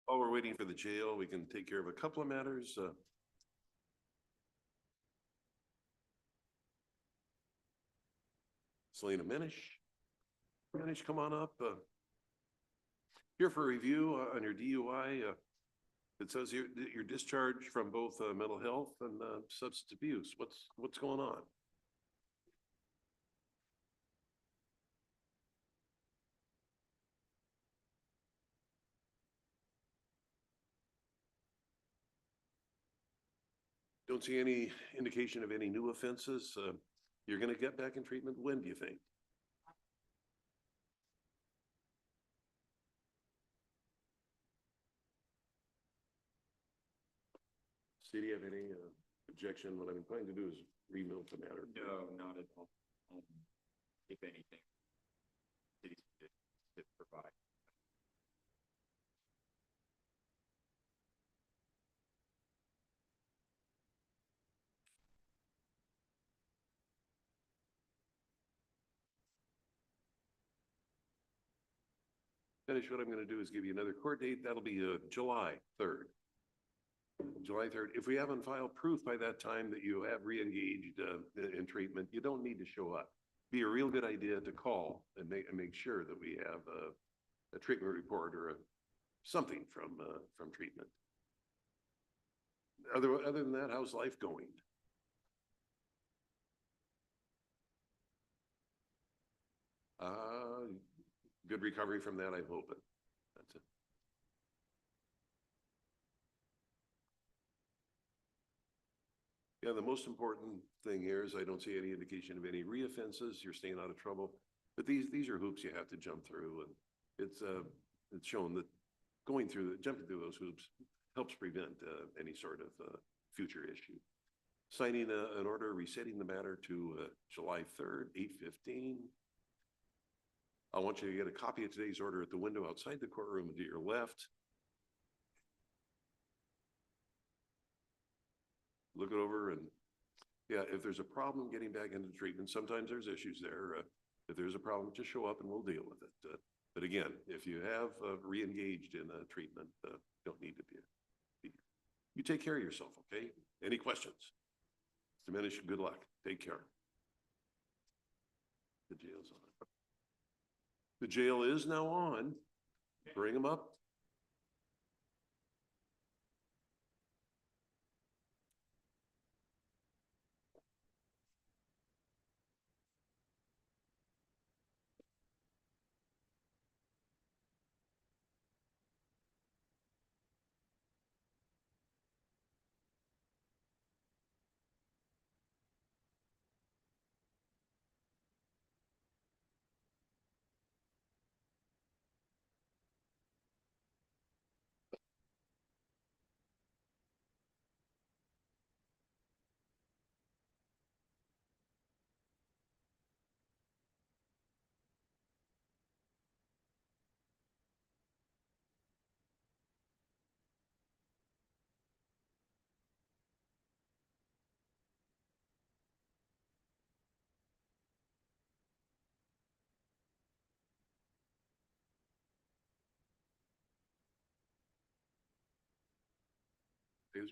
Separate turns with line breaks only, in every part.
While we're waiting for the jail, we can take care of a couple of matters. Selena Minish. Minish, come on up. Here for review on your DUI. It says you're discharged from both mental health and substance abuse. What's going on? Don't see any indication of any new offenses. You're going to get back in treatment. When do you think? Do you have any objection? What I'm inclined to do is remilk the matter.
No, not at all. If anything, cities could provide.
Finish. What I'm going to do is give you another court date. That'll be July 3rd. July 3rd. If we haven't filed proof by that time that you have re-engaged in treatment, you don't need to show up. Be a real good idea to call and make sure that we have a treatment report or something from treatment. Other than that, how's life going? Good recovery from that, I'm hoping. That's it. Yeah, the most important thing here is I don't see any indication of any reoffenses. You're staying out of trouble, but these are hoops you have to jump through, and it's shown that jumping through those hoops helps prevent any sort of future issue. Signing an order resetting the matter to July 3rd, 8:15. I want you to get a copy of today's order at the window outside the courtroom to your left. Look it over, and yeah, if there's a problem getting back into treatment, sometimes there's issues there. If there's a problem, just show up and we'll deal with it. But again, if you have re-engaged in treatment, don't need to be. You take care of yourself, okay? Any questions? Diminish, good luck. Take care. The jail's on. The jail is now on. Bring them up.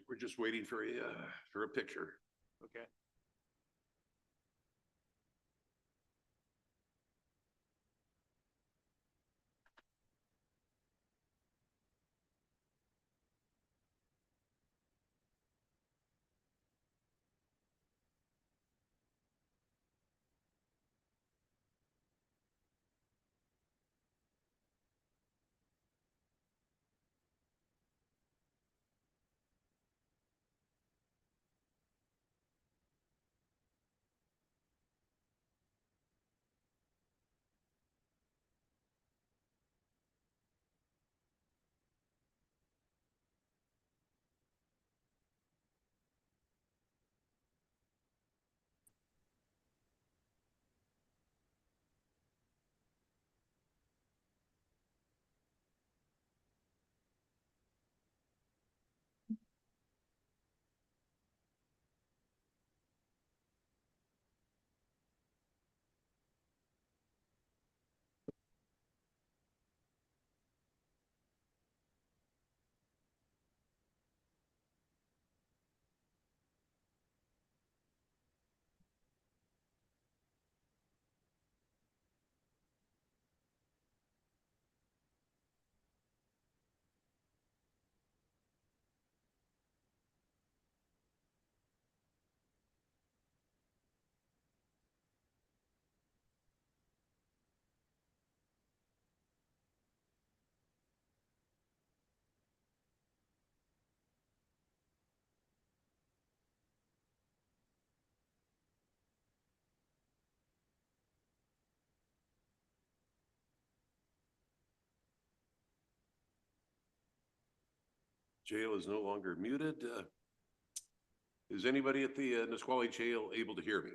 We're just waiting for a picture.
Okay.
Jail is no longer muted. Is anybody at the Nisqually Jail able to hear me?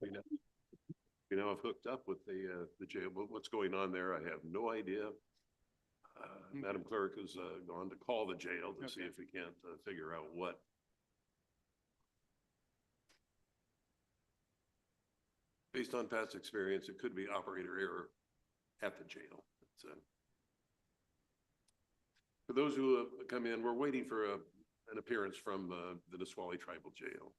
We now, we now have hooked up with the jail, but what's going on there, I have no idea. Madam Clerk has gone to call the jail to see if we can't figure out what. Based on past experience, it could be operator error at the jail. For those who have come in, we're waiting for an appearance from the Nisqually Tribal Jail.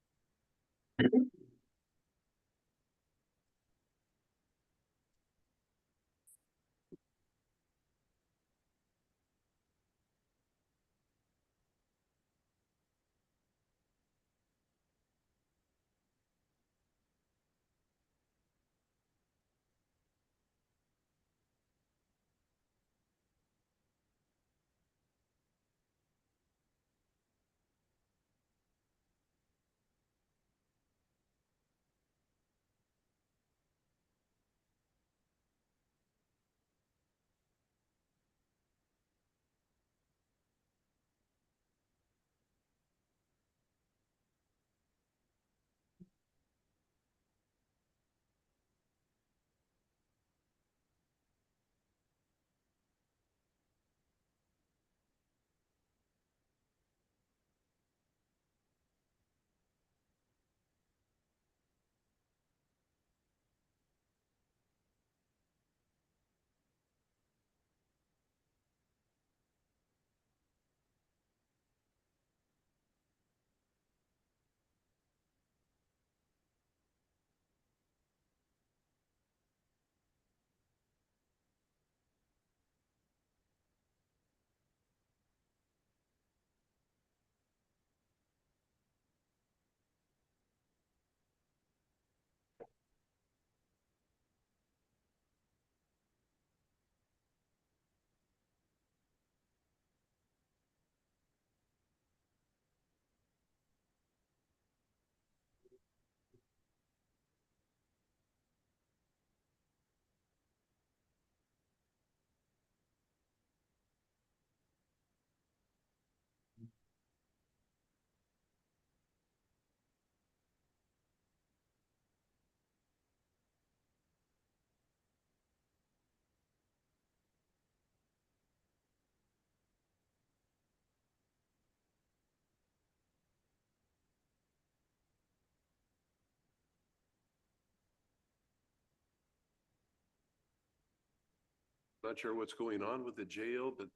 Not sure what's going on with the jail, but,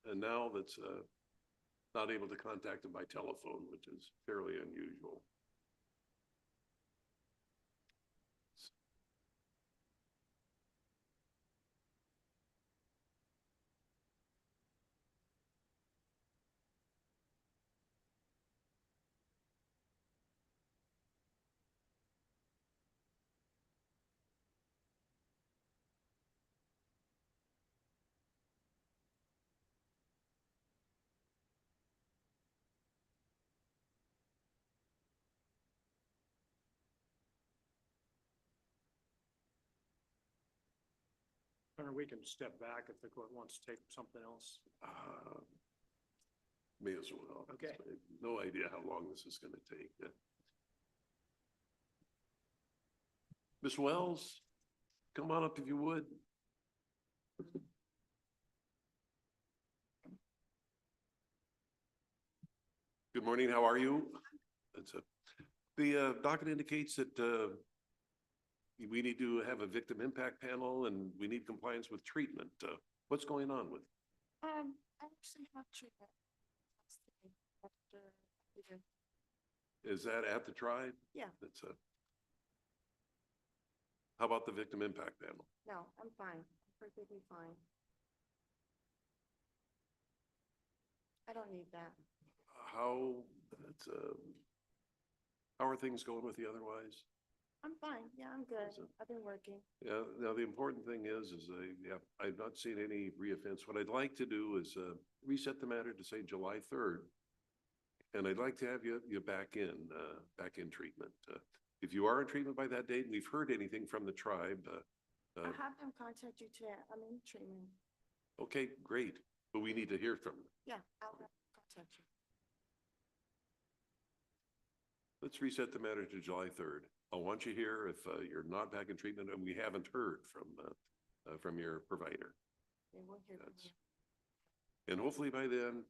and now that's, not able to contact them by telephone, which is fairly unusual.
Or we can step back if the court wants to take something else.
May as well.
Okay.
No idea how long this is gonna take. Ms. Wells, come on up if you would. Good morning, how are you? The docket indicates that we need to have a victim impact panel and we need compliance with treatment. What's going on with?
I actually have treatment. After,
Is that at the tribe?
yeah,
That's how about the victim impact panel?
no, I'm fine, I'm perfectly fine. I don't need that.
How, that's, how are things going with you otherwise?
I'm fine, yeah, I'm good.
Is it-
I've been working.
Yeah, now the important thing is yeah, I've not seen any reoffense. What I'd like to do is, reset the matter to say July 3rd. And I'd like to have you back in treatment. If you are in treatment by that date, and we've heard anything from the tribe,
I have them contact you today. I'm in treatment.
okay, great, but we need to hear from them.
Yeah, I'll have them contact you.
Let's reset the matter to July 3rd. I'll want you here if you're not back in treatment and we haven't heard from your provider.
They will hear from
That's-
you.
And hopefully by then,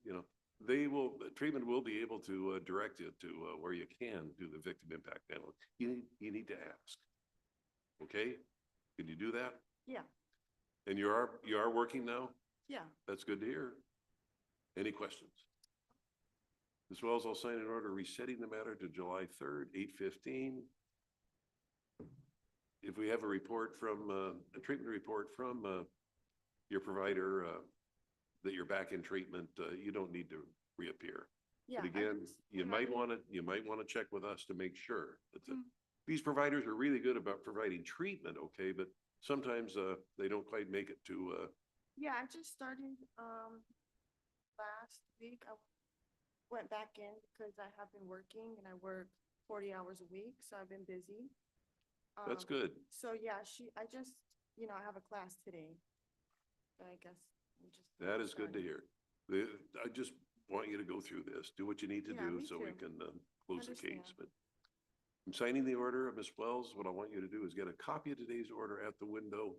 treatment will be able to direct you to where you can do the victim impact panel. You need to ask. Okay? Can you do that?
Yeah,
And you are working now?
yeah,
That's good to hear. Any questions? As well as I'll sign an order resetting the matter to July 3rd, 8:15. If we have a report from, a treatment report from your provider that you're back in treatment, you don't need to reappear.
yeah.
But
I
again,
just-
you
I'm
might
ready.
want to check with us to make sure.
Mhm.
These providers are really good about providing treatment, okay, but sometimes they don't quite make it to
Yeah, I just started, last week. I went back in because I have been working and I work 40 hours a week, so I've been busy.
that's
Um,
good.
So yeah, I just, I have a class today. So I guess I'm just.
That is good to
starting.
hear. I just want you to go through this, do what you need to
Yeah,
do
me
so we
too.
can close the case.
Understand.
But I'm signing the order. Ms. Wells, what I want you to do is get a copy of today's order at the window.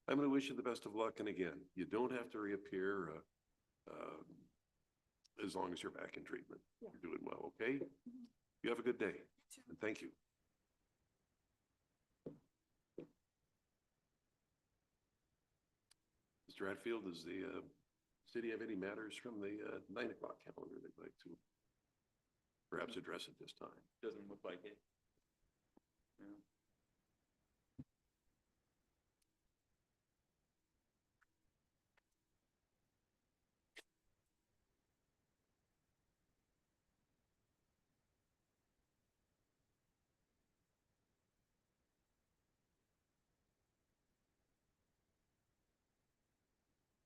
I'm going to wish you the best of luck. And again, you don't have to reappear as long as you're back in treatment.
Yeah.
You're doing well, okay?
Mhm.
You have a good day,
You too.
and thank you. Mr. Hatfield, does the city have any matters from the 9 o'clock calendar they'd like to perhaps address at this time?
Doesn't look like it. No.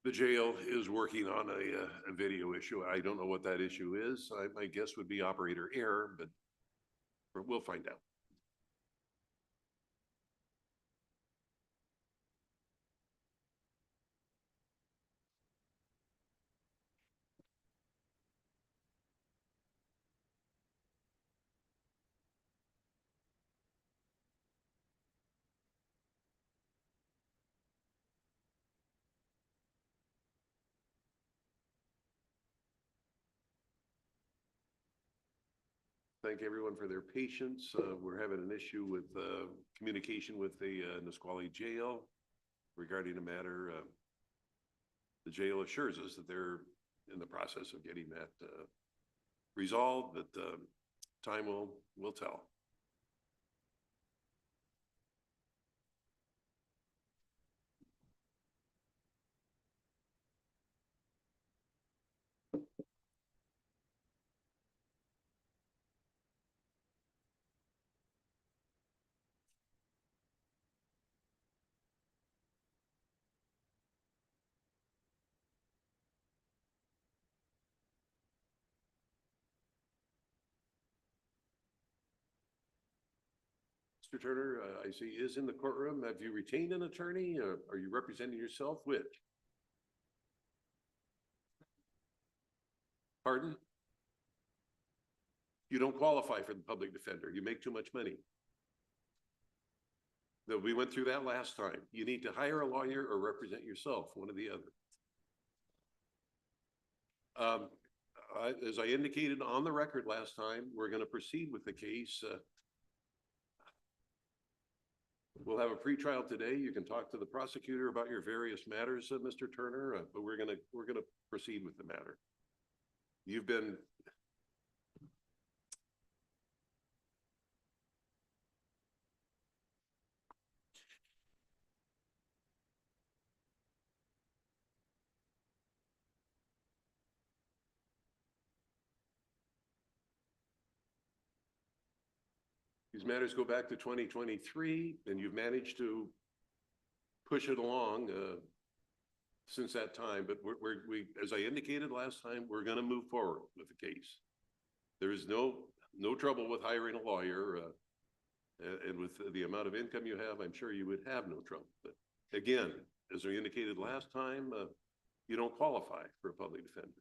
The jail is working on a video issue. I don't know what that issue is. My guess would be operator error, but we'll find out. Thank everyone for their patience. We're having an issue with communication with the Nisqually Jail regarding a matter. the jail assures us that they're in the process of getting that resolved, but time will tell. Mr. Turner, I see is in the courtroom. Have you retained an attorney? Are you representing yourself? Which? Pardon? You don't qualify for the public defender. You make too much money. We went through that last time. You need to hire a lawyer or represent yourself, one or the other. As I indicated on the record last time, we're going to proceed with the case. We'll have a pretrial today. You can talk to the prosecutor about your various matters, Mr. Turner, but we're gonna proceed with the matter. You've been these matters go back to 2023, and you've managed to push it along since that time. But we, as I indicated last time, we're going to move forward with the case. There is no trouble with hiring a lawyer, and with the amount of income you have, I'm sure you would have no trouble. But again, as I indicated last time, you don't qualify for a public defender.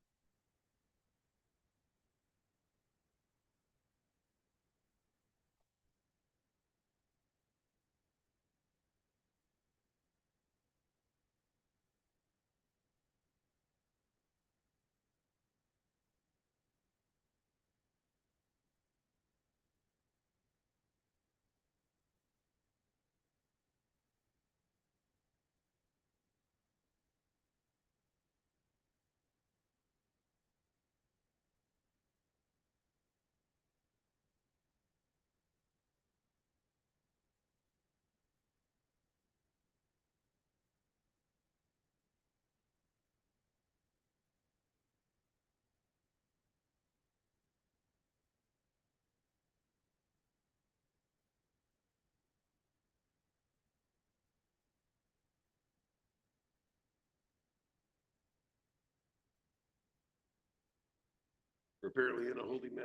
We're apparently in a holding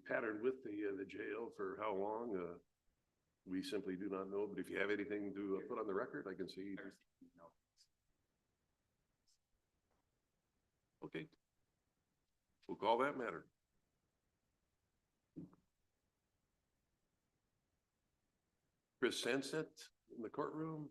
pattern with the jail. For how long? We simply do not know. But if you have anything to put on the record, I can see. Okay. We'll call that matter. Chris Sanset in the courtroom.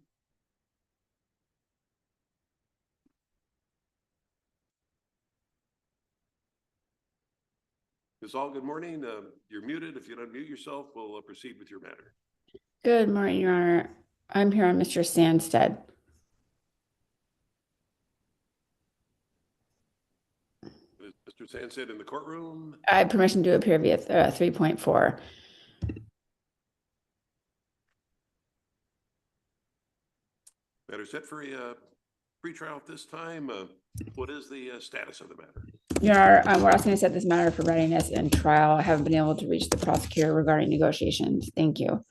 Ms. All, good morning. You're muted. If you'd unmute yourself, we'll proceed with your matter.
Good morning, Your Honor. I'm here on Mr. Sandstead.
Mr. Sanset in the courtroom.
I have permission to appear via 3.4.
Matter set for a pretrial at this time. What is the status of the matter?
Your Honor, we're asking to set this matter for readiness and trial. I haven't been able to reach the prosecutor regarding negotiations. Thank you.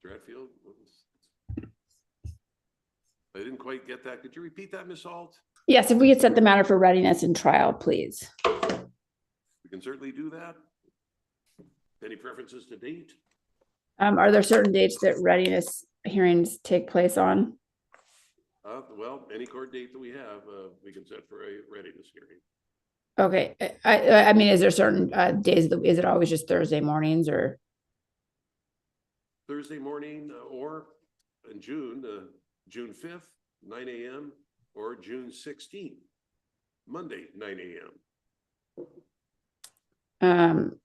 Dratfield? I didn't quite get that. Could you repeat that, Ms. Alt?
Yes, if we could set the matter for readiness and trial, please.
We can certainly do that. Any preferences to date?
Are there certain dates that readiness hearings take place on?
Well, any court date that we have, we can set for a readiness hearing.
Okay. I mean, is there certain days that is it always just Thursday mornings or?
Thursday morning or in June, June 5th, 9 a.m. or June 16th, Monday, 9 a.m.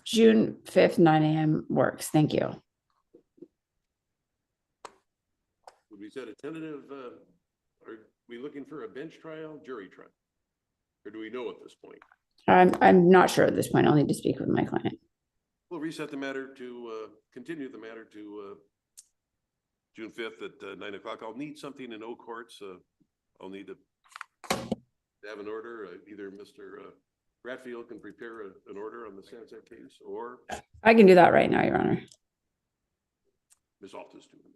June 5th, 9 a.m. works. Thank you.
Would we set a tentative We looking for a bench trial, jury trial? Or do we know at this point?
I'm not sure at this point. I'll need to speak with my client.
We'll reset the matter to, continue the matter to, June 5th at 9 o'clock. I'll need something in O courts. I'll need to have an order. Either Mr. Bradfield can prepare an order on the Sunset case, or
I can do that right now, Your Honor.
Ms. Altus doing it.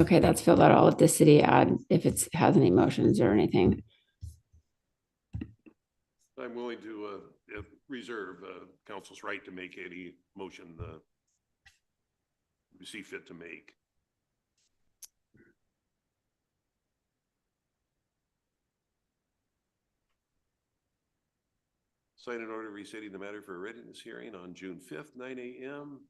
Okay, that's filled out. I'll let the city add if it has any motions or anything.
I'm willing to reserve council's right to make any motion we see fit to make. Sign an order resetting the matter for a readiness hearing on June 5th, 9 a.m.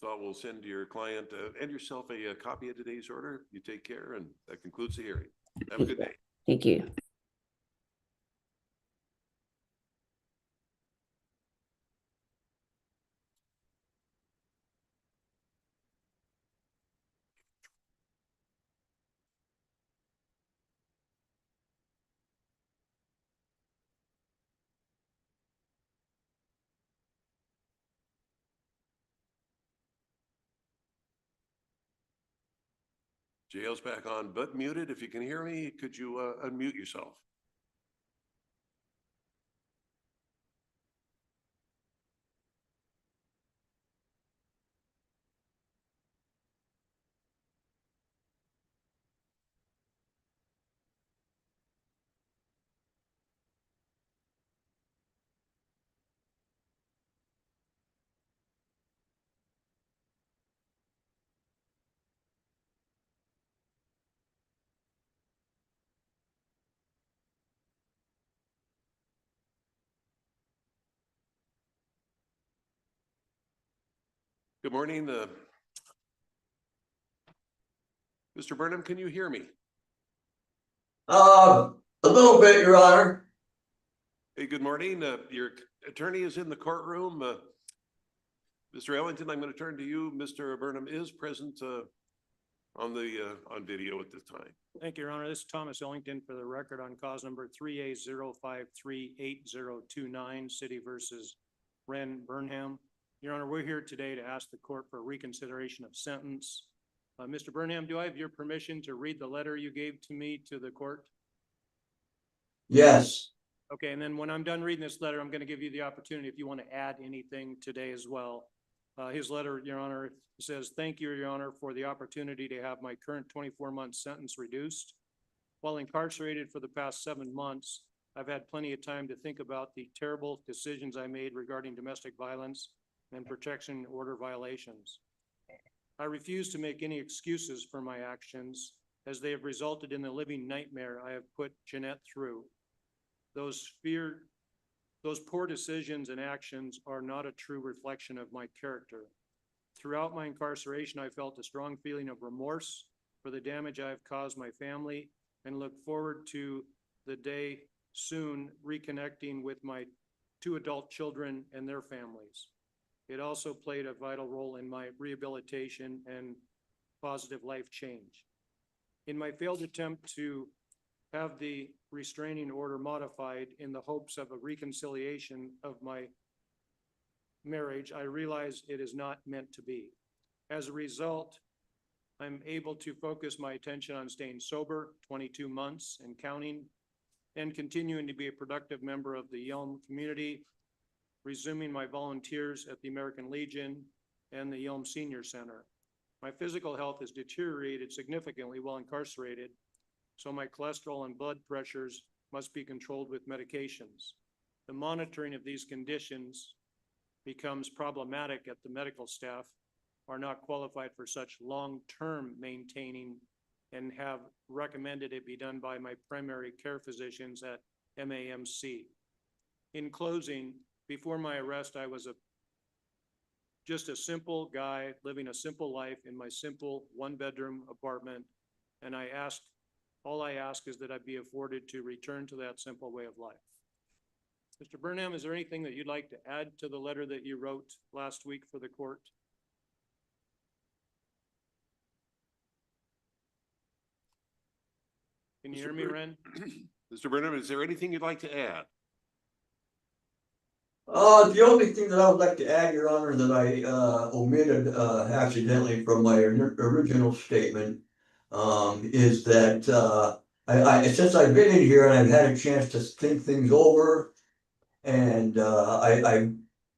So I will send your client and yourself a copy of today's order. You take care, and that concludes the hearing. Have a good day.
Thank you.
Jail's back on, but muted. If you can hear me, could you unmute yourself? Good morning. Mr. Burnham, can you hear me?
A little bit, Your Honor.
Hey, good morning. Your attorney is in the courtroom. Mr. Ellington, I'm going to turn to you. Mr. Burnham is present on the, on video at this time.
Thank you, Your Honor. This is Thomas Ellington for the record on cause number 3A0538029, City versus Ren Burnham. Your Honor, we're here today to ask the court for reconsideration of sentence. Mr. Burnham, do I have your permission to read the letter you gave to me to the court?
Yes,
Okay, and then when I'm done reading this letter, I'm gonna give you the opportunity if you want to add anything today as well. His letter, Your Honor, says, "Thank you, Your Honor, for the opportunity to have my current 24-month sentence reduced. While incarcerated for the past 7 months, I've had plenty of time to think about the terrible decisions I made regarding domestic violence and protection order violations. I refuse to make any excuses for my actions, as they have resulted in the living nightmare I have put Jeanette through. Those poor decisions and actions are not a true reflection of my character. Throughout my incarceration, I felt a strong feeling of remorse for the damage I have caused my family and look forward to the day soon reconnecting with my 2 adult children and their families. It also played a vital role in my rehabilitation and positive life change. In my failed attempt to have the restraining order modified in the hopes of a reconciliation of my marriage, I realize it is not meant to be. As a result, I'm able to focus my attention on staying sober, 22 months and counting, and continuing to be a productive member of the Yelm community, resuming my volunteers at the American Legion and the Yelm Senior Center. My physical health has deteriorated significantly while incarcerated, so my cholesterol and blood pressures must be controlled with medications. The monitoring of these conditions becomes problematic if the medical staff are not qualified for such long-term maintaining and have recommended it be done by my primary care physicians at MAMC. In closing, before my arrest, I was just a simple guy living a simple life in my simple 1-bedroom apartment, and all I ask is that I be afforded to return to that simple way of life. Mr. Burnham, is there anything that you'd like to add to the letter that you wrote last week for the court? Can you hear me, Ren?
Mr. Burnham, is there anything you'd like to add?
the only thing that I would like to add, Your Honor, that I, omitted, accidentally from my original statement, is that, since I've been in here and I've had a chance to think things over, and, I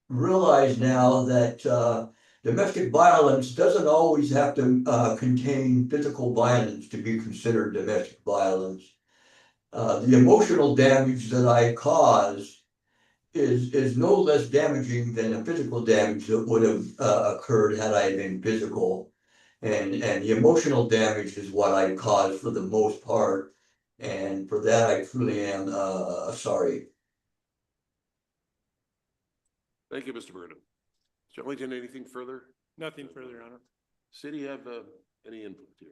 realize now that, domestic violence doesn't always have to, contain physical violence to be considered domestic violence. The emotional damage that I caused is no less damaging than the physical damage that would have occurred had I been physical. And the emotional damage is what I caused for the most part. And for that, I truly am sorry.
Thank you, Mr. Burnham. Mr. Ellington, anything further?
Nothing further, Your Honor.
City have any input here?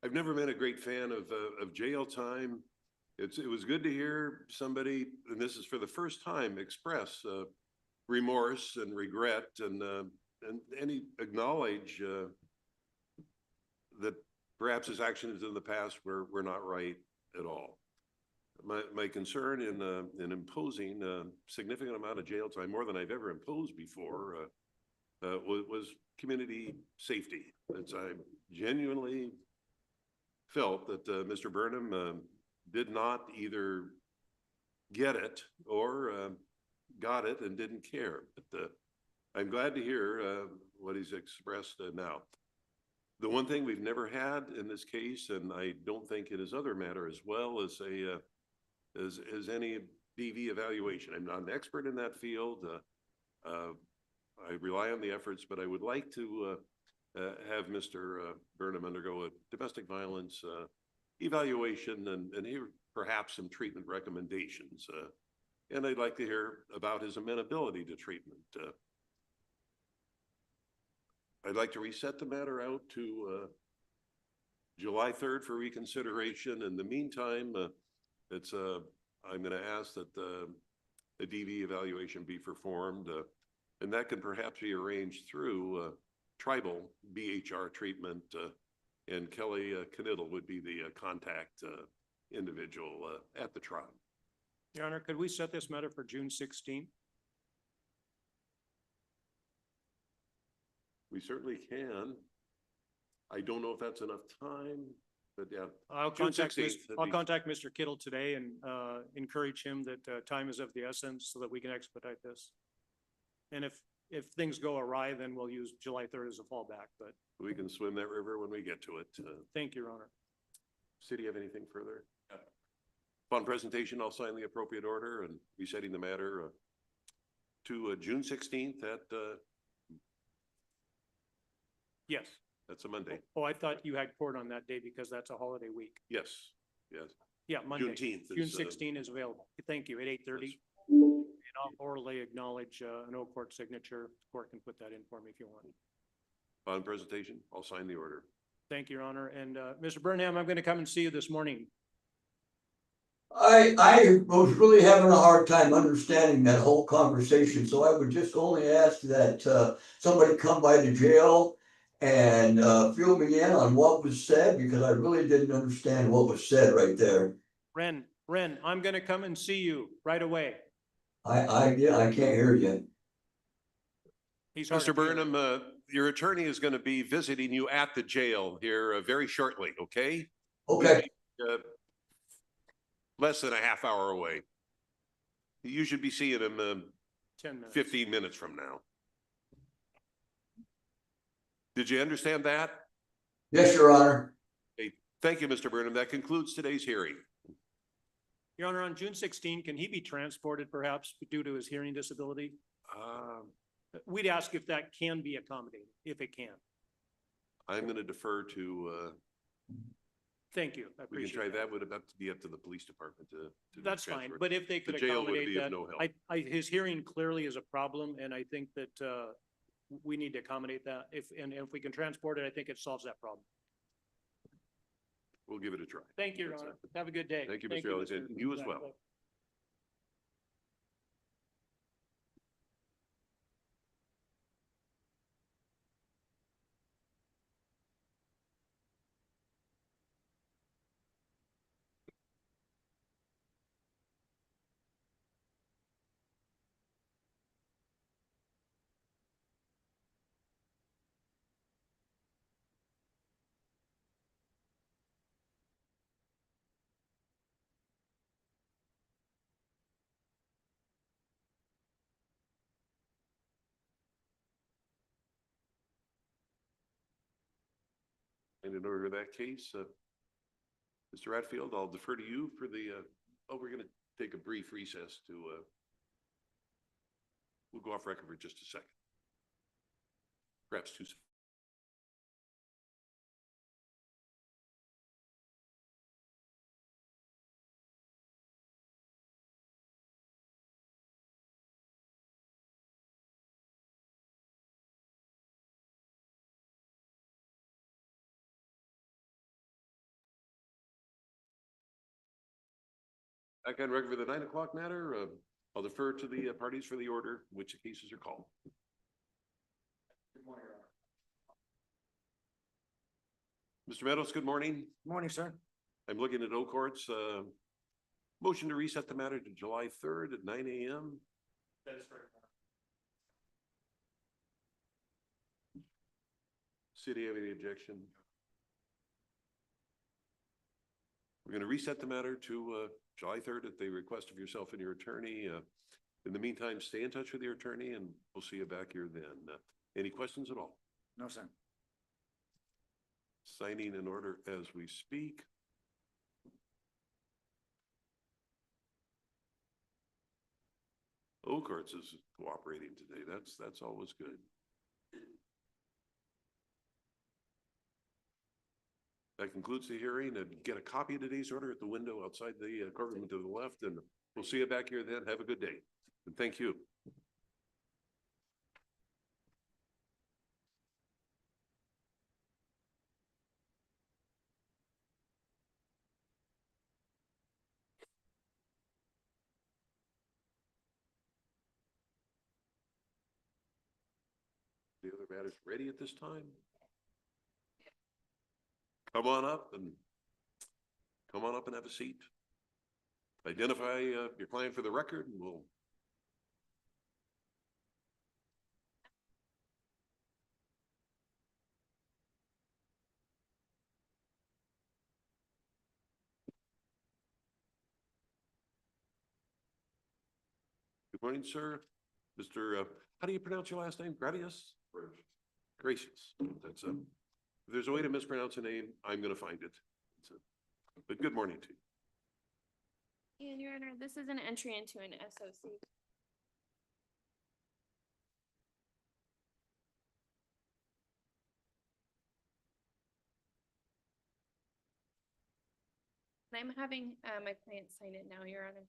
I've never been a great fan of jail time. It was good to hear somebody, and this is for the first time, express remorse and regret and any acknowledge that perhaps his actions in the past were not right at all. My concern in imposing a significant amount of jail time, more than I've ever imposed before, was community safety. I genuinely felt that Mr. Burnham did not either get it or got it and didn't care. But I'm glad to hear what he's expressed now. The one thing we've never had in this case, and I don't think in his other matter as well, is any DV evaluation. I'm not an expert in that field. I rely on the efforts, but I would like to have Mr. Burnham undergo a domestic violence evaluation and hear perhaps some treatment recommendations. And I'd like to hear about his amenability to treatment. I'd like to reset the matter out to July 3rd for reconsideration. In the meantime, I'm going to ask that the DV evaluation be performed. And that can perhaps be arranged through tribal BHR treatment. And Kelly Knittel would be the contact individual at the tribe.
Your Honor, could we set this matter for June 16th?
We certainly can. I don't know if that's enough time, but yeah.
I'll
June
contact,
16th, that'd
I'll
be-
contact Mr. Kittle today and encourage him that time is of the essence so that we can expedite this. And if things go awry, then we'll use July 3rd as a fallback, but
We can swim that river when we get to it.
thank you, Your Honor.
City, have anything further?
No.
Upon presentation, I'll sign the appropriate order and resetting the matter to June 16th at,
Yes.
that's a Monday.
Oh, I thought you had court on that day because that's a holiday week.
Yes, yes.
Yeah, Monday.
Juneteenth
June
is,
16 is available. Thank you, at 8:30.
that's-
And I'll orally acknowledge an old court signature. Court can put that in for me if you want.
Upon presentation, I'll sign the order.
Thank you, Your Honor. And Mr. Burnham, I'm going to come and see you this morning.
I was really having a hard time understanding that whole conversation, so I would just only ask that somebody come by the jail and fill me in on what was said, because I really didn't understand what was said right there.
Ren, I'm going to come and see you right away.
Yeah, I can't hear you.
He's hard
Mr.
of hearing.
Burnham, your attorney is going to be visiting you at the jail here very shortly, okay?
Okay,
Uh, Less than a half hour away. You should be seeing him
10 minutes.
15 minutes from now. Did you understand that?
yes, Your Honor.
Okay, thank you, Mr. Burnham. That concludes today's hearing.
Your Honor, on June 16, can he be transported perhaps due to his hearing disability? We'd ask if that can be accommodated, if it can.
I'm going to defer to,
Thank you. I
we can
appreciate
try
that.
that. Would have to be up to the police department to.
That's fine,
transfer.
but if they could
The jail would
accommodate
be of
that,
no help.
his hearing clearly is a problem, and I think that we need to accommodate that. If we can transport it, I think it solves that problem.
We'll give it a try.
Thank you, Your
That's
Honor.
it.
Have a good day.
Thank you, Mr. Ellington. You as well. And in order to that case, Mr. Ratfield, I'll defer to you for the, we're going to take a brief recess to, we'll go off record for just a second. Perhaps 2 seconds. Back on record for the 9 o'clock matter, I'll defer to the parties for the order, which the cases are called.
Good morning, Your Honor.
Mr. Meadows, good morning.
Morning, sir.
I'm looking at O Court's, motion to reset the matter to July 3rd at 9 a.m.
That is correct.
City, have any objection? We're going to reset the matter to July 3rd at the request of yourself and your attorney. In the meantime, stay in touch with your attorney and we'll see you back here then. Any questions at all?
No, sir.
Signing an order as we speak. O Courts is cooperating today. That's always good. That concludes the hearing, and get a copy of today's order at the window outside the courtroom to the left, and we'll see you back here then. Have a good day, and thank you. matters ready at this time? Come on up and have a seat. Identify your client for the record and we'll. Good morning, sir. Mr. How do you pronounce your last name? Gratius? Gracious. That's if there's a way to mispronounce a name, I'm gonna find it. But good morning to you.
And Your Honor, this is an entry into an SOC. I'm having my client sign it now, Your Honor.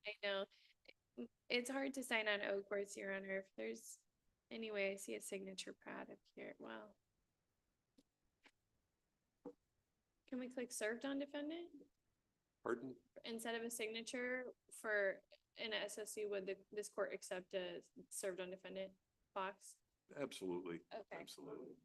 I know. It's hard to sign on Oakworth, Your Honor. If there's any way I see a signature pad up here, well. Can we click served on defendant?
Pardon?
Instead of a signature for an SOC, would this court accept a served on defendant box?
Absolutely.
Okay.
Absolutely.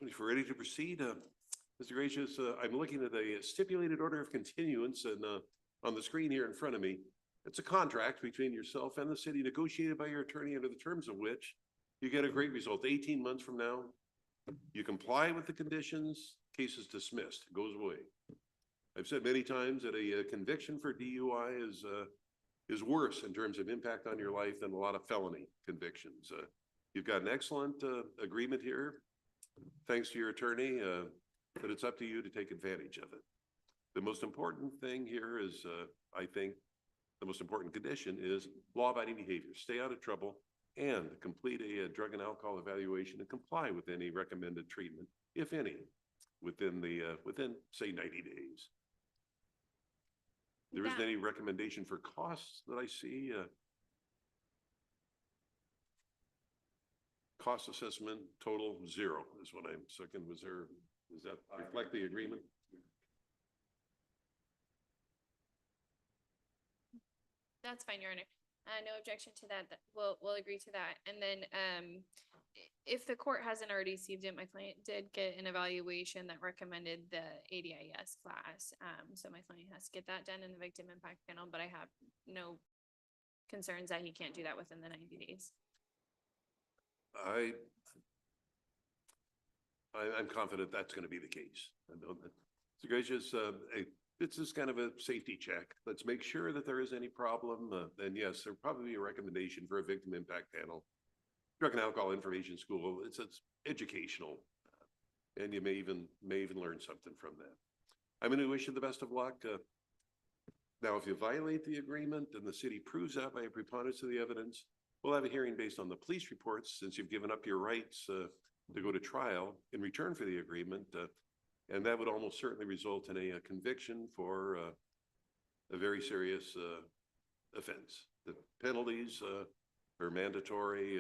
If we're ready to proceed, Mr. Gracious, I'm looking at a stipulated order of continuance and on the screen here in front of me. It's a contract between yourself and the city negotiated by your attorney under the terms of which you get a great result. 18 months from now, you comply with the conditions, case is dismissed, goes away. I've said many times that a conviction for DUI is worse in terms of impact on your life than a lot of felony convictions. You've got an excellent agreement here, thanks to your attorney, but it's up to you to take advantage of it. The most important thing here is, I think, the most important condition is law-abiding behavior. Stay out of trouble and complete a drug and alcohol evaluation and comply with any recommended treatment, if any, within say 90 days. There isn't any recommendation for costs that I see. Cost assessment total 0 is what I'm second. Does that reflect the agreement?
That's fine, Your Honor. No objection to that. We'll agree to that. And then, if the court hasn't already received it, my client did get an evaluation that recommended the ADIS class. So my client has to get that done in the victim impact panel, but I have no concerns that he can't do that within the 90 days.
I'm confident that's going to be the case. I know that. So gracious, it's just kind of a safety check. Let's make sure that there is any problem. Then yes, there'll probably be a recommendation for a victim impact panel. Drug and alcohol information school. It's educational, and you may even learn something from that. I'm going to wish you the best of luck. Now, if you violate the agreement and the city proves that by a preponderance of the evidence, we'll have a hearing based on the police reports, since you've given up your rights to go to trial in return for the agreement. And that would almost certainly result in a conviction for a very serious offense. The penalties are mandatory.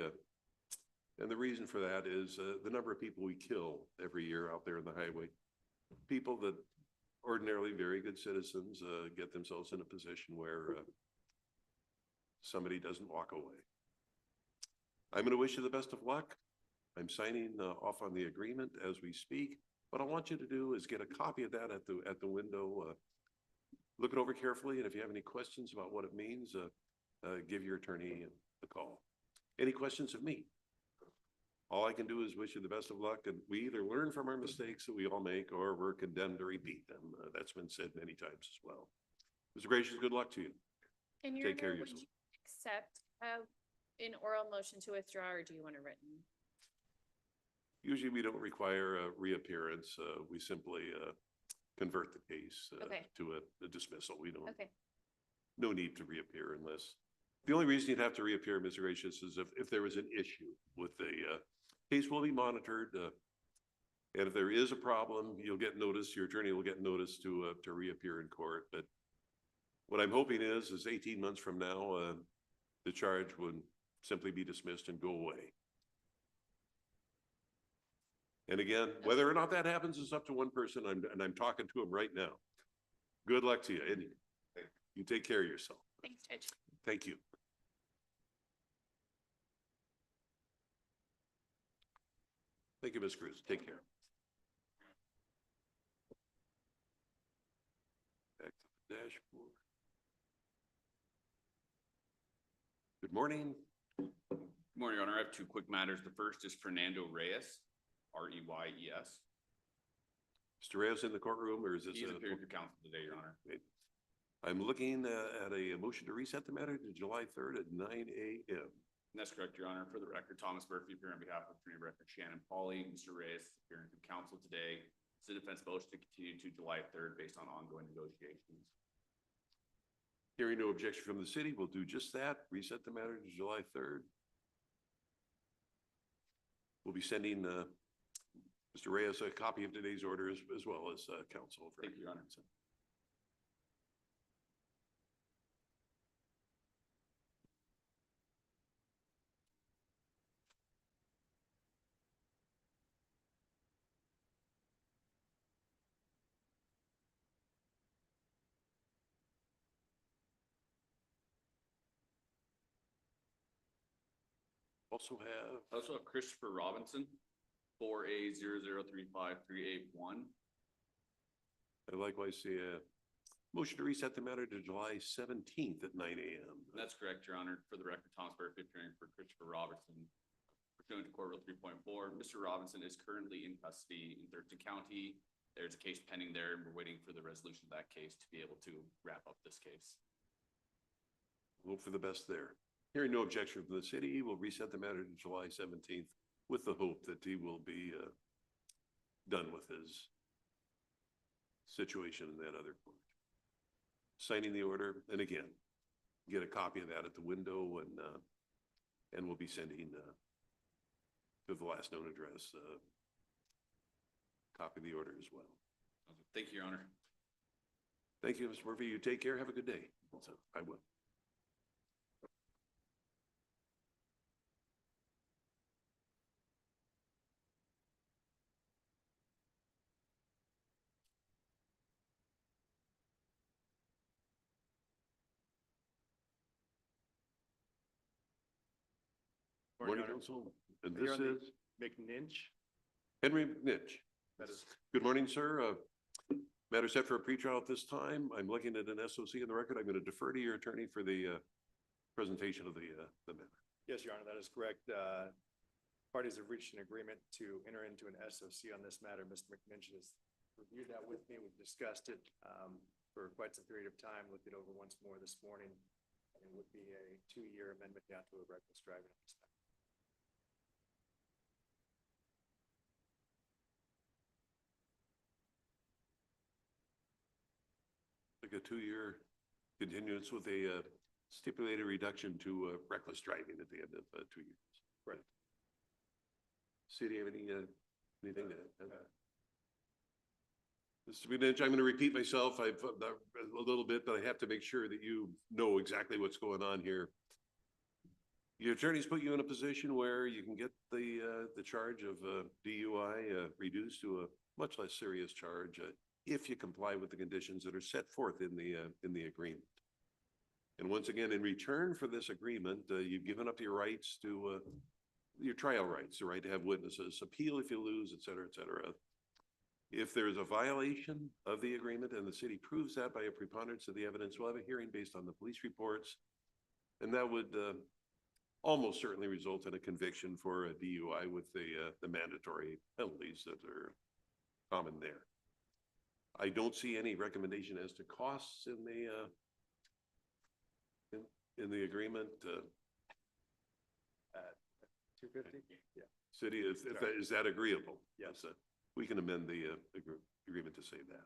And the reason for that is the number of people we kill every year out there in the highway. People that ordinarily very good citizens get themselves in a position where somebody doesn't walk away. I'm going to wish you the best of luck. I'm signing off on the agreement as we speak. What I want you to do is get a copy of that at the window. Look it over carefully, and if you have any questions about what it means, give your attorney a call. Any questions of me? All I can do is wish you the best of luck, and we either learn from our mistakes that we all make, or we're condemned to repeat them. That's been said many times as well. Mr. Gracious, good luck to you.
And Your
Take care
Honor,
of
would
yourself.
you accept an oral motion to withdraw, or do you want a written?
Usually we don't require a reappearance. We simply convert the case
Okay.
to a dismissal. We don't,
Okay,
no need to reappear unless, the only reason you'd have to reappear, Mr. Gracious, is if there was an issue with the case will be monitored. And if there is a problem, you'll get notice, your attorney will get notice to reappear in court. But what I'm hoping is 18 months from now, the charge would simply be dismissed and go away. And again, whether or not that happens is up to one person, and I'm talking to him right now. Good luck to you, and you take care of yourself.
thanks, Judge.
Thank you. Thank you, Ms. Cruz. Take care. Back to the dashboard. Good morning.
Good morning, Your Honor. I have two quick matters. The first is Fernando Reyes, Reyes.
Mr. Reyes in the courtroom, or is this?
He is appearing for counsel today, Your Honor.
I'm looking at a motion to reset the matter to July 3rd at 9 a.m.
And that's correct, Your Honor. For the record, Thomas Murphy appearing on behalf of Attorney of Record Shannon Pauley. Mr. Reyes is appearing for counsel today. It's the defense motion to continue to July 3rd based on ongoing negotiations.
Hearing no objection from the city, we'll do just that. Reset the matter to July 3rd. We'll be sending Mr. Reyes a copy of today's order as well as counsel.
Thank you, Your Honor.
Also have,
I also have Christopher Robinson, 4A0035381.
I likewise see a motion to reset the matter to July 17th at 9 a.m.
That's correct, Your Honor. For the record, Thomas Murphy appearing for Christopher Robinson. Pursuant to Court Rule 3.4, Mr. Robinson is currently in custody in Thurston County. There's a case pending there, and we're waiting for the resolution of that case to be able to wrap up this case.
Hope for the best there. Hearing no objection from the city, we'll reset the matter to July 17th with the hope that he will be done with his situation in that other court. Signing the order, and again, get a copy of that at the window, and we'll be sending to the last known address copy of the order as well.
Thank you, Your Honor.
Thank you, Mr. Murphy. You take care. Have a good day. So I will. Morning, Council. And this is
McNinch.
Henry McNitch.
That is,
Good morning, sir. Matter set for a pretrial at this time. I'm looking at an SOC in the record. I'm going to defer to your attorney for the presentation of the matter.
yes, Your Honor, that is correct. Parties have reached an agreement to enter into an SOC on this matter. Mr. McNinch has reviewed that with me. We've discussed it for quite some period of time, looked it over once more this morning. And it would be a 2-year amendment down to a reckless driving on this matter.
Like a 2-year continuance with a stipulated reduction to reckless driving at the end of 2 years.
Right.
City, have anything to add? Mr. McNinch, I'm going to repeat myself. I've a little bit, but I have to make sure that you know exactly what's going on here. Your attorneys put you in a position where you can get the charge of DUI reduced to a much less serious charge if you comply with the conditions that are set forth in the agreement. And once again, in return for this agreement, you've given up your rights to your trial rights, the right to have witnesses, appeal if you lose, et cetera, et cetera. If there is a violation of the agreement and the city proves that by a preponderance of the evidence, we'll have a hearing based on the police reports. And that would almost certainly result in a conviction for a DUI with the mandatory penalties that are common there. I don't see any recommendation as to costs in the agreement.
250? Yeah.
City, is that agreeable?
Yes.
We can amend the agreement to say that.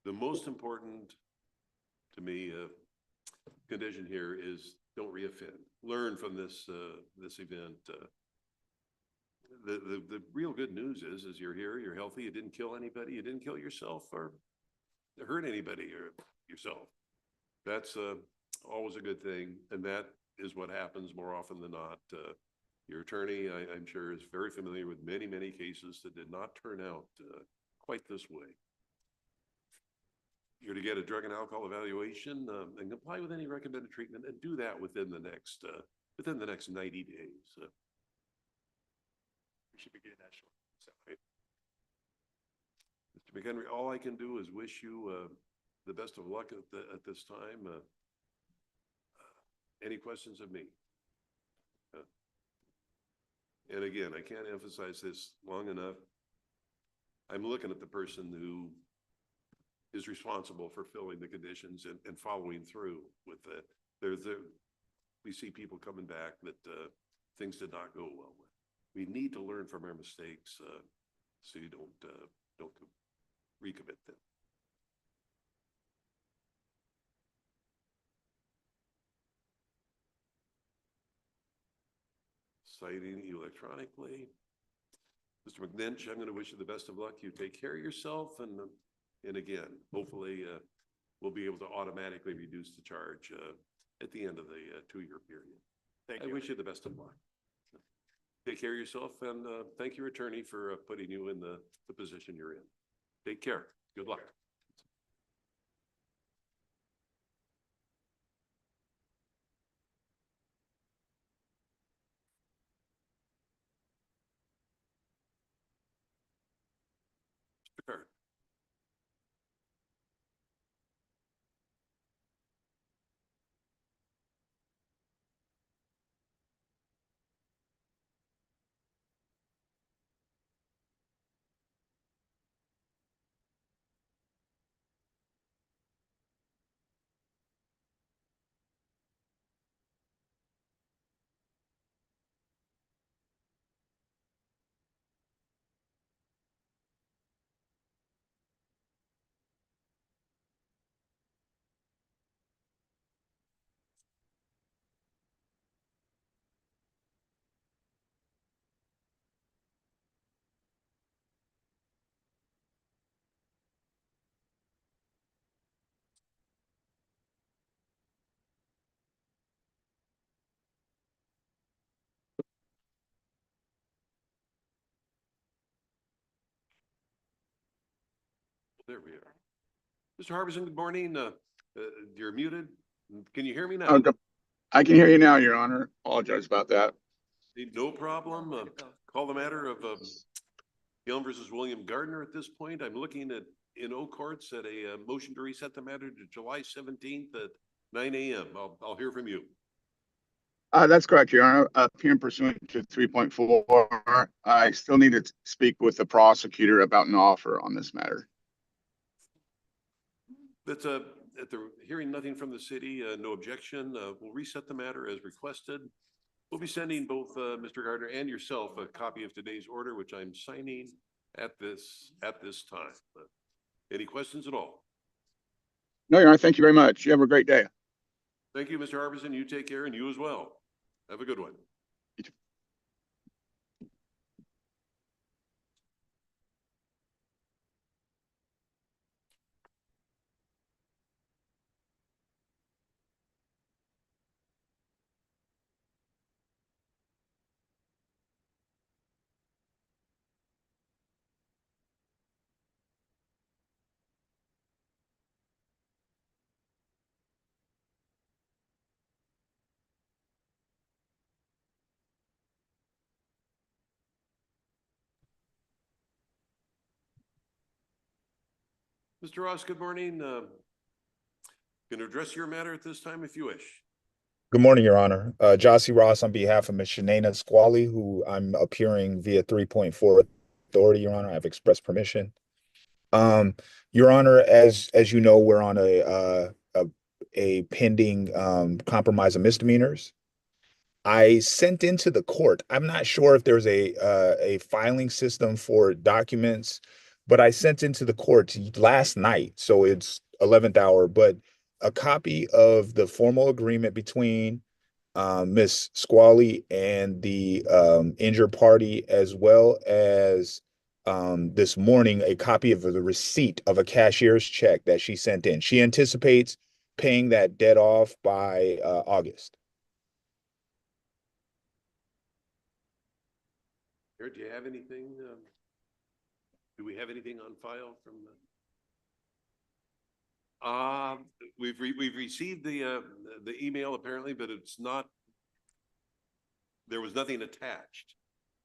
The most important to me, condition here is don't reoffend. Learn from this, this event. The real good news is you're here, you're healthy, you didn't kill anybody, you didn't kill yourself or hurt anybody or yourself. That's, always a good thing. And that is what happens more often than not. Your attorney, I'm sure, is very familiar with many, many cases that did not turn out, quite this way. You're to get a drug and alcohol evaluation, and comply with any recommended treatment, and do that within the next 90 days.
We should be getting that short. So,
Mr. McHenry, all I can do is wish you the best of luck at this time. Any questions of me? And again, I can't emphasize this long enough. I'm looking at the person who is responsible for filling the conditions and following through with it. We see people coming back that things did not go well with. We need to learn from our mistakes so you don't recommit them. Citing electronically. Mr. McNinch, I'm going to wish you the best of luck. You take care of yourself, and again, hopefully we'll be able to automatically reduce the charge at the end of the 2-year period.
thank
I
you.
wish you the best of luck. Take care of yourself, and thank your attorney for putting you in the position you're in. Take care. Good luck. Mr. Card. There we are. Mr. Harbison, good morning. You're muted. Can you hear me now?
Okay. I can hear you now, Your Honor. Apologize about that.
No problem. Call the matter of Yelm versus William Gardner at this point. I'm looking at, in O courts, at a motion to reset the matter to July 17th at 9 a.m. I'll hear from you.
That's correct, Your Honor. Appearing pursuant to 3.4, I still need to speak with the prosecutor about an offer on this matter.
That's at the hearing nothing from the city, no objection. We'll reset the matter as requested. We'll be sending both Mr. Gardner and yourself a copy of today's order, which I'm signing at this time. Any questions at all?
No, Your Honor. Thank you very much. You have a great day.
Thank you, Mr. Harbison. You take care, and you as well. Have a good one.
You too.
Mr. Ross, good morning. Can address your matter at this time if you wish.
Good morning, Your Honor. Jossie Ross on behalf of Ms. Shanana Squally, who I'm appearing via 3.4 authority, Your Honor. I have express permission. Your Honor, as you know, we're on a pending compromise of misdemeanors. I sent into the court. I'm not sure if there's a filing system for documents, but I sent into the courts last night, so it's 11th hour, but a copy of the formal agreement between Miss Squally and the injured party, as well as this morning a copy of the receipt of a cashier's check that she sent in. She anticipates paying that debt off by August.
Eric, do you have anything? Do we have anything on file from? We've received the email apparently, but it's not. There was nothing attached.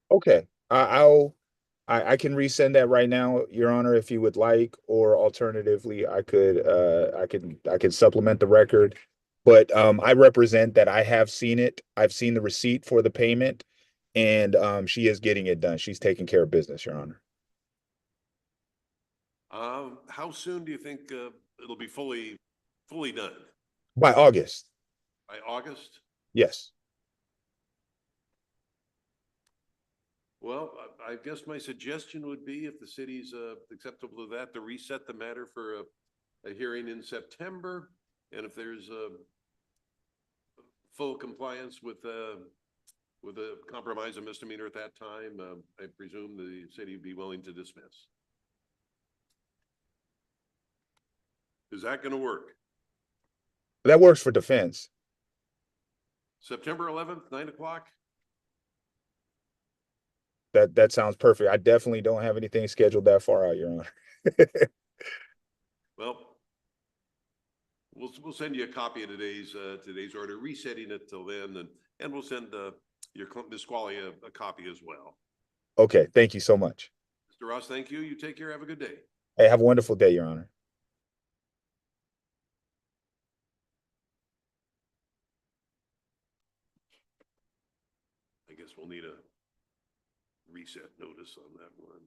Okay, I can resend that right now, Your Honor, if you would like, or alternatively, I could supplement the record. But I represent that I have seen it. I've seen the receipt for the payment, and she is getting it done. She's taking care of business, Your Honor.
How soon do you think it'll be fully done?
By August.
By August?
Yes.
Well, I guess my suggestion would be, if the city's acceptable to that, to reset the matter for a hearing in September. And if there's a full compliance with a compromise and misdemeanor at that time, I presume the city would be willing to dismiss. Is that going to work?
That works for defense.
September 11th, 9 o'clock?
That sounds perfect. I definitely don't have anything scheduled that far out, Your Honor.
Well, we'll send you a copy of today's order, resetting it till then, and we'll send Ms. Squally a copy as well.
Okay, thank you so much.
Mr. Ross, thank you. You take care. Have a good day.
Hey, have a wonderful day, Your Honor.
I guess we'll need a reset notice on that one.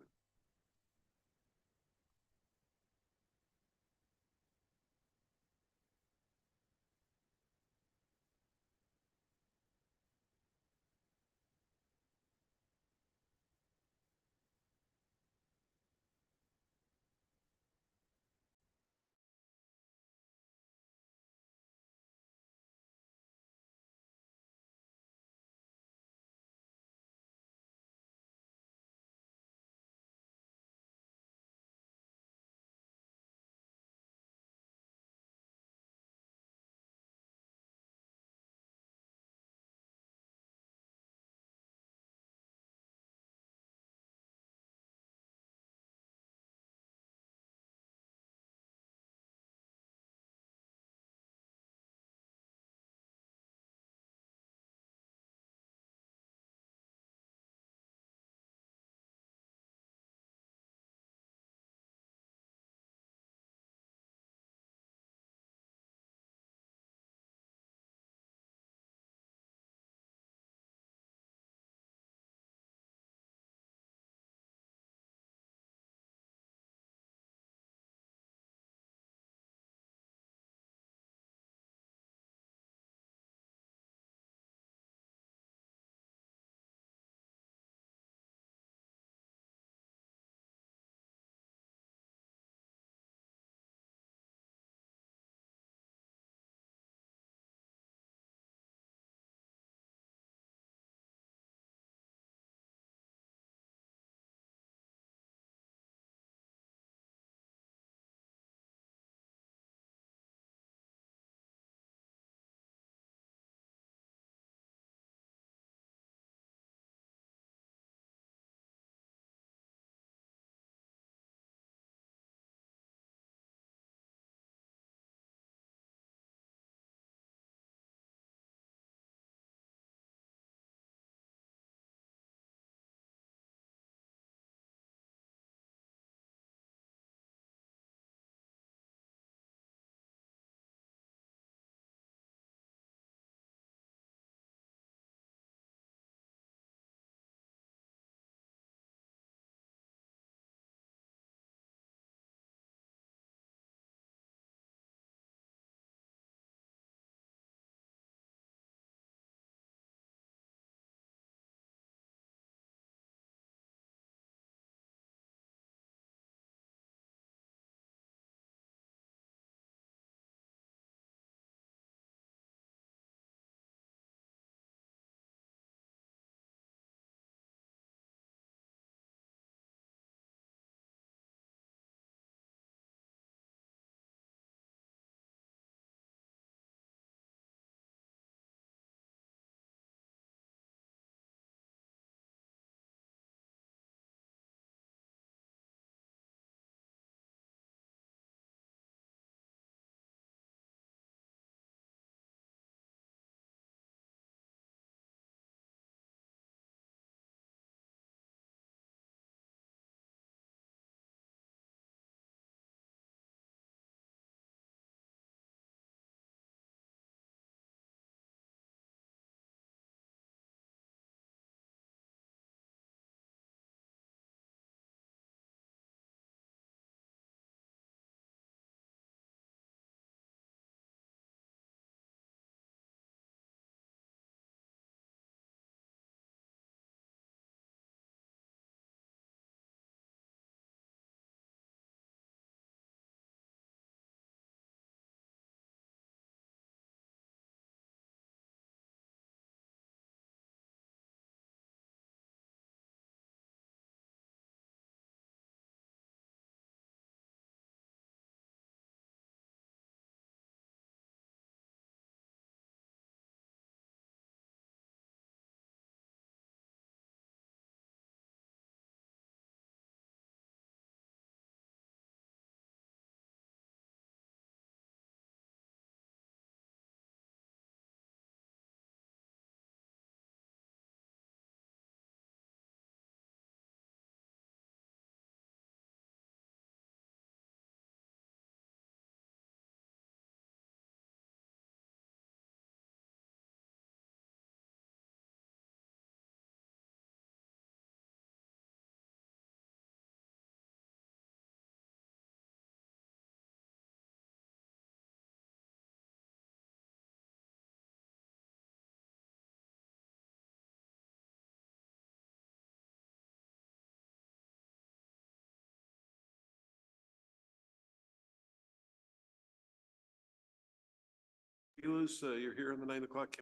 You're here on the 9 o'clock.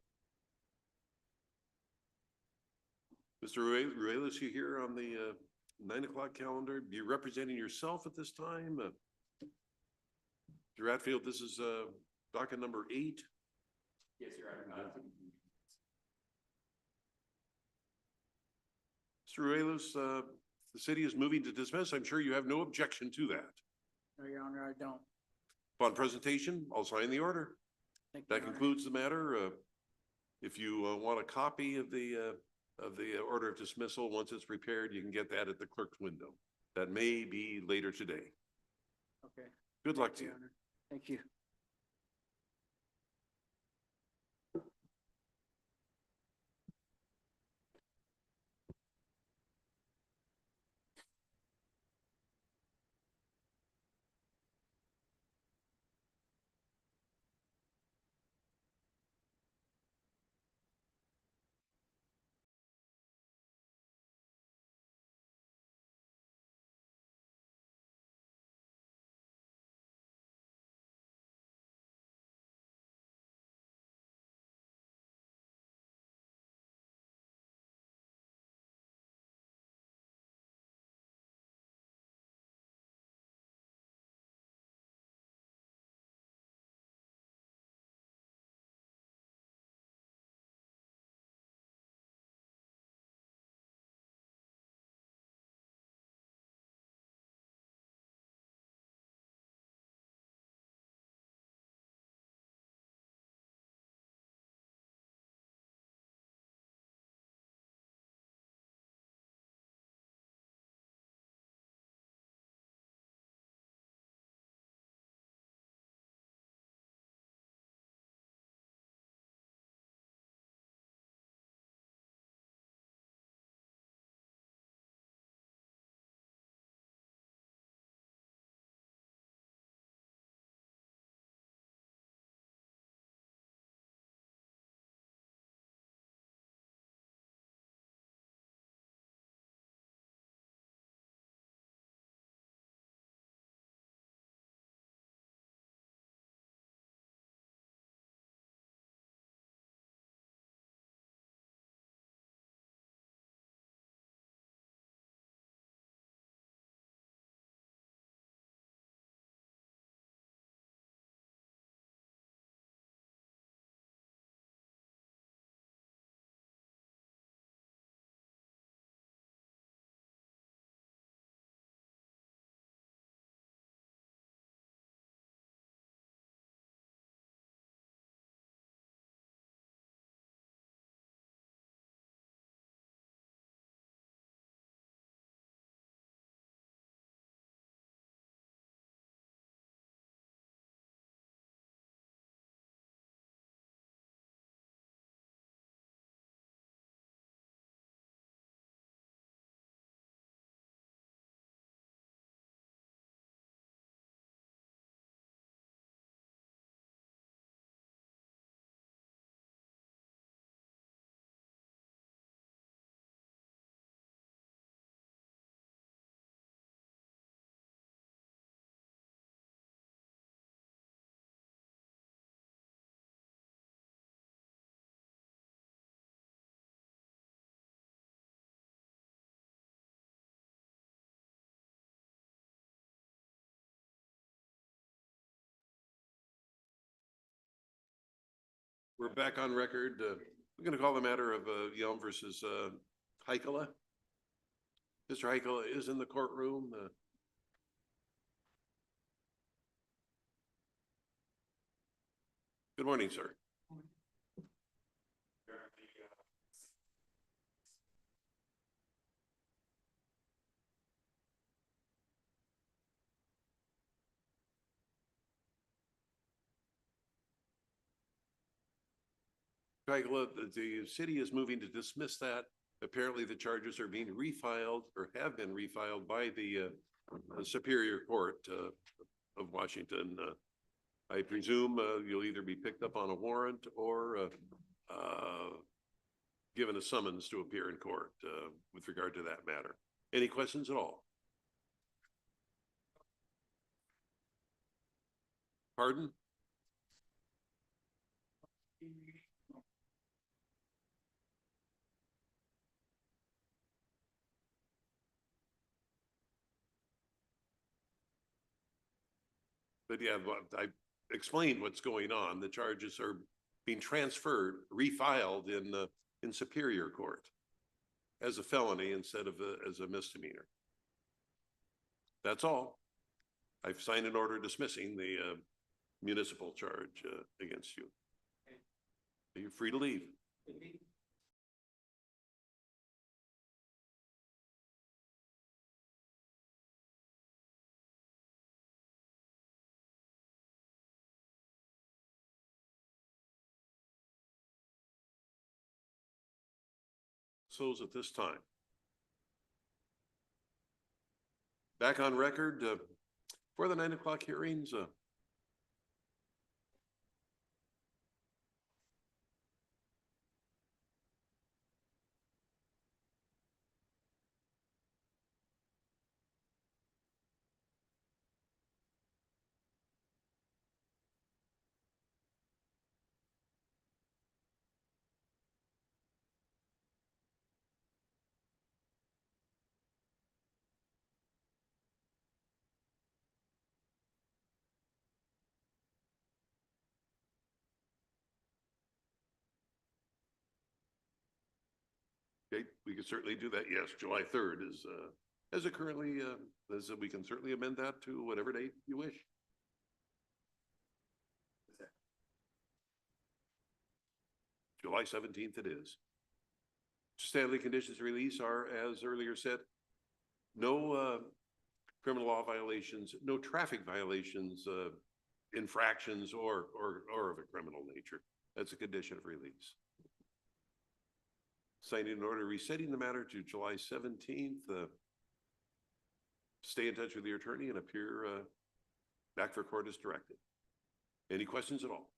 Mr. Ruelas, you here on the 9 o'clock calendar? You representing yourself at this time? Mr. Ratfield, this is docket number 8.
Yes, Your Honor.
Mr. Ruelas, the city is moving to dismiss. I'm sure you have no objection to that.
No, Your Honor, I don't.
Upon presentation, I'll sign the order.
Thank you,
That
Your Honor.
concludes the matter. If you want a copy of the order of dismissal, once it's prepared, you can get that at the clerk's window. That may be later today.
Okay.
Good luck
Thank
to you.
Your Honor. Thank you.
We're back on record. We're going to call the matter of Yelm versus Heikela. Mr. Heikela is in the courtroom. Good morning, sir. Heikela, the city is moving to dismiss that. Apparently, the charges are being refiled or have been refiled by the Superior Court of Washington. I presume you'll either be picked up on a warrant or given a summons to appear in court with regard to that matter. Any questions at all? Pardon? But yeah, I explained what's going on. The charges are being transferred, refiled in Superior Court as a felony instead of as a misdemeanor. That's all. I've signed an order dismissing the municipal charge against you. You're free to leave. Souls at this time. Back on record for the 9 o'clock hearings. Okay, we can certainly do that. Yes, July 3rd is, as it currently, we can certainly amend that to whatever date you wish. July 17th it is. Stanley conditions release are, as earlier said, no criminal law violations, no traffic violations, infractions or of a criminal nature. That's a condition of release. Signing an order resetting the matter to July 17th. Stay in touch with your attorney and appear back for court as directed. Any questions at all?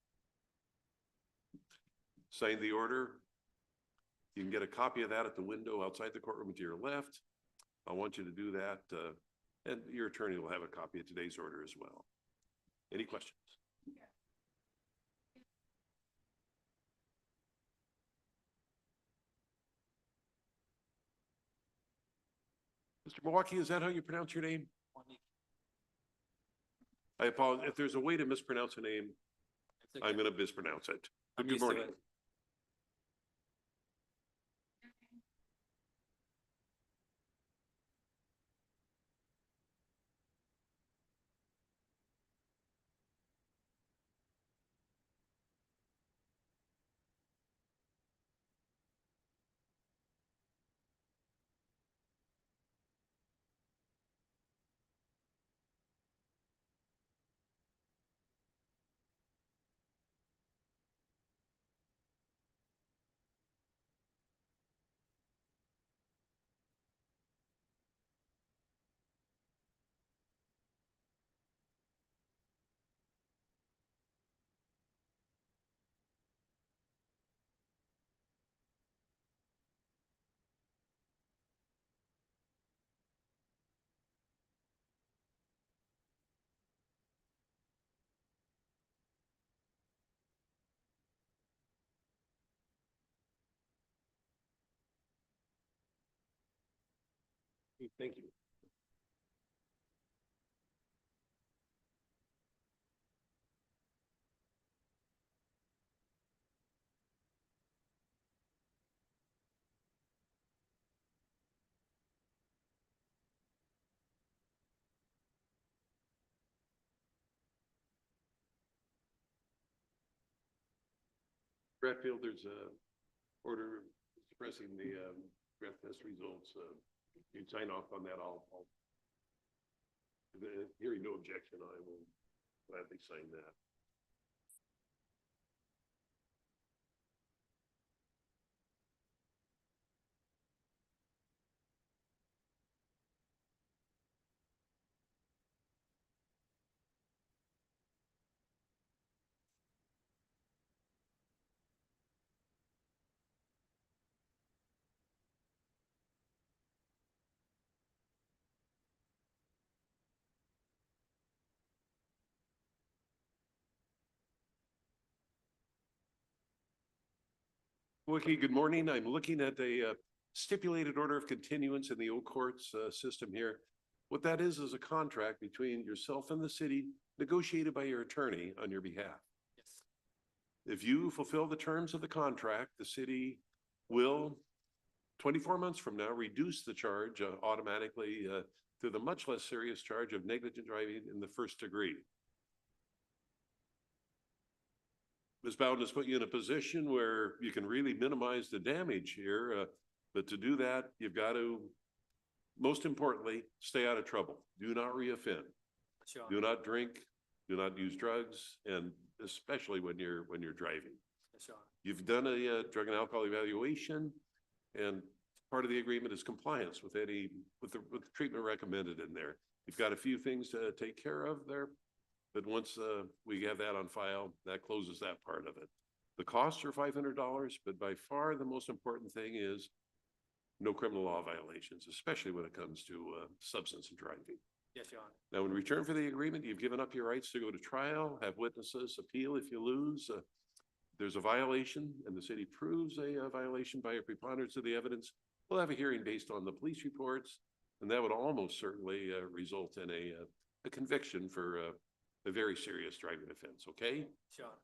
Sign the order. You can get a copy of that at the window outside the courtroom to your left. I want you to do that, and your attorney will have a copy of today's order as well. Any questions? Mr. Milwaukee, is that how you pronounce your name? I apologize. If there's a way to mispronounce a name, I'm going to mispronounce it. But good morning. Thank you. Bradfield, there's a order suppressing the breath test results. You sign off on that. Hearing no objection, I will gladly sign that. Okay, good morning. I'm looking at a stipulated order of continuance in the old courts system here. What that is a contract between yourself and the city negotiated by your attorney on your behalf.
Yes.
If you fulfill the terms of the contract, the city will, 24 months from now, reduce the charge automatically to the much less serious charge of negligent driving in the first degree. Ms. Bowden has put you in a position where you can really minimize the damage here, but to do that, you've got to, most importantly, stay out of trouble. Do not reoffend.
Yes, Your
Do
Honor.
not drink, do not use drugs, and especially when you're driving.
Yes, Your Honor.
You've done a drug and alcohol evaluation, and part of the agreement is compliance with with the treatment recommended in there. You've got a few things to take care of there, but once we have that on file, that closes that part of it. The costs are $500, but by far the most important thing is no criminal law violations, especially when it comes to substance and driving.
Yes, Your Honor.
Now, in return for the agreement, you've given up your rights to go to trial, have witnesses appeal if you lose. There's a violation and the city proves a violation by a preponderance of the evidence. We'll have a hearing based on the police reports, and that would almost certainly result in a conviction for a very serious driving offense, okay?
Yes, Your Honor.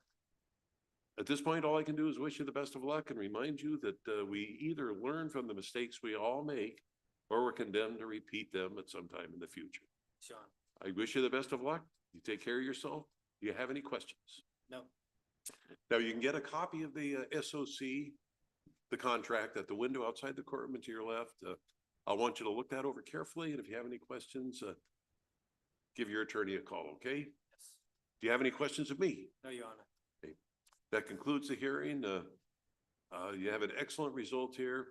At this point, all I can do is wish you the best of luck and remind you that we either learn from the mistakes we all make or we're condemned to repeat them at some time in the future.
Yes, Your Honor.
I wish you the best of luck. You take care of yourself. Do you have any questions?
No.
Now, you can get a copy of the SOC, the contract, at the window outside the courtroom and to your left. I want you to look that over carefully, and if you have any questions, give your attorney a call, okay?
Yes.
Do you have any questions of me?
No, Your Honor.
Okay. That concludes the hearing. You have an excellent result here.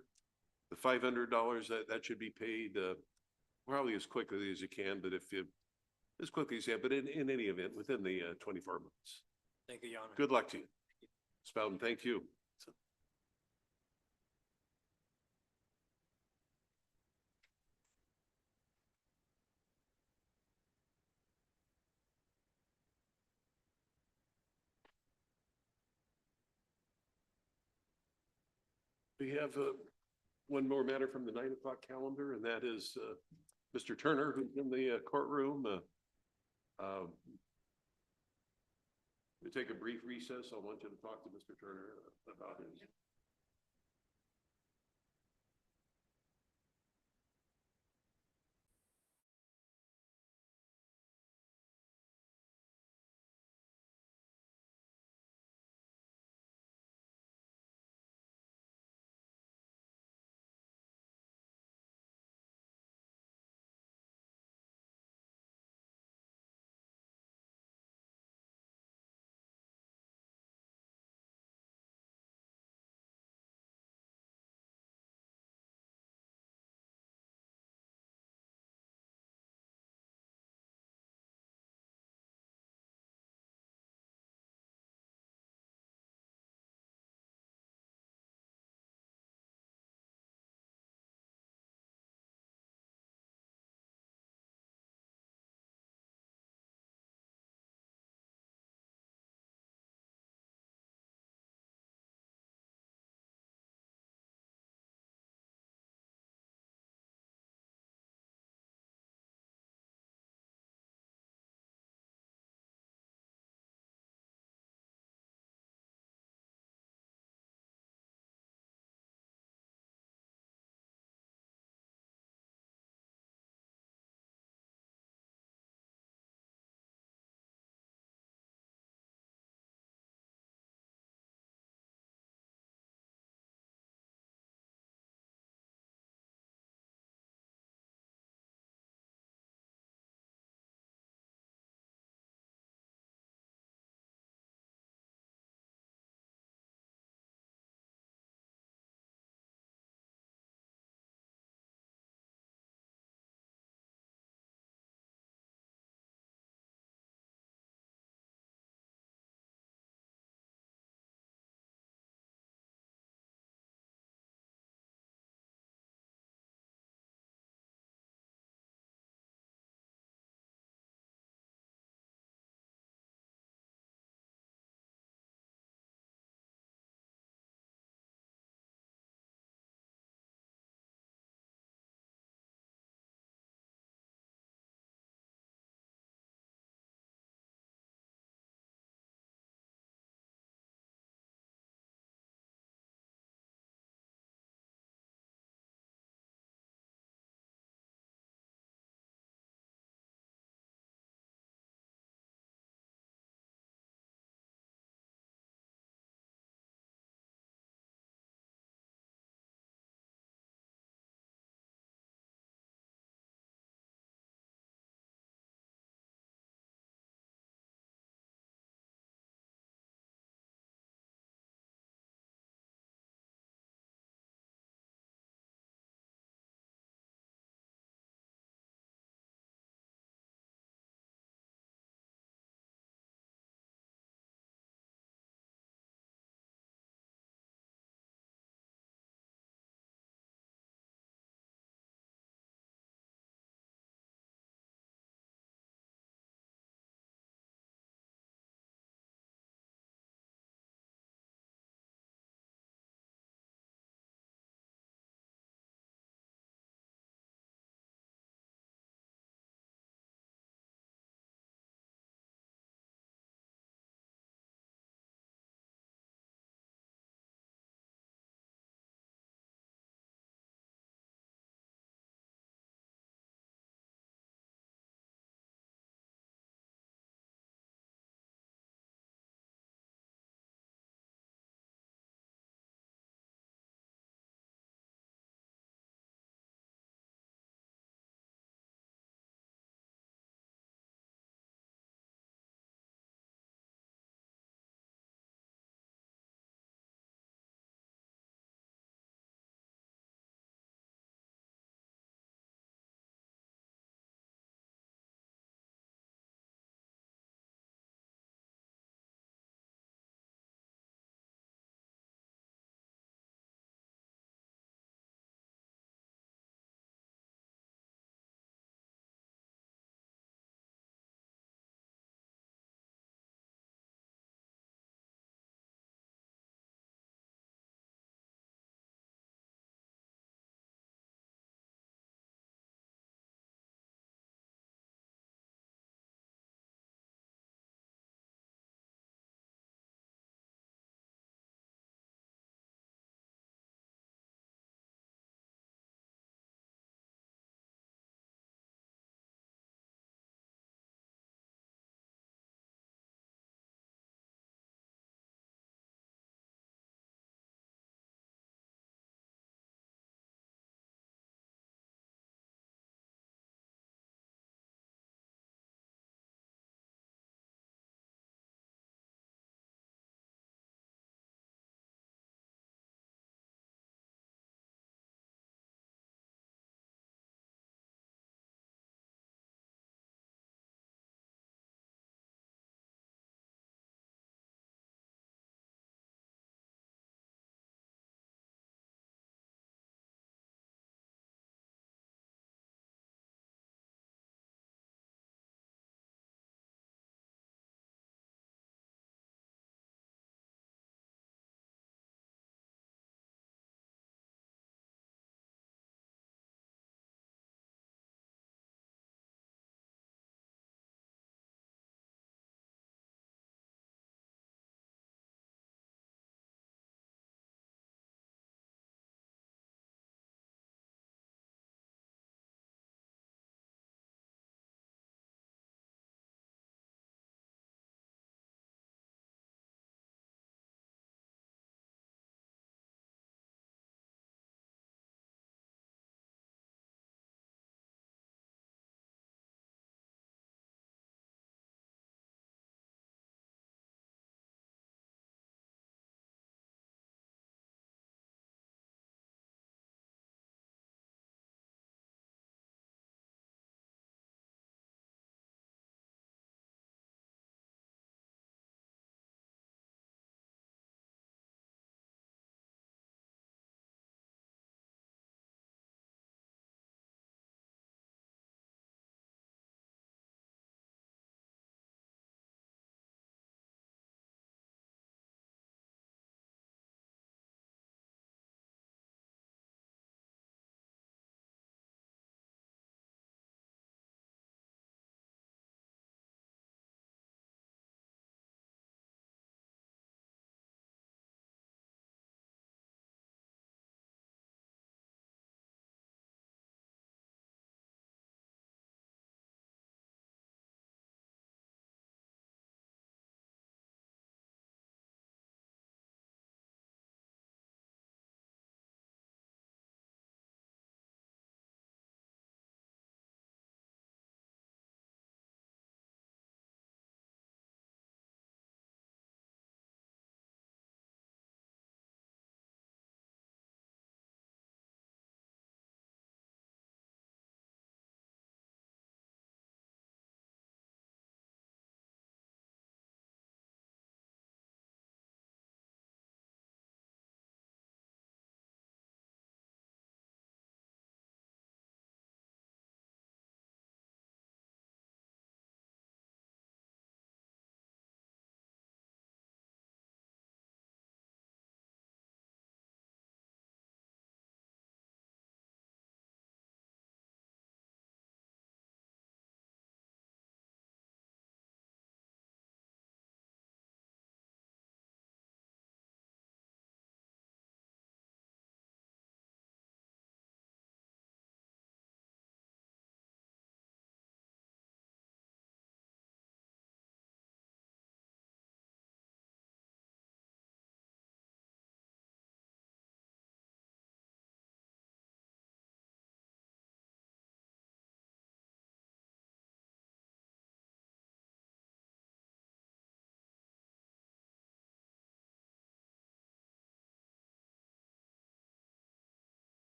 The $500, that should be paid probably as quickly as you can, but as quickly as you can, but in any event, within the 24 months.
Thank you, Your Honor.
Good luck to you. Ms. Bowden, thank you. We have one more matter from the 9 o'clock calendar, and that is Mr. Turner, who's in the courtroom. We take a brief recess. I want you to talk to Mr. Turner about his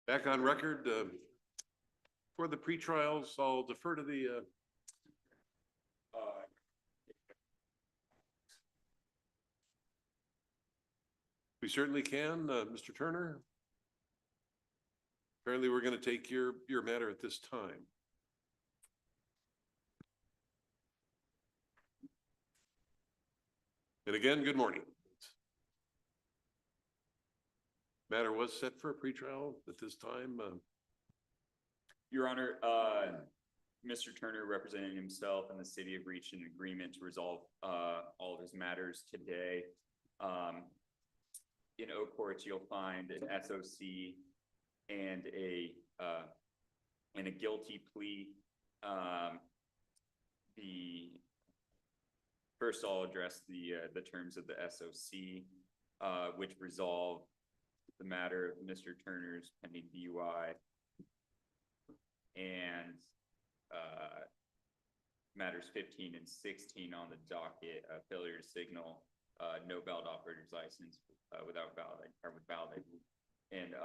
Back on record, for the pretrials, I'll defer to the, we certainly can, Mr. Turner. Apparently, we're going to take your matter at this time. And again, good morning. Matter was set for a pretrial at this time.
Your Honor, Mr. Turner representing himself and the city have reached an agreement to resolve all of his matters today. In Oak Courts, you'll find an SOC and a guilty plea. First, I'll address the terms of the SOC, which resolve the matter of Mr. Turner's pending DUI and matters 15 and 16 on the docket, failure to signal, no valid operator's license without valid or with valid, and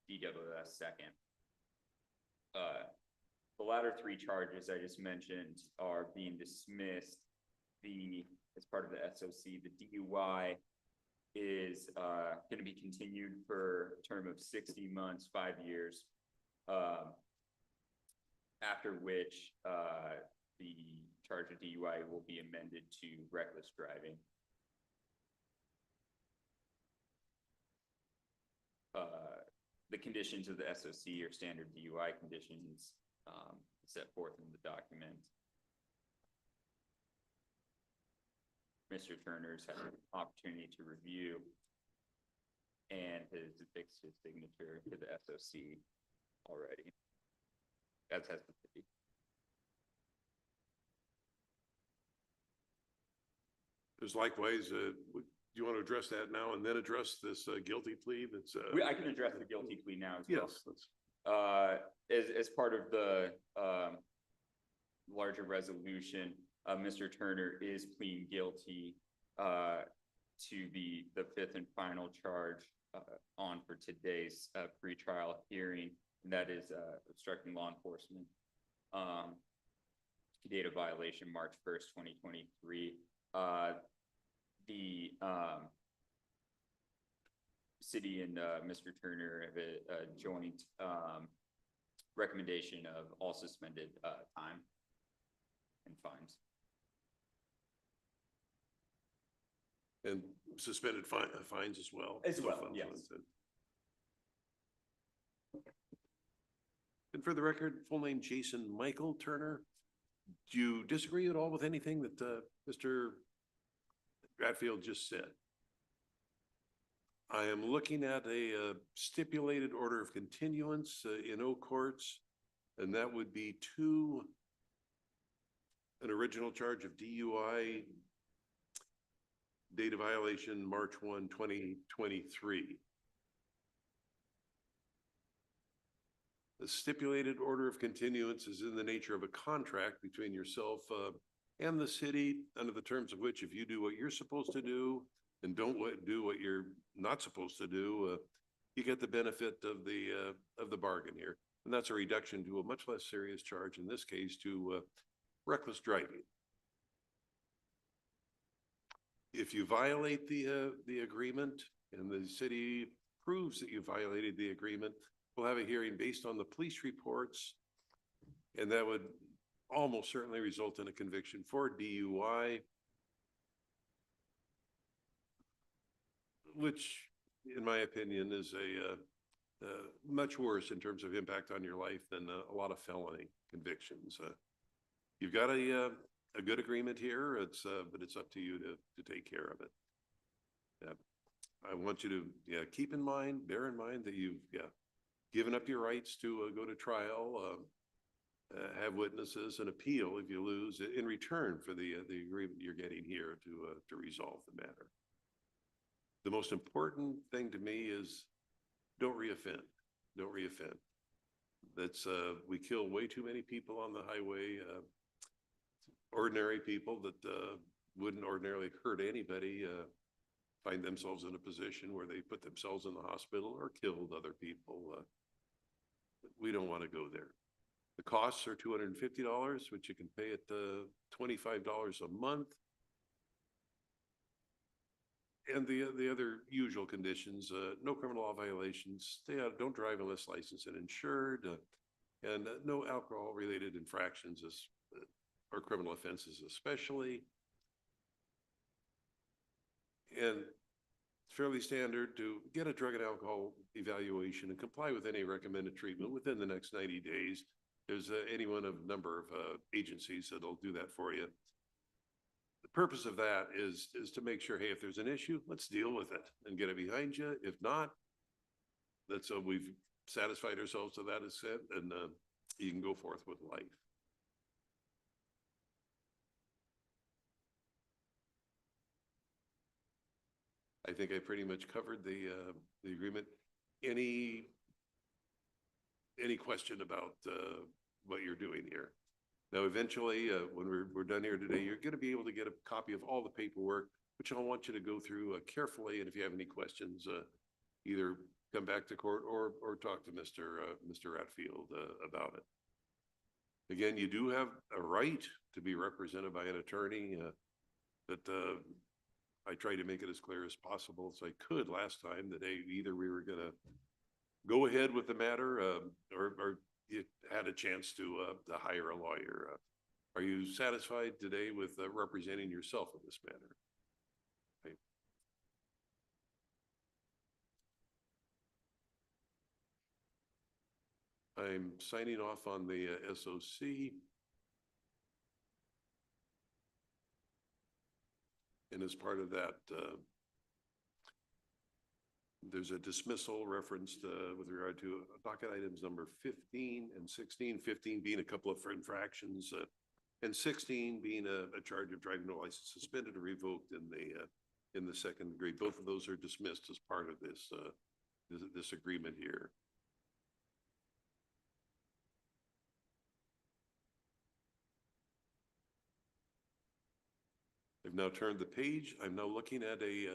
DWS second. The latter three charges I just mentioned are being dismissed. As part of the SOC, the DUI is going to be continued for a term of 60 months, 5 years, after which the charge of DUI will be amended to reckless driving. The conditions of the SOC are standard DUI conditions set forth in the document. Mr. Turner's had an opportunity to review and has affixed his signature to the SOC already. That's has the city.
There's likewise, do you want to address that now and then address this guilty plea that's?
I can address the guilty plea now as well.
Yes.
As part of the larger resolution, Mr. Turner is pleading guilty to the fifth and final charge on for today's pretrial hearing, and that is obstructing law enforcement. Date of violation, March 1st, 2023. The city and Mr. Turner have a joint recommendation of all suspended time and fines.
And suspended fines as well?
As well, yes.
And for the record, full name Jason Michael Turner. Do you disagree at all with anything that Mr. Bradfield just said? I am looking at a stipulated order of continuance in Oak Courts, and that would be an original charge of DUI, date of violation March 1, 2023. The stipulated order of continuance is in the nature of a contract between yourself and the city, under the terms of which, if you do what you're supposed to do and don't do what you're not supposed to do, you get the benefit of the bargain here. And that's a reduction to a much less serious charge, in this case, to reckless driving. If you violate the agreement and the city proves that you violated the agreement, we'll have a hearing based on the police reports, and that would almost certainly result in a conviction for DUI, which, in my opinion, is a much worse in terms of impact on your life than a lot of felony convictions. You've got a good agreement here. But it's up to you to take care of it. I want you to bear in mind that you've given up your rights to go to trial, have witnesses, and appeal if you lose in return for the agreement you're getting here to resolve the matter. The most important thing to me is don't reoffend. Don't reoffend. We kill way too many people on the highway. Ordinary people that wouldn't ordinarily hurt anybody find themselves in a position where they put themselves in the hospital or killed other people. We don't want to go there. The costs are $250, which you can pay at $25 a month. And the other usual conditions, no criminal law violations, stay out, don't drive unless licensed and insured, and no alcohol-related infractions or criminal offenses especially. And it's fairly standard to get a drug and alcohol evaluation and comply with any recommended treatment within the next 90 days. There's any one of a number of agencies that'll do that for you. The purpose of that is to make sure, hey, if there's an issue, let's deal with it and get it behind you. If not, that's we've satisfied ourselves to that extent, and you can go forth with life. I think I pretty much covered the agreement. Any question about what you're doing here? Now, eventually, when we're done here today, you're going to be able to get a copy of all the paperwork, which I want you to go through carefully. And if you have any questions, either come back to court or talk to Mr. Ratfield about it. Again, you do have a right to be represented by an attorney, but I tried to make it as clear as possible as I could last time that either we were going to go ahead with the matter or you had a chance to hire a lawyer. Are you satisfied today with representing yourself in this matter? Okay. I'm signing off on the SOC. And as part of that, there's a dismissal referenced with regard to docket items number 15 and 16, 15 being a couple of infractions, and 16 being a charge of driving no license suspended or revoked in the second degree. Both of those are dismissed as part of this agreement here. I've now turned the page. I'm now looking at a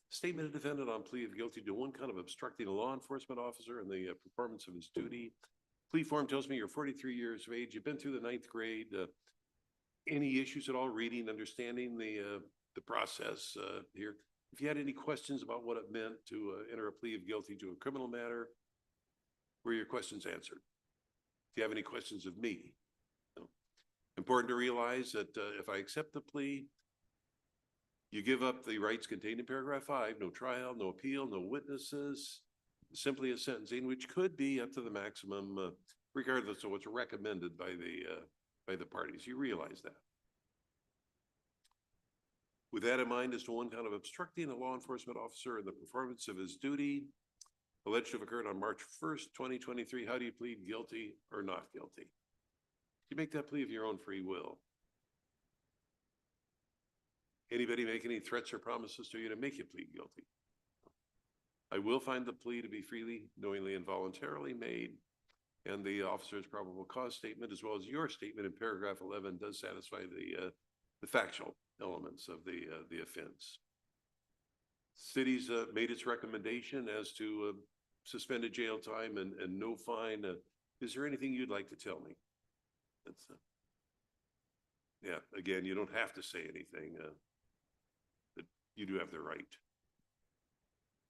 statement of defendant on plea of guilty to one count of obstructing a law enforcement officer in the performance of his duty. Plea form tells me you're 43 years of age. You've been through the 9th grade. Any issues at all reading, understanding the process here? If you had any questions about what it meant to enter a plea of guilty to a criminal matter, were your questions answered? If you have any questions of me? No. Important to realize that if I accept the plea, you give up the rights contained in paragraph 5, no trial, no appeal, no witnesses, simply a sentencing, which could be up to the maximum, regardless of what's recommended by the parties. You realize that. With that in mind, as to one count of obstructing a law enforcement officer in the performance of his duty, alleged to have occurred on March 1st, 2023, how do you plead guilty or not guilty? You make that plea of your own free will. Anybody make any threats or promises to you to make you plead guilty? I will find the plea to be freely, knowingly, and voluntarily made, and the officer's probable cause statement, as well as your statement in paragraph 11, does satisfy the factual elements of the offense. City's made its recommendation as to suspended jail time and no fine. Is there anything you'd like to tell me? That's yeah. Again, you don't have to say anything. But you do have the right.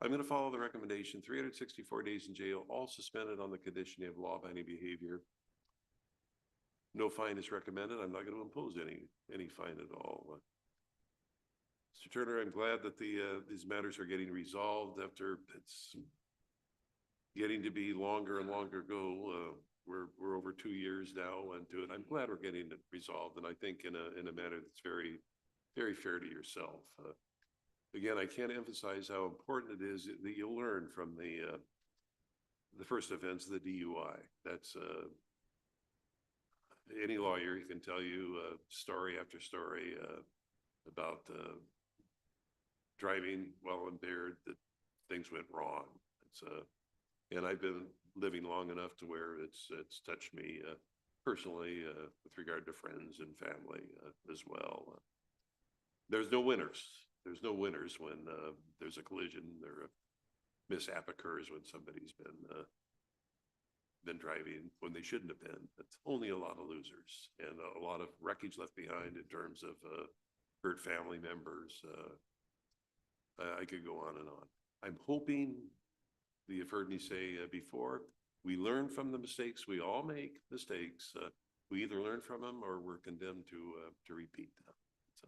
I'm going to follow the recommendation. 364 days in jail, all suspended on the condition you have law-abiding behavior. No fine is recommended. I'm not going to impose any fine at all. Mr. Turner, I'm glad that these matters are getting resolved after it's getting to be longer and longer ago. We're over 2 years now into it. I'm glad we're getting it resolved, and I think in a manner that's very, very fair to yourself. Again, I can't emphasize how important it is that you learn from the first offense, the DUI. That's any lawyer can tell you story after story about driving while impaired, that things went wrong. And I've been living long enough to where it's touched me personally with regard to friends and family as well. There's no winners. There's no winners when there's a collision or a mishap occurs when somebody's been driving when they shouldn't have been. It's only a lot of losers and a lot of wreckage left behind in terms of hurt family members. I could go on and on. I'm hoping, you've heard me say before, we learn from the mistakes. We all make mistakes. We either learn from them or we're condemned to repeat them. So,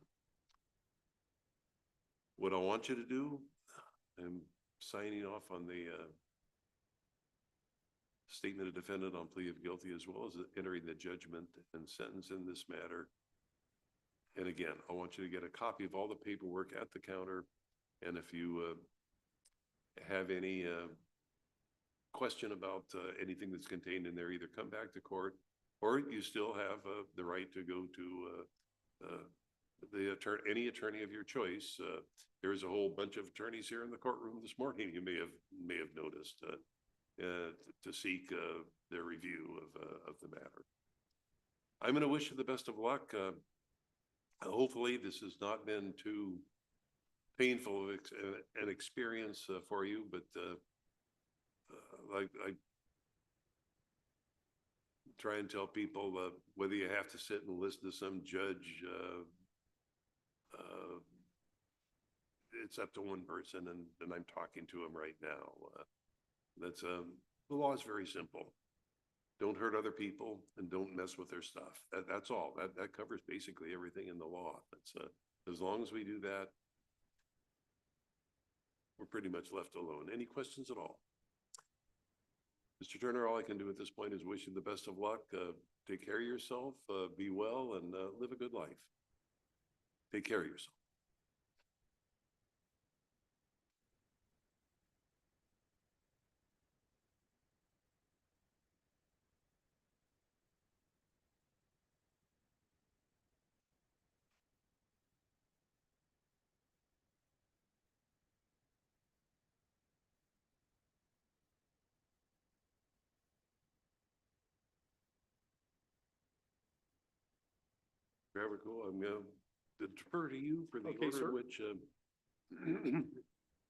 what I want you to do, I'm signing off on the statement of defendant on plea of guilty, as well as entering the judgment and sentence in this matter. And again, I want you to get a copy of all the paperwork at the counter. And if you have any question about anything that's contained in there, either come back to court, or you still have the right to go to any attorney of your choice. There's a whole bunch of attorneys here in the courtroom this morning. You may have noticed to seek their review of the matter. I'm going to wish you the best of luck. Hopefully, this has not been too painful an experience for you, but I try and tell people whether you have to sit and listen to some judge, it's up to one person, and I'm talking to him right now. That's the law is very simple. Don't hurt other people and don't mess with their stuff. That's all. That covers basically everything in the law. That's as long as we do that, we're pretty much left alone. Any questions at all? Mr. Turner, all I can do at this point is wish you the best of luck. Take care of yourself, be well, and live a good life. Take care of yourself. Very cool. I'm going to defer to you for the
Okay,
order
sir.
in which,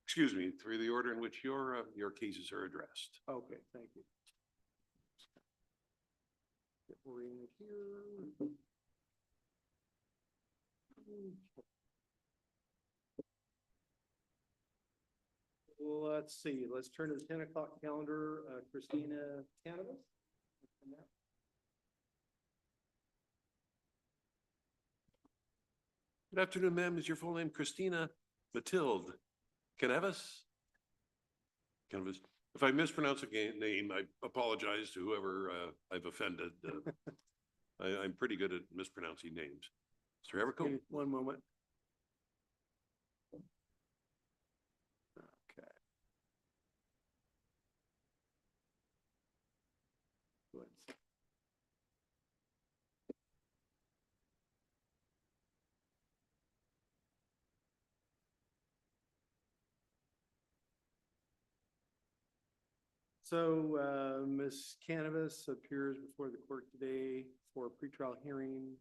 excuse me, through the order in which your cases are addressed.
Okay, thank you. Get oriented here. Let's see, let's turn to the 10 o'clock calendar. Christina Cannabis.
Good afternoon, ma'am. Is your full name Christina Matilde Cannabis? Cannabis. If I mispronounce a name, I apologize to whoever I've offended. I'm pretty good at mispronouncing names. Mr. Everco?
One moment. Okay. Let's So, Ms. Cannabis appears before the court today for a pretrial hearing.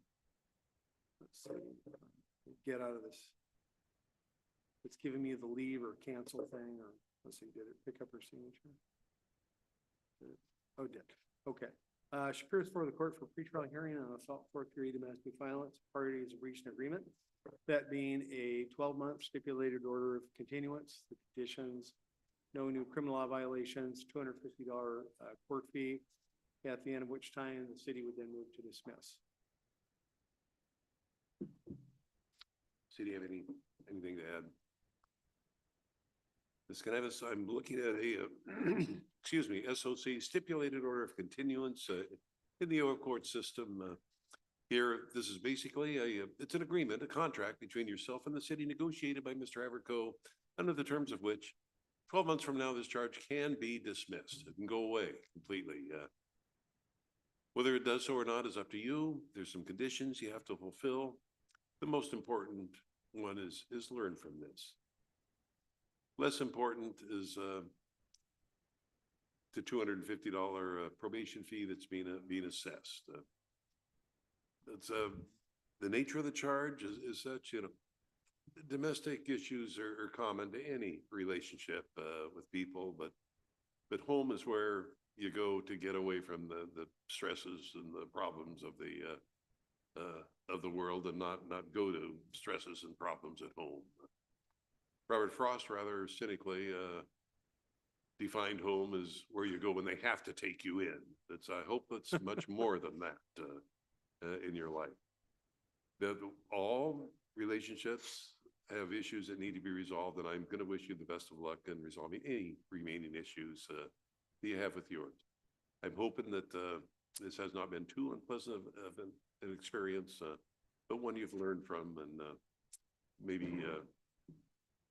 Let's see, get out of this. It's giving me the leave or cancel thing, or let's see, did it pick up her signature? Oh, did, okay. She appears before the court for pretrial hearing on assault fourth degree domestic violence. Parties have reached an agreement. That being a 12-month stipulated order of continuance, the conditions, no new criminal law violations, $250 court fee, at the end of which time the city would then move to dismiss.
City, have anything to add? Ms. Cannabis, I'm looking at a, excuse me, SOC, stipulated order of continuance in the court system. Here, this is basically it's an agreement, a contract between yourself and the city negotiated by Mr. Everco, under the terms of which 12 months from now, this charge can be dismissed. It can go away completely. Whether it does so or not is up to you. There's some conditions you have to fulfill. The most important one is learn from this. Less important is the $250 probation fee that's being assessed. That's the nature of the charge is such, you know, domestic issues are common to any relationship with people, but home is where you go to get away from the stresses and the problems of the world and not go to stresses and problems at home. Robert Frost rather cynically defined home as where you go when they have to take you in. I hope that's much more than that in your life. That all relationships have issues that need to be resolved, and I'm going to wish you the best of luck in resolving any remaining issues that you have with yours. I'm hoping that this has not been too unpleasant of an experience, but one you've learned from, and maybe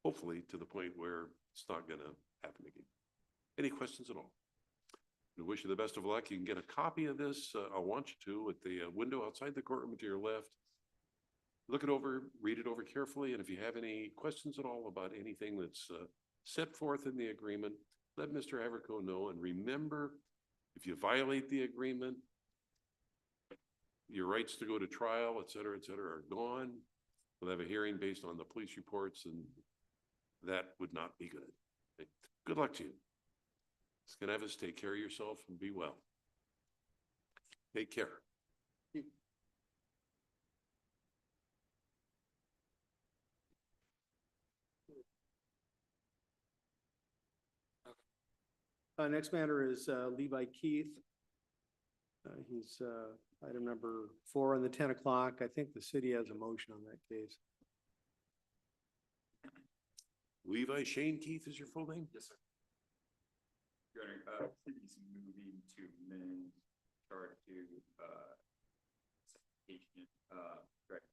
hopefully to the point where it's not going to happen again. Any questions at all? I wish you the best of luck. You can get a copy of this. I want you to at the window outside the courtroom to your left. Look it over, read it over carefully, and if you have any questions at all about anything that's set forth in the agreement, let Mr. Haverco know. And remember, if you violate the agreement, your rights to go to trial, et cetera, are gone. We'll have a hearing based on the police reports, and that would not be good. Okay. Good luck to you. Skenevis, take care of yourself and be well. Take care.
Next matter is Levi Keith. He's item number 4 on the 10 o'clock. I think the city has a motion on that case.
Levi Shane Keith is your full name?
Yes, sir. Your Honor, city's moving to amend charge to citation, correct.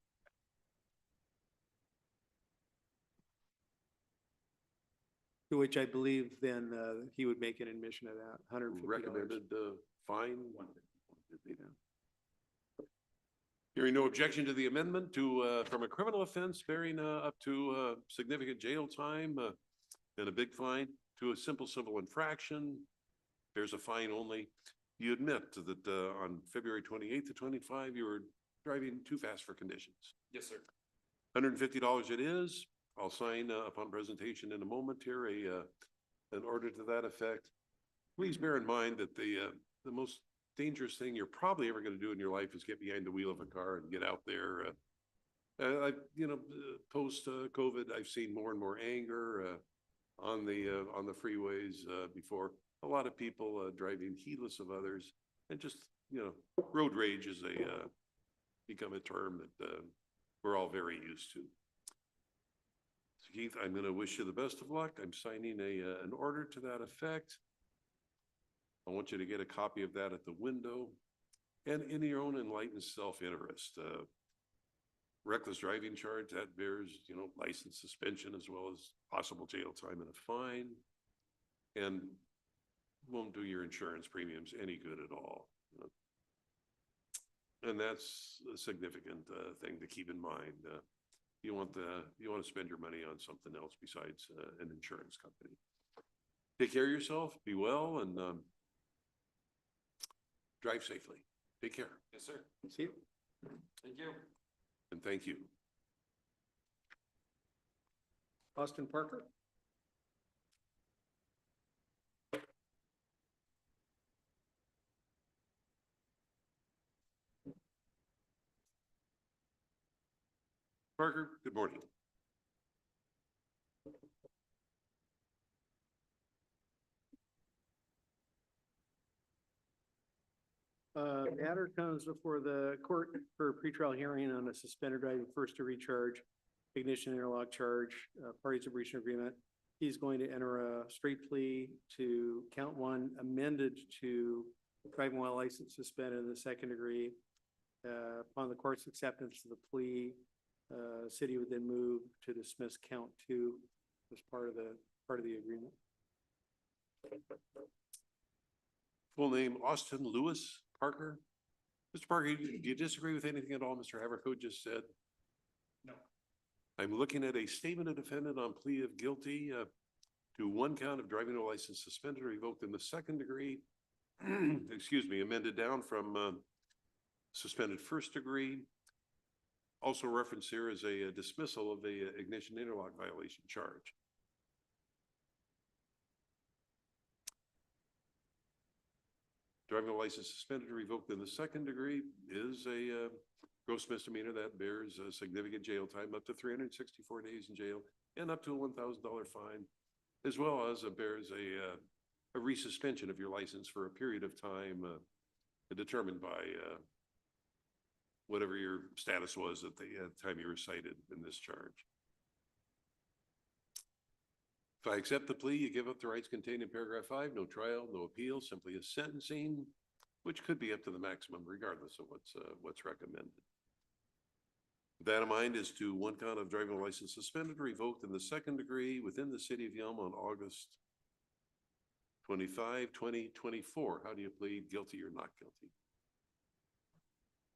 To which I believe then he would make an admission of that, $150.
Recommended fine. Hearing no objection to the amendment to from a criminal offense bearing up to significant jail time and a big fine to a simple civil infraction, there's a fine only. You admit that on February 28th to 25, you were driving too fast for conditions.
Yes, sir.
$150 it is. I'll sign upon presentation in a moment here an order to that effect. Please bear in mind that the most dangerous thing you're probably ever going to do in your life is get behind the wheel of a car and get out there. Post COVID, I've seen more and more anger on the freeways before. A lot of people driving heedless of others, and just road rage is become a term that we're all very used to. So Keith, I'm going to wish you the best of luck. I'm signing an order to that effect. I want you to get a copy of that at the window, and in your own enlightened self-interest. Reckless driving charge, that bears, license suspension as well as possible jail time and a fine, and won't do your insurance premiums any good at all. And that's a significant thing to keep in mind. You want to spend your money on something else besides an insurance company. Take care of yourself, be well, and drive safely. Take care.
Yes, sir.
See you.
Thank you.
And thank you.
Austin Parker.
Parker, good morning.
Matter comes before the court for a pretrial hearing on a suspended driving first degree charge, ignition interlock charge, parties of breach of agreement. He's going to enter a straight plea to count 1, amended to driving while license suspended in the second degree. Upon the court's acceptance of the plea, city would then move to dismiss count 2 as part of the agreement.
Full name, Austin Lewis Parker. Mr. Parker, do you disagree with anything at all Mr. Haverco just said?
No.
I'm looking at a statement of defendant on plea of guilty to 1 count of driving no license suspended or revoked in the second degree. Excuse me, amended down from suspended first degree. Also referenced here is a dismissal of the ignition interlock violation charge. Driving license suspended or revoked in the second degree is a gross misdemeanor that bears a significant jail time, up to 364 days in jail and up to a $1,000 fine, as well as bears a resuspension of your license for a period of time determined by whatever your status was at the time you were cited in this charge. If I accept the plea, you give up the rights contained in paragraph 5, no trial, no appeal, simply a sentencing, which could be up to the maximum regardless of what's recommended. With that in mind, is to one count of driving license suspended or revoked in the second degree within the city of Yelm on August 25, 2024. How do you plead, guilty or not guilty?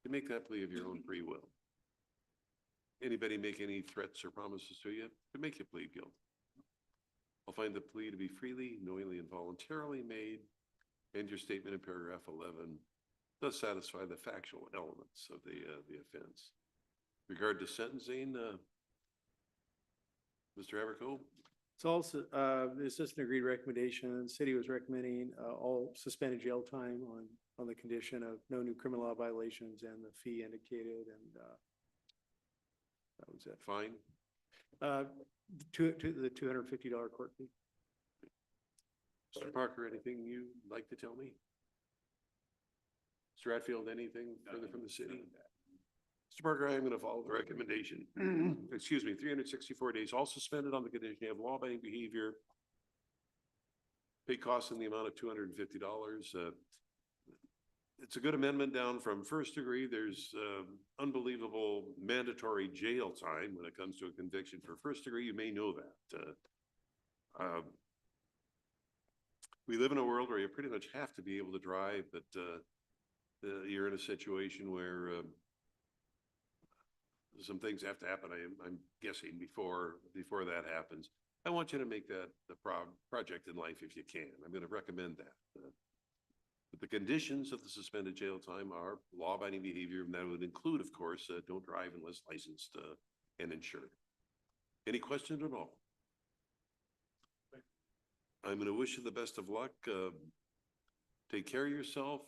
You make that plea of your own free will. Anybody make any threats or promises to you to make you plead guilty? I'll find the plea to be freely, knowingly, and voluntarily made, and your statement in paragraph 11 does satisfy the factual elements of the offense. Regard to sentencing, Mr. Haverco?
It's also, the assistant agreed recommendation, the city was recommending, all suspended jail time on the condition of no new criminal law violations and the fee indicated, and, that was it.
Fine.
To the $250 court fee.
Mr. Parker, anything you'd like to tell me? Mr. Ratfield, anything further from the city? Mr. Parker, I am going to follow the recommendation. Excuse me, 364 days, all suspended on the condition you have law-abiding behavior. Pay costs in the amount of $250. It's a good amendment down from first degree. There's unbelievable mandatory jail time when it comes to a conviction for first degree. You may know that. We live in a world where you pretty much have to be able to drive, but you're in a situation where some things have to happen. I'm guessing before that happens. I want you to make that the project in life if you can. I'm going to recommend that. But the conditions of the suspended jail time are law-abiding behavior, and that would include, of course, don't drive unless licensed and insured. Any questions at all? I'm going to wish you the best of luck. Take care of yourself,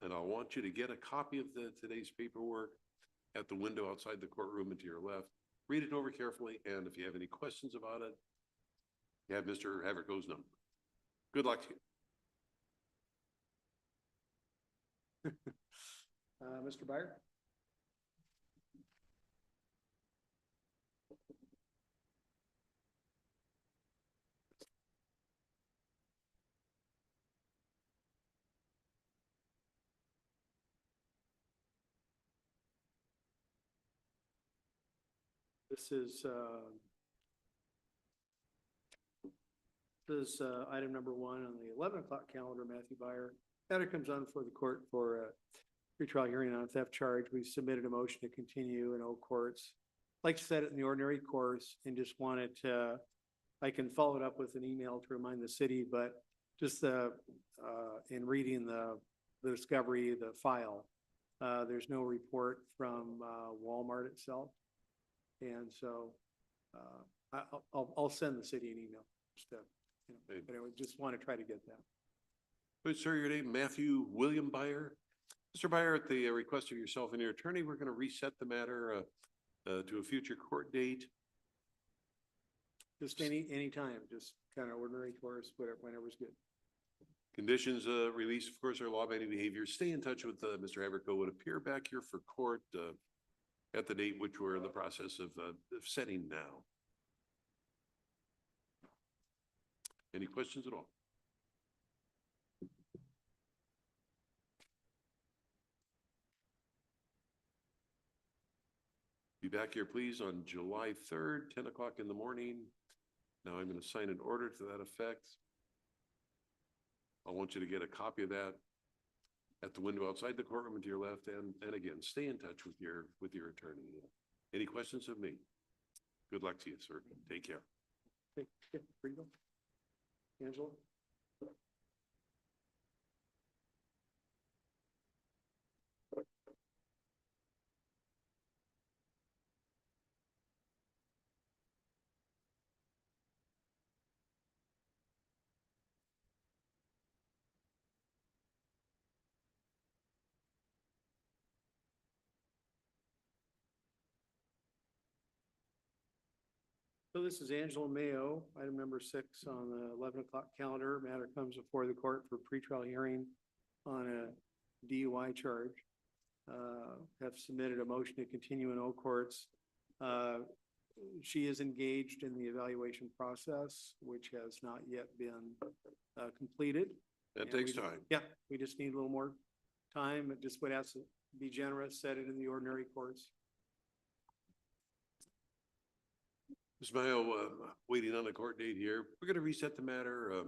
and I want you to get a copy of today's paperwork at the window outside the courtroom and to your left. Read it over carefully, and if you have any questions about it, you have Mr. Haverco's number. Good luck to you.
Mr. Byer? This is item number 1 on the 11 o'clock calendar, Matthew Byer. Matter comes on for the court for a pretrial hearing on a theft charge. We submitted a motion to continue in all courts. Like I said, it in the ordinary course, and just wanted to, I can follow it up with an email to remind the city, but just in reading the discovery, the file, there's no report from Walmart itself. And so I'll send the city an email. Just to, but I would just want to try to get that.
Good, sir, your name, Matthew William Byer. Mr. Byer, at the request of yourself and your attorney, we're going to reset the matter to a future court date.
Just any time, just kind of ordinary course, whenever's good.
Conditions release, of course, are law-abiding behavior. Stay in touch with Mr. Haverco and appear back here for court at the date which we're in the process of setting now. Any questions at all? Be back here, please, on July 3rd, 10 o'clock in the morning. Now I'm going to sign an order to that effect. I want you to get a copy of that at the window outside the courtroom and to your left. And again, stay in touch with your attorney. Any questions of me? Good luck to you, sir. Take care.
Okay, yeah, free to go. Angela? So this is Angela Mayo, item number 6 on the 11 o'clock calendar. Matter comes before the court for pretrial hearing on a DUI charge. Have submitted a motion to continue in all courts. She is engaged in the evaluation process, which has not yet been completed.
That
And
takes
we-
time.
Yeah, we just need a little more time. It just would have to be generous, set it in the ordinary courts.
Ms. Mayo, waiting on a court date here. We're gonna reset the matter.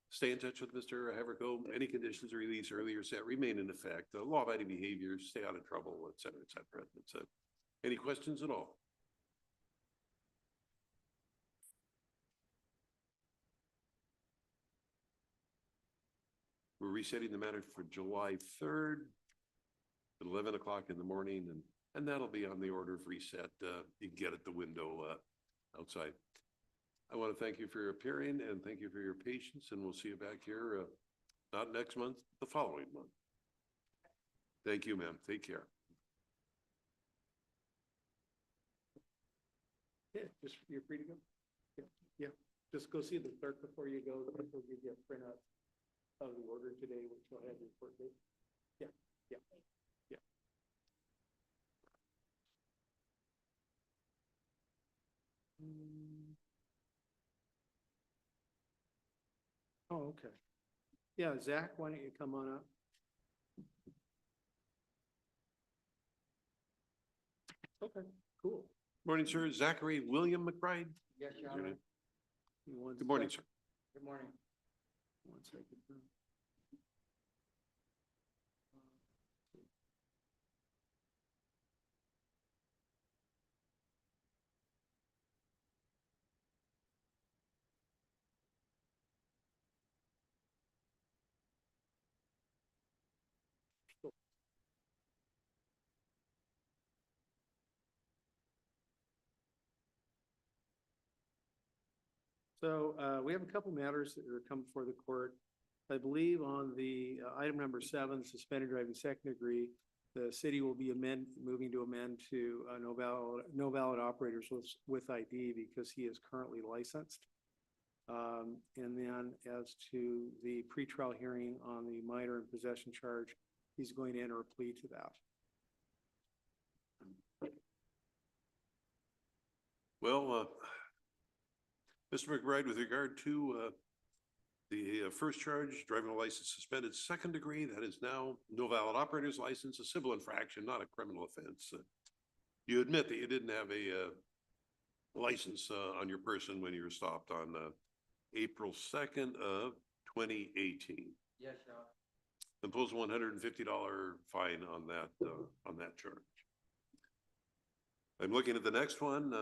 Stay in touch with Mr. Haverco. Any conditions released earlier set remain in effect. Law-abiding behaviors, stay out of trouble, et cetera, et cetera. Any questions at all? We're resetting the matter for July 3rd at 11 o'clock in the morning, and that'll be on the order of reset. You can get at the window outside. I want to thank you for your appearing and thank you for your patience, and we'll see you back here, not next month, the following month. Thank you, ma'am. Take care.
Yeah, just, you're free to go. Yeah, yeah. Just go see the clerk before you go. He'll give you a printout of the order today, which will have the court date. Yeah, yeah, yeah. Oh, okay. Yeah, Zach, why don't you come on up? Okay, cool.
Morning, sir. Zachary William McBride.
Yes, Your
Your
Honor.
name?
One
Good morning,
sec.
sir.
Good morning. One second. So we have a couple matters that are come before the court. I believe on the item number 7, suspended driving second degree, the city will be moving to amend to no valid operators with ID because he is currently licensed. And then as to the pretrial hearing on the minor and possession charge, he's going to enter a plea to that.
Well, Mr. McBride, with regard to the first charge, driving a license suspended second degree, that is now no valid operator's license, a civil infraction, not a criminal offense. You admit that you didn't have a license on your person when you were stopped on April 2nd of 2018.
Yes, Your Honor.
Impose a $150 fine on that charge. I'm looking at the next one.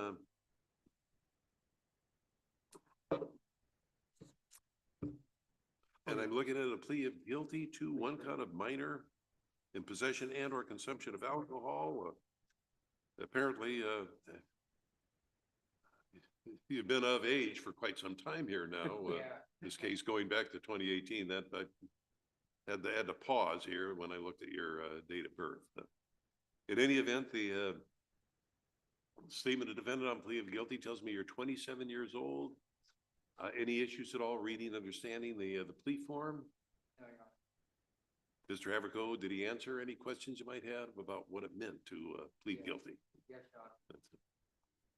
And I'm looking at a plea of guilty to one count of minor in possession and or consumption of alcohol. Apparently, you've been of age for quite some time here now. This case going back to 2018, that I had to pause here when I looked at your date of birth. In any event, the statement of defendant on plea of guilty tells me you're 27 years old. Any issues at all reading, understanding the plea form?
No, Your Honor.
Mr. Haverco, did he answer any questions you might have about what it meant to plead guilty?
Yes, Your Honor.
That's it.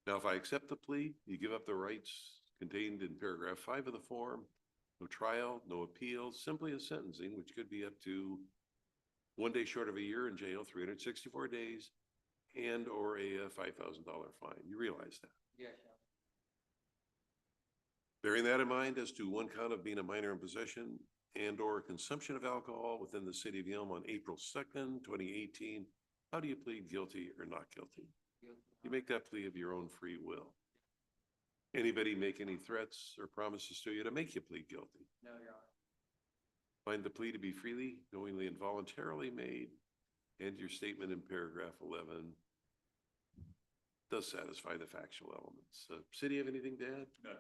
Now, if I accept the plea, you give up the rights contained in paragraph 5 of the form. No trial, no appeal, simply a sentencing, which could be up to 1 day short of a year in jail, 364 days, and or a $5,000 fine. You realize that?
Yes, Your Honor.
Bearing that in mind, as to one count of being a minor in possession and or consumption of alcohol within the city of Yelm on April 2nd, 2018, how do you plead guilty or not guilty? You make that plea of your own free will. Anybody make any threats or promises to you to make you plead guilty?
No, Your Honor.
Find the plea to be freely, knowingly, and voluntarily made, and your statement in paragraph 11 does satisfy the factual elements. City, have anything to add?
No.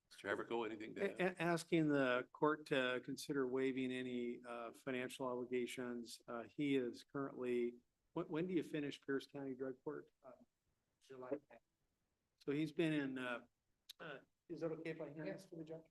Mr. Haverco, anything to add?
Asking the court to consider waiving any financial obligations. He is currently, when do you finish Pierce County Drug Court? July 10th. So he's been in Is it okay if I hand this to the judge?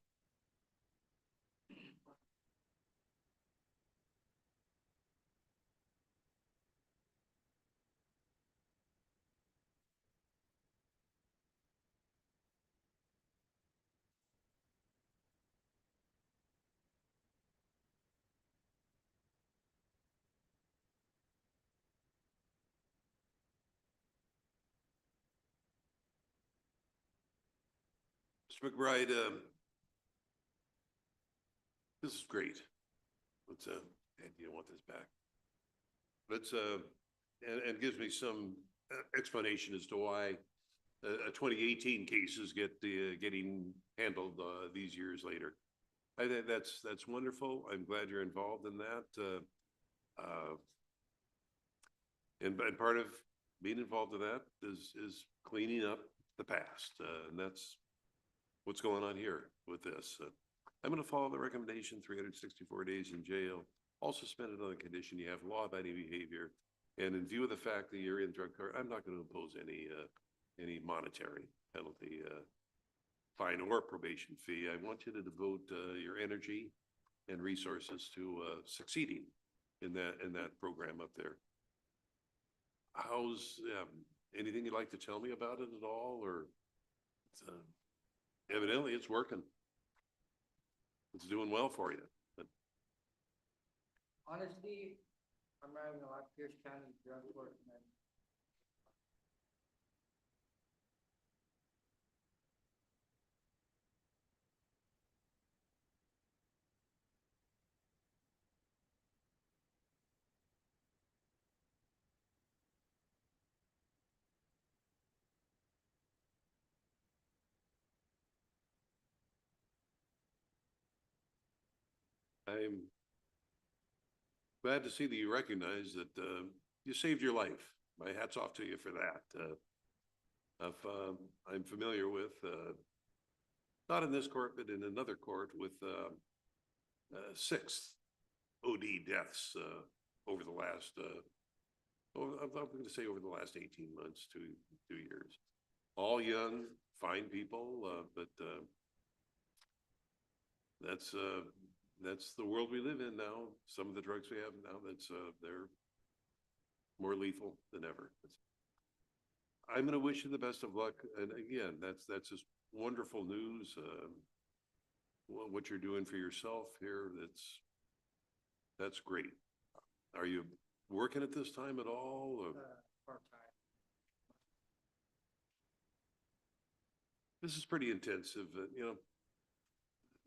Mr. McBride, this is great. Let's, and you don't want this back. Let's, and gives me some explanation as to why 2018 cases getting handled, these years later. I think that's wonderful. I'm glad you're involved in that. And part of being involved in that is cleaning up the past. And that's what's going on here with this. I'm going to follow the recommendation, 364 days in jail. Also suspended on the condition you have law-abiding behavior. And in view of the fact that you're in drug court, I'm not going to impose any monetary penalty, fine or probation fee. I want you to devote your energy and resources to succeeding in that program up there. How's anything you'd like to tell me about it at all, or evidently it's working. It's doing well for you.
Honestly, I'm having a lot of Pierce County drug court, man.
I'm glad to see that you recognize that you saved your life. My hat's off to you for that. I'm familiar with, not in this court, but in another court with 6 OD deaths over the last, I'm going to say over the last 18 months, 2 years. All young, fine people, but that's the world we live in now. Some of the drugs we have now, they're more lethal than ever. I'm going to wish you the best of luck. And again, that's just wonderful news. What you're doing for yourself here, that's great. Are you working at this time at all? Or?
Part-time.
This is pretty intensive, you know,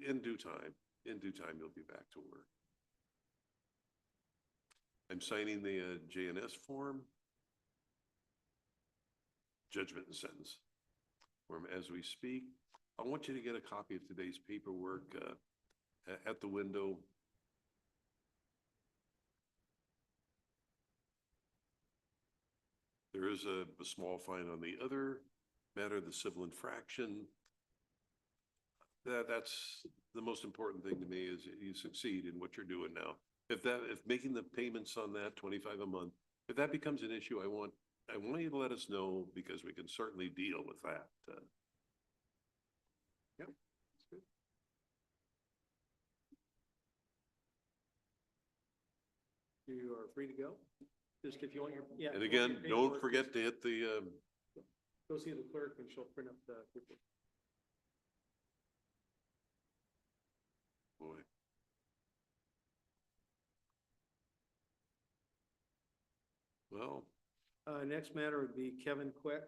in due time, you'll be back to work. I'm signing the JNS form, judgment and sentence form as we speak. I want you to get a copy of today's paperwork at the window. There is a small fine on the other matter, the civil infraction. That's the most important thing to me, is you succeed in what you're doing now. If making the payments on that $25 a month, if that becomes an issue, I want you to let us know, because we can certainly deal with that. Yep, that's good.
You are free to go. Just if you want your, yeah.
And
if you want
again,
your
don't
paperwork,
forget to hit the,
go see the clerk and she'll print up the paperwork.
boy. Well,
Next matter would be Kevin Quick.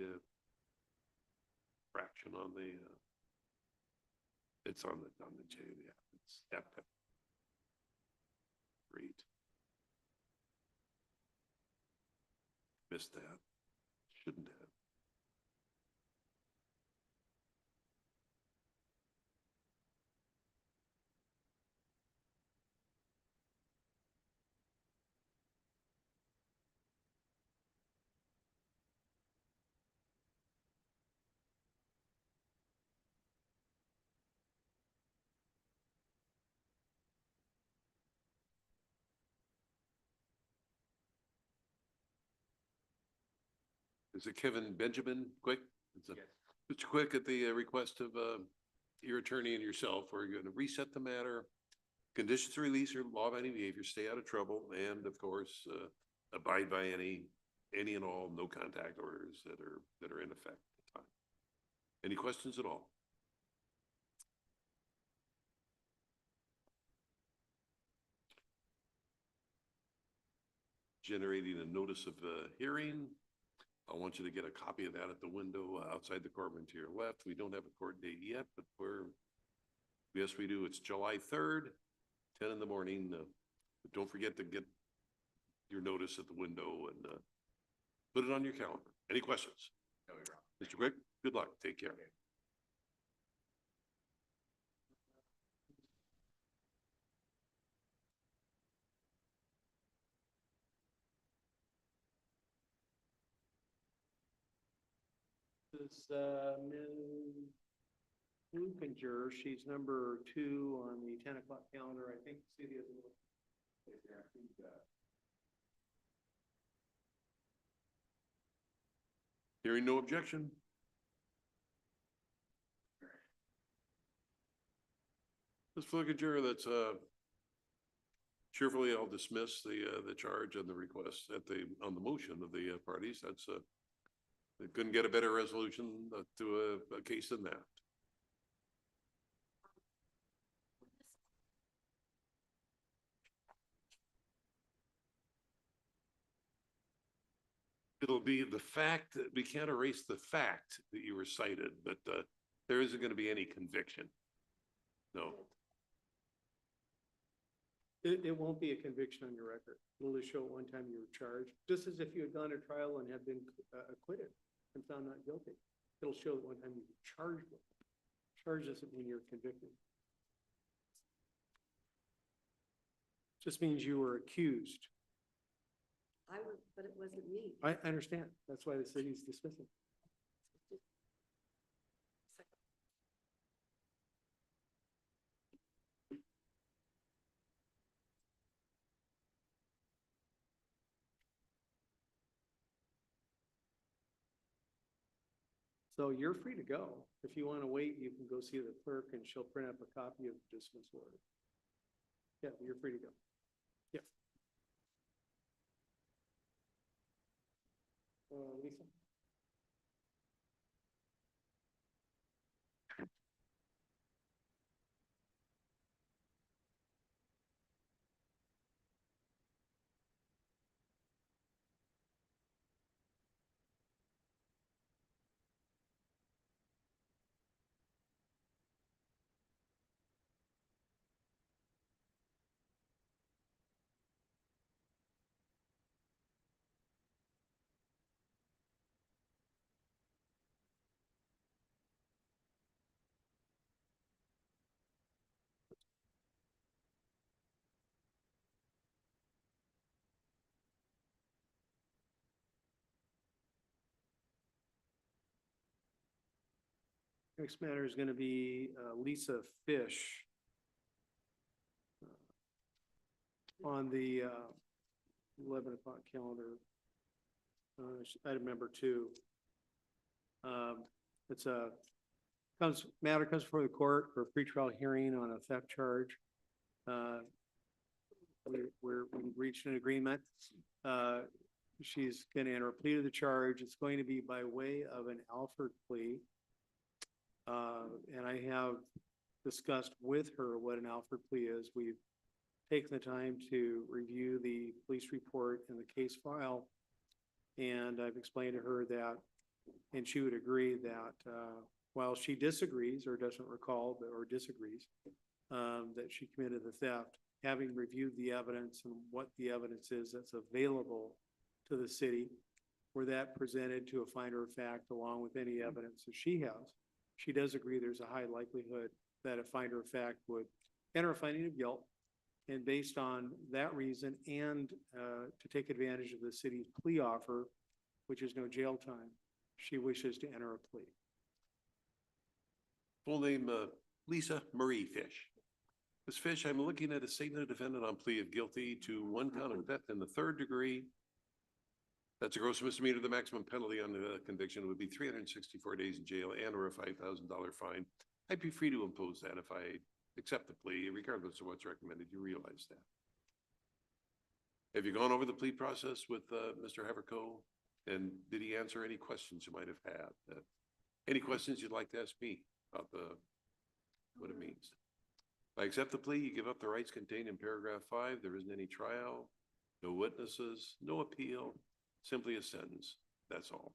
yeah. Fraction on the, it's on the J, yeah, it's, yep. Great. Missed that. Shouldn't have. is it Kevin Benjamin Quick? Mr. Quick, at the request of your attorney and yourself, we're going to reset the matter. Conditions to release or law-abiding behavior, stay out of trouble, and of course, abide by any and all no contact orders that are in effect at the time. Any questions at all? Generating a notice of hearing. I want you to get a copy of that at the window outside the courtroom to your left. We don't have a court date yet, but yes, we do. It's July 3rd, 10 in the morning. But don't forget to get your notice at the window and put it on your calendar. Any questions?
No, Your Honor.
Mr. Quick, good luck. Take care.
This is, Ms. Lukinger, she's number 2 on the 10 o'clock calendar, I think, see the other one.
Hearing no objection. Ms. Flickinger, that's cheerfully I'll dismiss the charge and the request on the motion of the parties. That's they couldn't get a better resolution to a case than that. It'll be the fact that we can't erase the fact that you were cited, but there isn't going to be any conviction. No.
It won't be a conviction on your record. It'll just show at one time you were charged, just as if you had gone to trial and had been acquitted and found not guilty. It'll show at one time you were charged with it. Charge doesn't mean you're convicted. Just means you were accused.
But it wasn't me.
I understand. That's why the city's dismissing. So you're free to go. If you want to wait, you can go see the clerk and she'll print up a copy of the dismissal order. Yeah, you're free to go. Yeah. Lisa? Next matter is going to be Lisa Fish on the 11 o'clock calendar. Item number 2. It's matter comes before the court for a pretrial hearing on a theft charge. We reached an agreement. She's going to enter a plea to the charge. It's going to be by way of an Alford plea. And I have discussed with her what an Alford plea is. We've taken the time to review the police report and the case file. And I've explained to her that, and she would agree that while she disagrees or doesn't recall or disagrees that she committed the theft, having reviewed the evidence and what the evidence is that's available to the city, were that presented to a finder of fact along with any evidence that she has, she does agree there's a high likelihood that a finder of fact would enter a finding of guilt. And based on that reason and to take advantage of the city's plea offer, which is no jail time, she wishes to enter a plea.
Full name, Lisa Marie Fish. Ms. Fish, I'm looking at a statement of defendant on plea of guilty to 1 count of theft in the 3rd degree, That's a gross misdemeanor. The maximum penalty on the conviction would be 364 days in jail and or a $5,000 fine. I'd be free to impose that if I accept the plea, regardless of what's recommended. You realize that. Have you gone over the plea process with Mr. Haverco? And did he answer any questions you might have had? Any questions you'd like to ask me about what it means? If I accept the plea, you give up the rights contained in paragraph 5. There isn't any trial, no witnesses, no appeal, simply a sentence. That's all.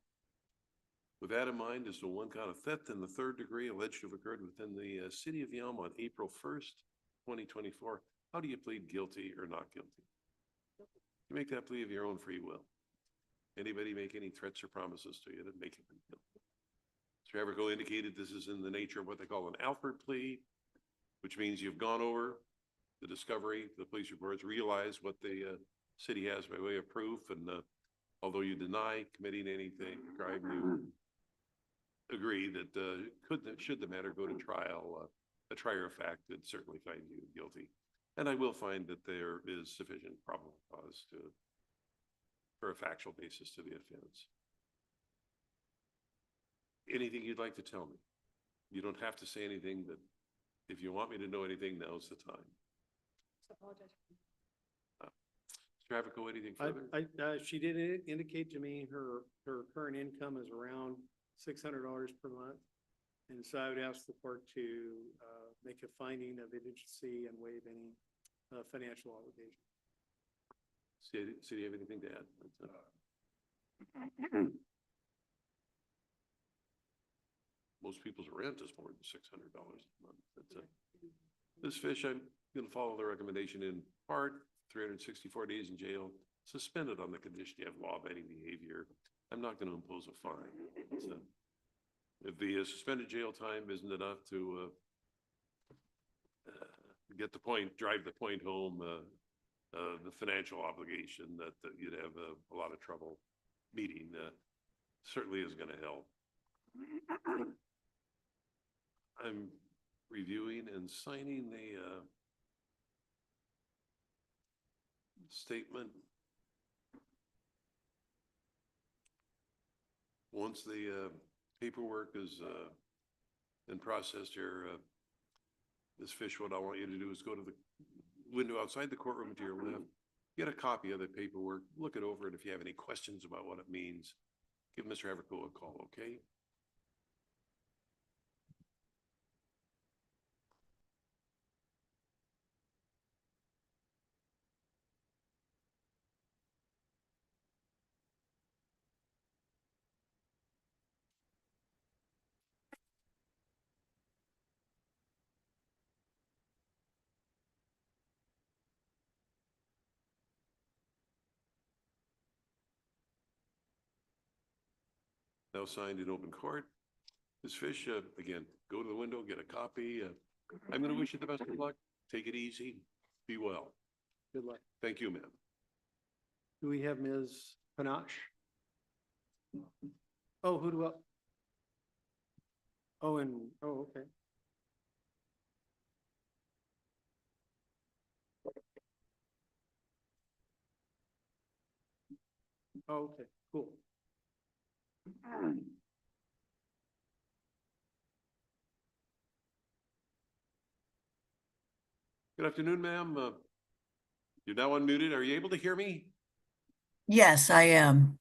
With that in mind, is the one count of theft in the 3rd degree alleged to have occurred within the city of Yelm on April 1st, 2024. How do you plead guilty or not guilty? You make that plea of your own free will. Anybody make any threats or promises to you that make you guilty? Mr. Haverco indicated this is in the nature of what they call an Alford plea, which means you've gone over the discovery, the police reports, realize what the city has by way of proof, and although you deny committing anything, crime, you agree that should the matter go to trial, a trier of fact would certainly find you guilty. And I will find that there is sufficient probable cause for a factual basis to the offense. Anything you'd like to tell me? You don't have to say anything, but if you want me to know anything, now's the time. Mr. Haverco, anything further?
She did indicate to me her current income is around $600 per month. And so I would ask the court to make a finding of indigency and waive any financial obligation.
City, have anything to add? Most people's rent is more than $600 a month. Ms. Fish, I'm going to follow the recommendation in part. 364 days in jail, suspended on the condition you have law-abiding behavior. I'm not going to impose a fine. If the suspended jail time isn't enough to get the point, drive the point home, the financial obligation that you'd have a lot of trouble meeting, certainly is going to help. I'm reviewing and signing the statement. Once the paperwork is been processed here, Ms. Fish, what I want you to do is go to the window outside the courtroom to your left, get a copy of the paperwork, look it over, and if you have any questions about what it means, give Mr. Haverco a call, okay? Now signed in open court. Ms. Fish, again, go to the window, get a copy. I'm going to wish you the best of luck. Take it easy. Be well.
Good luck.
Thank you, ma'am.
Do we have Ms. Panache? Oh, who do I? Oh, okay. Oh, okay, cool.
Good afternoon, ma'am. You're now unmuted. Are you able to hear me?
Yes, I am.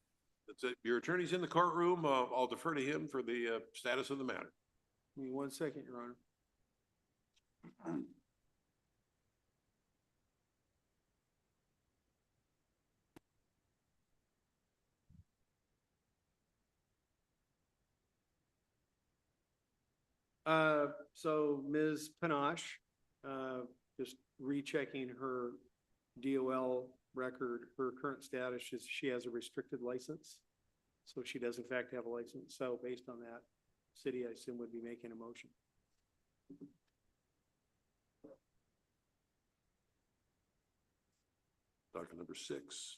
That's it. Your attorney's in the courtroom. I'll defer to him for the status of the matter.
Give me 1 second, Your Honor. So Ms. Panache, just rechecking her DOL record, her current status is she has a restricted license. So she does in fact have a license. So based on that, city, I assume, would be making a motion.
Docket number 6.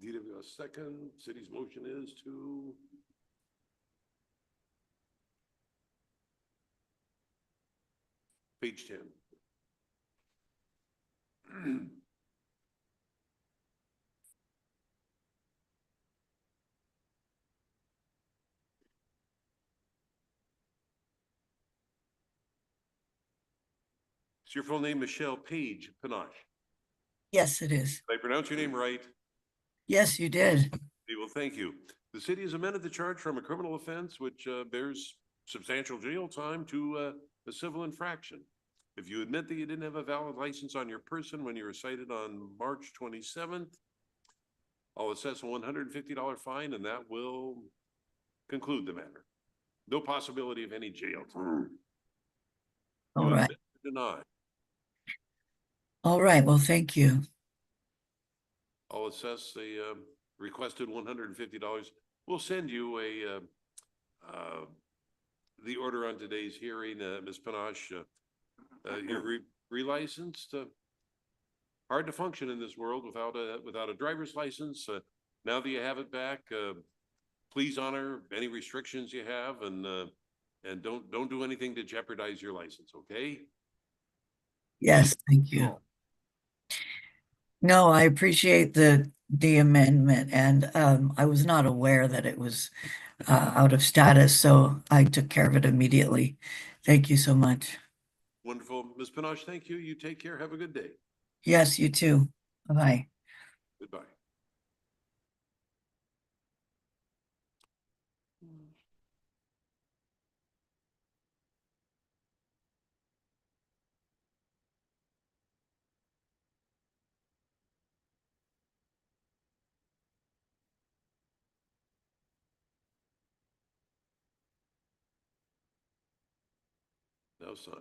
Deed of a second. City's motion is to page 10. your full name Michelle Page Panache?
Yes, it is.
Did I pronounce your name right?
Yes, you did.
Well, thank you. The city has amended the charge from a criminal offense, which bears substantial jail time, to a civil infraction. If you admit that you didn't have a valid license on your person when you were cited on March 27th, I'll assess a $150 fine, and that will conclude the matter. No possibility of any jail time.
All
You
right.
admit or deny?
All right. Well, thank you.
I'll assess the requested $150. We'll send you the order on today's hearing, Ms. Panache. You're relicensed. Hard to function in this world without a driver's license. Now that you have it back, please honor any restrictions you have, and don't do anything to jeopardize your license. Okay?
Yes, thank you. No, I appreciate the amendment, and I was not aware that it was out of status, so I took care of it immediately. Thank you so much.
Wonderful. Ms. Panache, thank you. You take care. Have a good day.
Yes, you too. Bye-bye.
Goodbye. Now signed.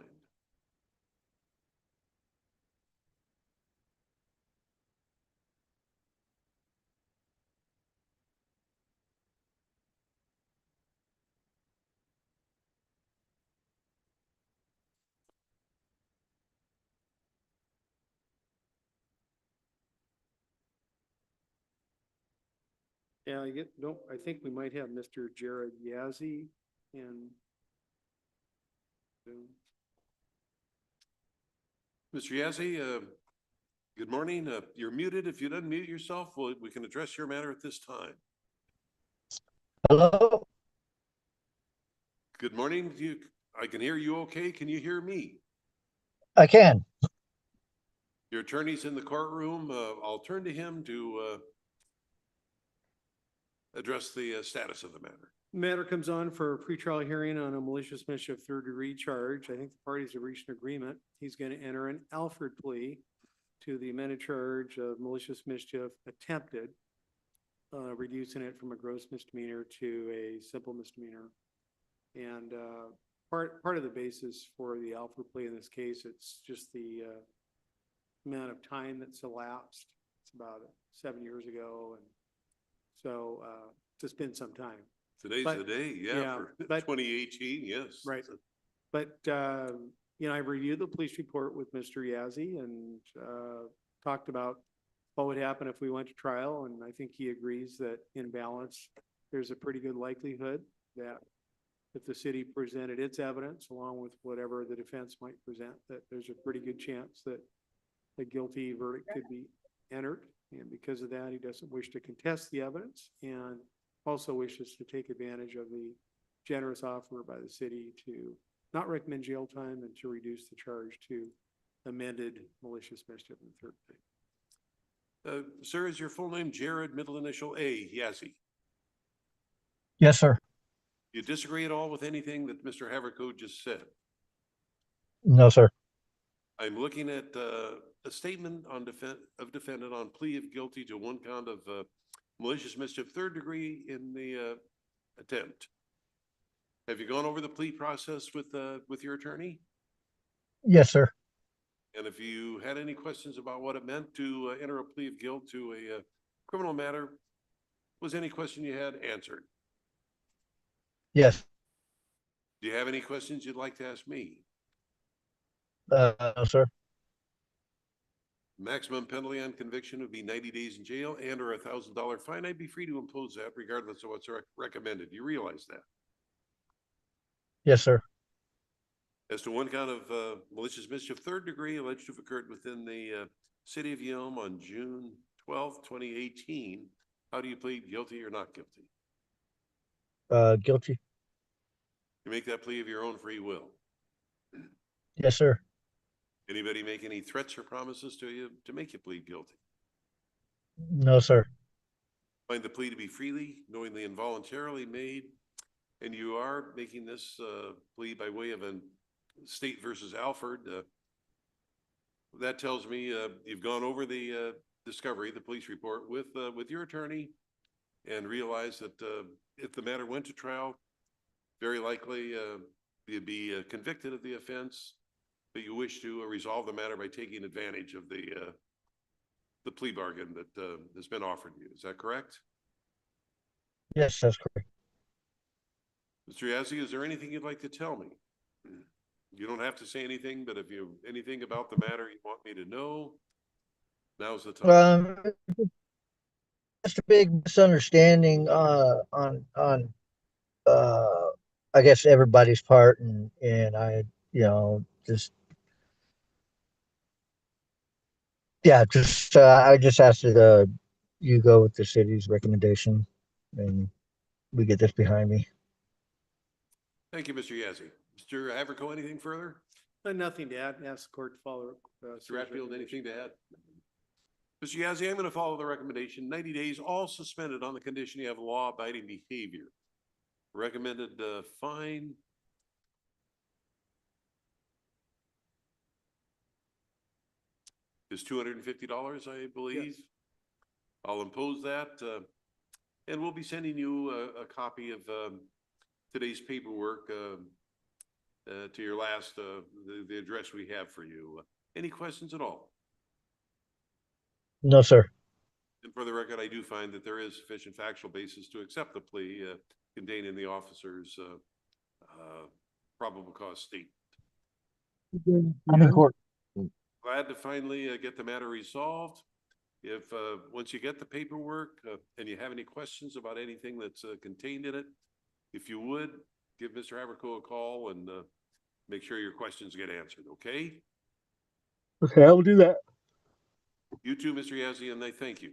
Yeah, I think we might have Mr. Jared Yazzie and
Mr. Yazzie, good morning. You're muted. If you'd unmute yourself, we can address your matter at this time.
Hello?
Good morning. I can hear you okay. Can you hear me?
I can.
Your attorney's in the courtroom. I'll turn to him to address the status of the matter.
matter comes on for a pretrial hearing on a malicious mischief third-degree charge. I think the parties have reached an agreement. He's going to enter an Alford plea to the amended charge of malicious mischief attempted, reducing it from a gross misdemeanor to a simple misdemeanor. And part of the basis for the Alford plea in this case, it's just the amount of time that's elapsed. It's about 7 years ago, and so it's been some time.
Today's the day, yeah, for 2018, yes.
Right. But, I reviewed the police report with Mr. Yazzie and talked about what would happen if we went to trial. And I think he agrees that in balance, there's a pretty good likelihood that if the city presented its evidence along with whatever the defense might present, that there's a pretty good chance that a guilty verdict could be entered. And because of that, he doesn't wish to contest the evidence and also wishes to take advantage of the generous offer by the city to not recommend jail time and to reduce the charge to amended malicious mischief in the third degree.
Sir, is your full name Jared, middle initial A, Yazzie?
Yes, sir.
You disagree at all with anything that Mr. Havercode just said?
No, sir.
I'm looking at a statement of defendant on plea of guilty to one count of malicious mischief third degree in the attempt. Have you gone over the plea process with your attorney?
Yes, sir.
And if you had any questions about what it meant to enter a plea of guilt to a criminal matter, was any question you had answered?
Yes.
Do you have any questions you'd like to ask me?
No, sir.
Maximum penalty on conviction would be 90 days in jail and or $1,000 fine. I'd be free to impose that regardless of what's recommended. You realize that?
Yes, sir.
As to one count of malicious mischief third degree alleged to have occurred within the city of Yelm on June 12th, 2018, how do you plead, guilty or not guilty?
Guilty.
You make that plea of your own free will.
Yes, sir.
Anybody make any threats or promises to you to make you plead guilty?
No, sir.
Find the plea to be freely, knowingly and voluntarily made, and you are making this plea by way of a State versus Alford. That tells me you've gone over the discovery, the police report with your attorney, and realized that if the matter went to trial, very likely you'd be convicted of the offense, but you wish to resolve the matter by taking advantage of the plea bargain that has been offered you. Is that correct?
Yes, that's correct.
Mr. Yazzie, is there anything you'd like to tell me? You don't have to say anything, but if you anything about the matter you want me to know, now's the time.
Just a big misunderstanding on I guess everybody's part, and I, just yeah, just I just asked that you go with the city's recommendation, and we get this behind me.
Thank you, Mr. Yazzie. Mr. Haverco, anything further?
Nothing to add. Ask the court to follow.
Mr. Ratfield, anything to add? Mr. Yazzie, I'm going to follow the recommendation. 90 days, all suspended on the condition you have law-abiding behavior. Recommended fine is $250, I believe.
Yes.
I'll impose that, and we'll be sending you a copy of today's paperwork to your last, the address we have for you. Any questions at all?
No, sir.
And for the record, I do find that there is sufficient factual basis to accept the plea contained in the officer's probable cause statement.
I'm in court.
Glad to finally get the matter resolved. If once you get the paperwork and you have any questions about anything that's contained in it, if you would give Mr. Haverco a call and make sure your questions get answered. Okay.
Okay, I will do that.
You too, Mr. Yazzie, and I thank you.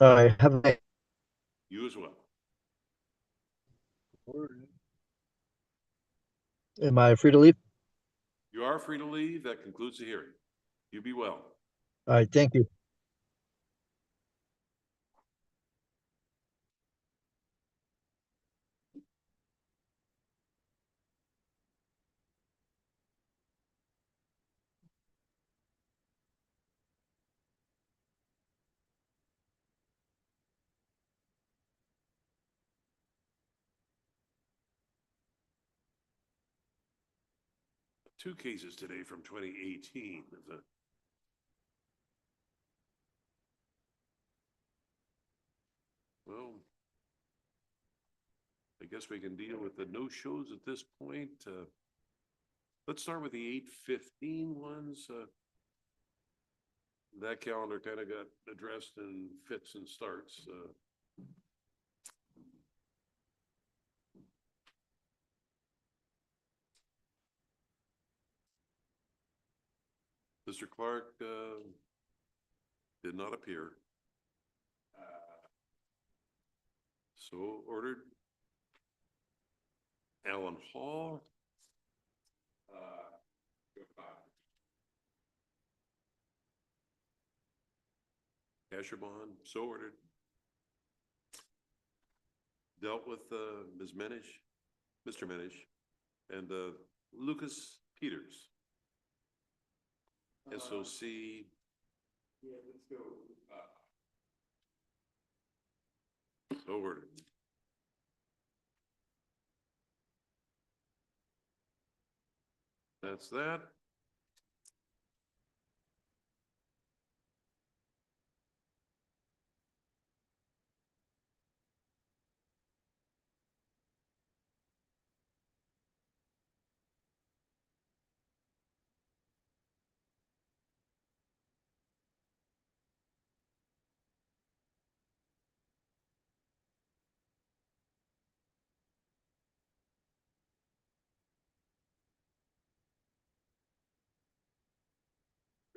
All right, have a night.
You as well.
Am I free to leave?
You are free to leave. That concludes the hearing. You be well.
All right, thank you.
Two cases today from 2018. Well, I guess we can deal with the no-shows at this point. Let's start with the 8:15 ones. That calendar kind of got addressed in fits and starts. Mr. Clark did not appear. So ordered. Alan Hall. Asherbon, so ordered. Dealt with Ms. Menish, Mr. Menish, and Lucas Peters. SOC.
Yeah, let's go.
So ordered. That's that.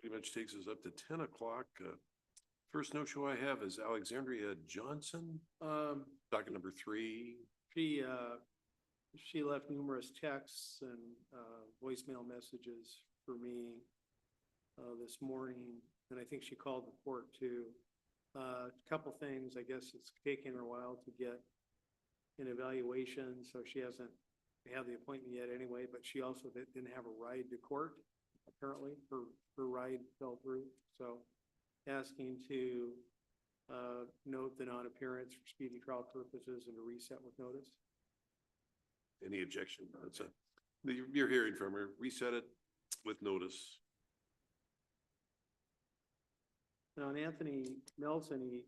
Pretty much takes us up to 10 o'clock. First no-show I have is Alexandria Johnson, docket number 3.
She left numerous texts and voicemail messages for me this morning, and I think she called the court too. A couple things, I guess it's taken her a while to get an evaluation, so she hasn't had the appointment yet anyway, but she also didn't have a ride to court. Apparently, her ride fell through, so asking to note the non-appearance for speedy trial purposes and to reset with notice.
Any objection? That's it. You're hearing from her. Reset it with notice.
Now, on Anthony Nelson, he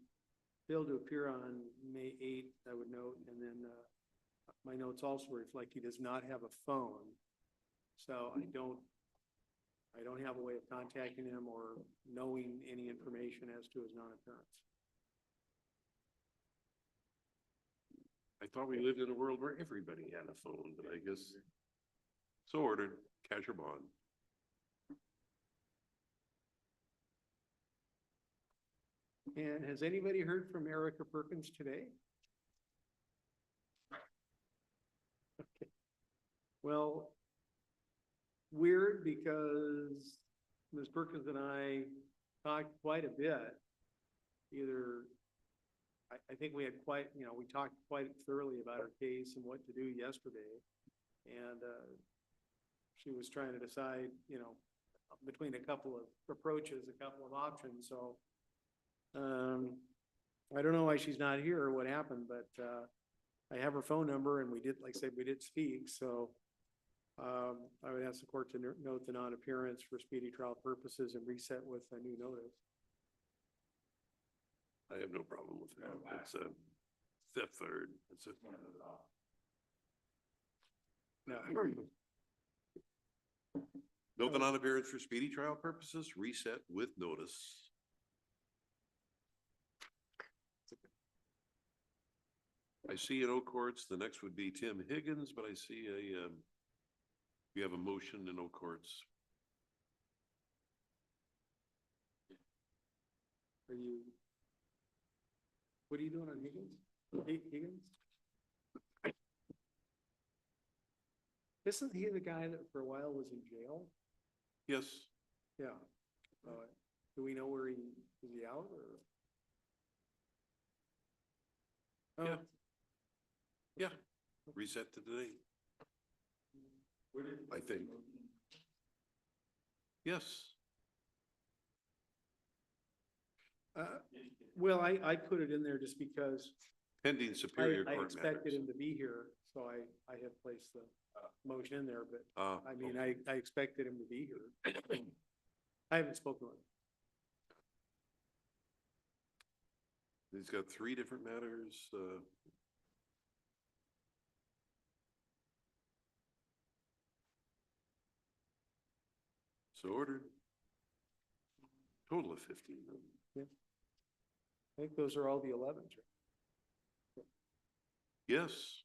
failed to appear on May 8th, I would note, and then my notes also reflect he does not have a phone. So I don't have a way of contacting him or knowing any information as to his non-appearance.
I thought we lived in a world where everybody had a phone, but I guess so ordered. Cash or bond.
And has anybody heard from Erica Perkins today? Okay. Well, weird because Ms. Perkins and I talked quite a bit. I think we had we talked quite thoroughly about her case and what to do yesterday. And she was trying to decide, between a couple of approaches, a couple of options. So I don't know why she's not here or what happened, but I have her phone number and we did, like I said, we did speak. So I would ask the court to note the non-appearance for speedy trial purposes and reset with a new notice.
I have no problem with that. It's a fifth, third. It's a. Note the non-appearance for speedy trial purposes, reset with notice. I see in Oak Courts, the next would be Tim Higgins, but I see we have a motion in Oak Courts.
What are you doing on Higgins? Higgins? Isn't he the guy that for a while was in jail?
Yes.
Yeah. Do we know where is he out or?
Yeah. Yeah. Reset to today. I think. Yes.
Well, I put it in there just because
Pending Superior
I
Court
expected
matters.
him to be here, so I had placed the motion in there, but I mean,
okay.
I expected him to be here. I haven't spoken with him.
He's got three different matters. So ordered. Total of 15.
Yeah. I think those are all the 11s.
Yes.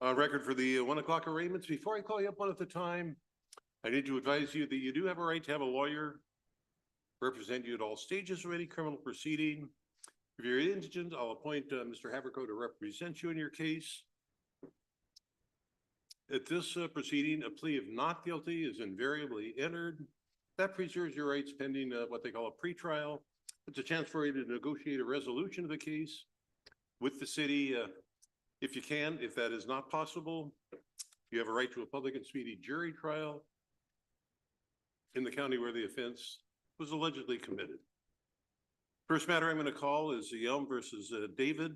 On record for the 1 o'clock arraignments. Before I call you up one at a time, I need to advise you that you do have a right to have a lawyer represent you at all stages of any criminal proceeding. If you're indigent, I'll appoint Mr. Haverco to represent you in your case. At this proceeding, a plea of not guilty is invariably entered. That preserves your rights pending what they call a pretrial. It's a chance for you to negotiate a resolution of the case with the city. If you can, if that is not possible, you have a right to a public and speedy jury trial in the county where the offense was allegedly committed. First matter I'm going to call is Yelm versus David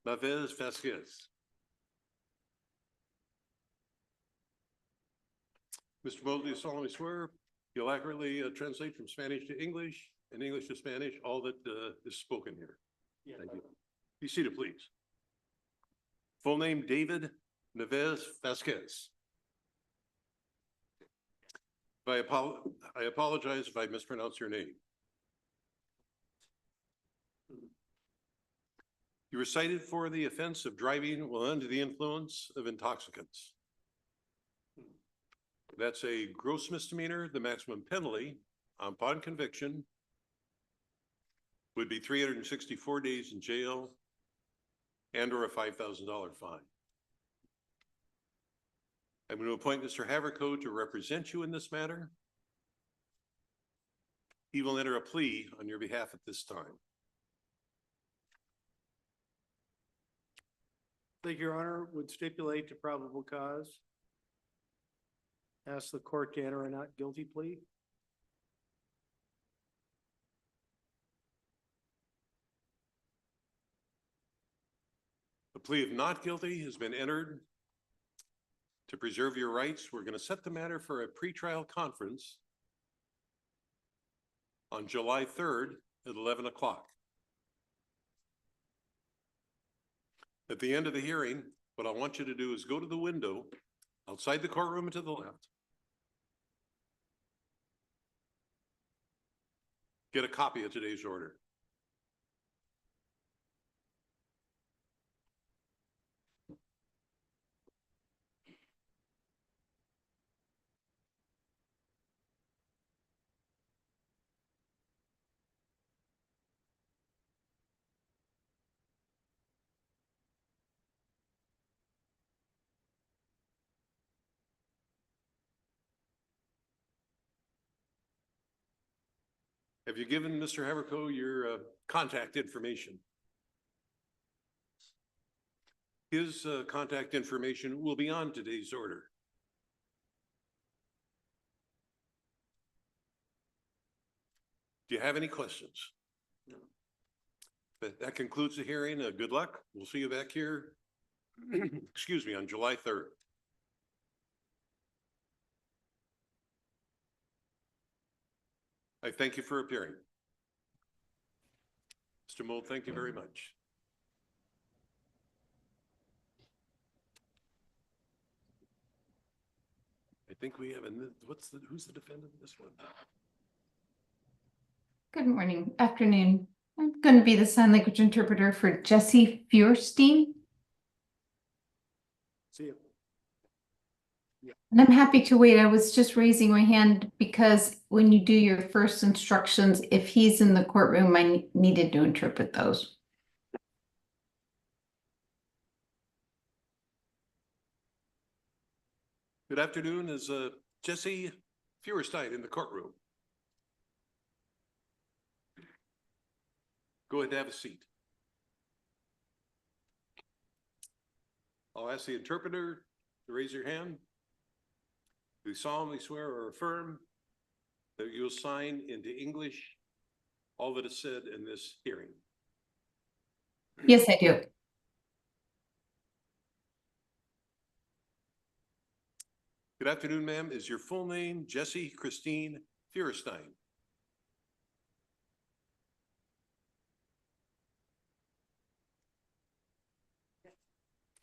Navez Vasquez. Mr. Mosley, you solemnly swear you'll accurately translate from Spanish to English and English to Spanish all that is spoken here.
Yeah.
Thank you. Be seated, please. Full name, David Navez Vasquez. I apologize if I mispronounce your name. You were cited for the offense of driving while under the influence of intoxicants. That's a gross misdemeanor. The maximum penalty upon conviction would be 364 days in jail and or a $5,000 fine. I'm going to appoint Mr. Haverco to represent you in this matter. He will enter a plea on your behalf at this time.
Thank you, Your Honor. Would stipulate to probable cause. Ask the court to enter a not guilty plea.
The plea of not guilty has been entered. To preserve your rights, we're going to set the matter for a pretrial conference on July 3rd at 11 o'clock. At the end of the hearing, what I want you to do is go to the window outside the courtroom and to the left. Get a copy of today's order. Have you given Mr. Haverco your contact information? His contact information will be on today's order. Do you have any questions? No. That concludes the hearing. Good luck. We'll see you back here, excuse me, on July 3rd. I thank you for appearing. Mr. Mold, thank you very much. I think we have, who's the defendant in this one?
Good morning, afternoon. I'm going to be the sign language interpreter for Jesse Feuerstein.
See you.
And I'm happy to wait. I was just raising my hand because when you do your first instructions, if he's in the courtroom, I needed to interpret those.
Good afternoon. Is Jesse Feuerstein in the courtroom? Go ahead and have a seat. I'll ask the interpreter to raise your hand. Do you solemnly swear or affirm that you will sign into English all that is said in this hearing?
Yes, I do.
Good afternoon, ma'am. Is your full name Jessie Christine Feuerstein?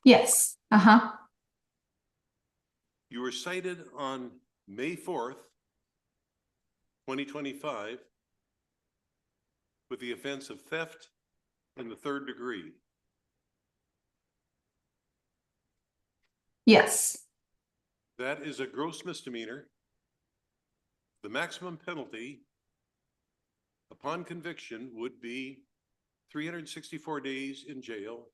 Yes. Uh-huh.
You were cited on May 4th, 2025 with the offense of theft in the 3rd degree.
Yes.
That is a gross misdemeanor. The maximum penalty upon conviction would be 364 days in jail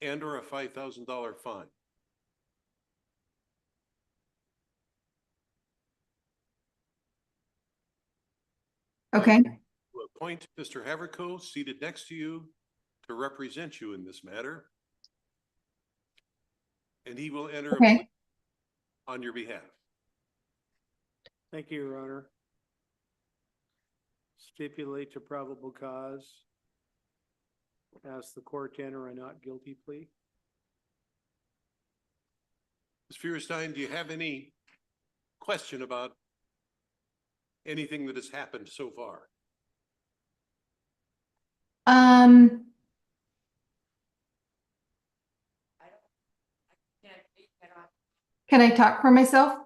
and or a $5,000 fine.
Okay.
To appoint Mr. Haverco seated next to you to represent you in this matter. And he will enter a plea
Okay.
on your behalf.
Thank you, Your Honor. Stipulate to probable cause. Ask the court to enter a not guilty plea.
Ms. Feuerstein, do you have any question about anything that has happened so far?
Can I talk for myself?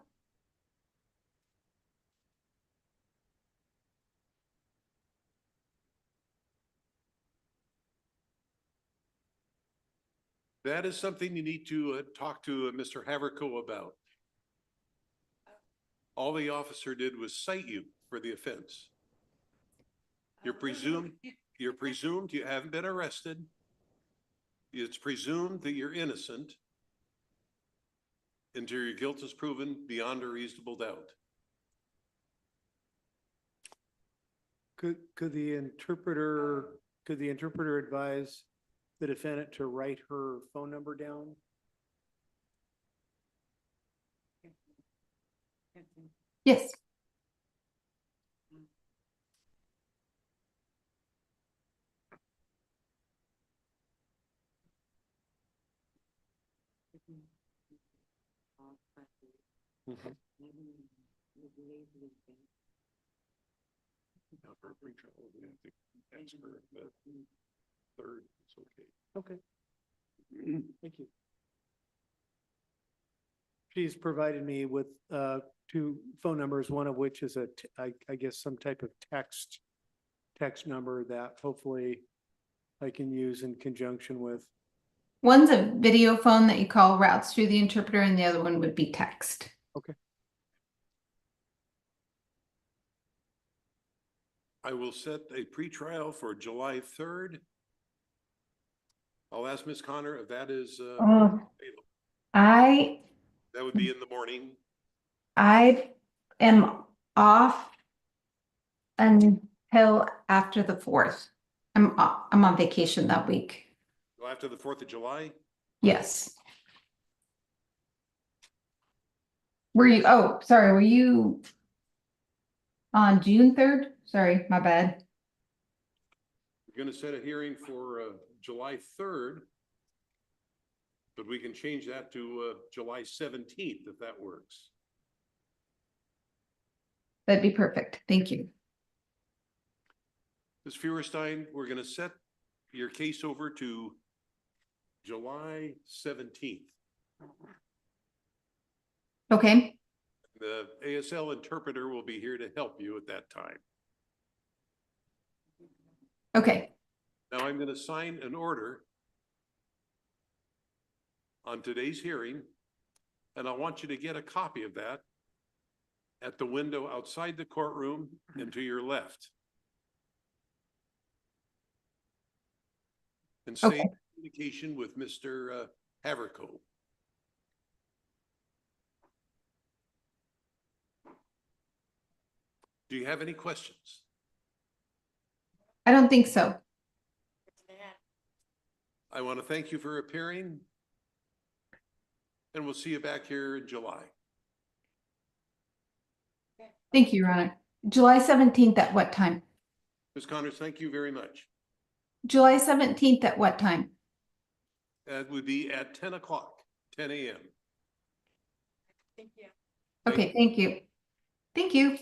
That is something you need to talk to Mr. Haverco about. All the officer did was cite you for the offense. You're presumed you haven't been arrested. It's presumed that you're innocent until your guilt is proven beyond a reasonable doubt.
Could the interpreter advise the defendant to write her phone number down?
Yes.
Now for a pretrial, we have to ask for the third, it's okay.
Okay. Thank you. She's provided me with two phone numbers, one of which is I guess some type of text number that hopefully I can use in conjunction with.
One's a video phone that you call routes through the interpreter, and the other one would be text.
Okay.
I will set a pretrial for July 3rd. I'll ask Ms. Connor if that is available. That would be in the morning.
I am off until after the 4th. I'm on vacation that week.
Well, after the 4th of July?
Yes. Were you, oh, sorry, were you on June 3rd? Sorry, my bad.
We're going to set a hearing for July 3rd, but we can change that to July 17th if that works.
That'd be perfect. Thank you.
Ms. Feuerstein, we're going to set your case over to July 17th.
Okay.
The ASL interpreter will be here to help you at that time.
Okay.
Now I'm going to sign an order on today's hearing, and I want you to get a copy of that at the window outside the courtroom and to your left. And stay in communication with Mr. Haverco. Do you have any questions?
I don't think so.
I want to thank you for appearing, and we'll see you back here in July.
Thank you, Your Honor. July 17th at what time?
Ms. Connors, thank you very much.
July 17th at what time?
That would be at 10 o'clock, 10 a.m.
Thank you.
Okay, thank you. Thank you.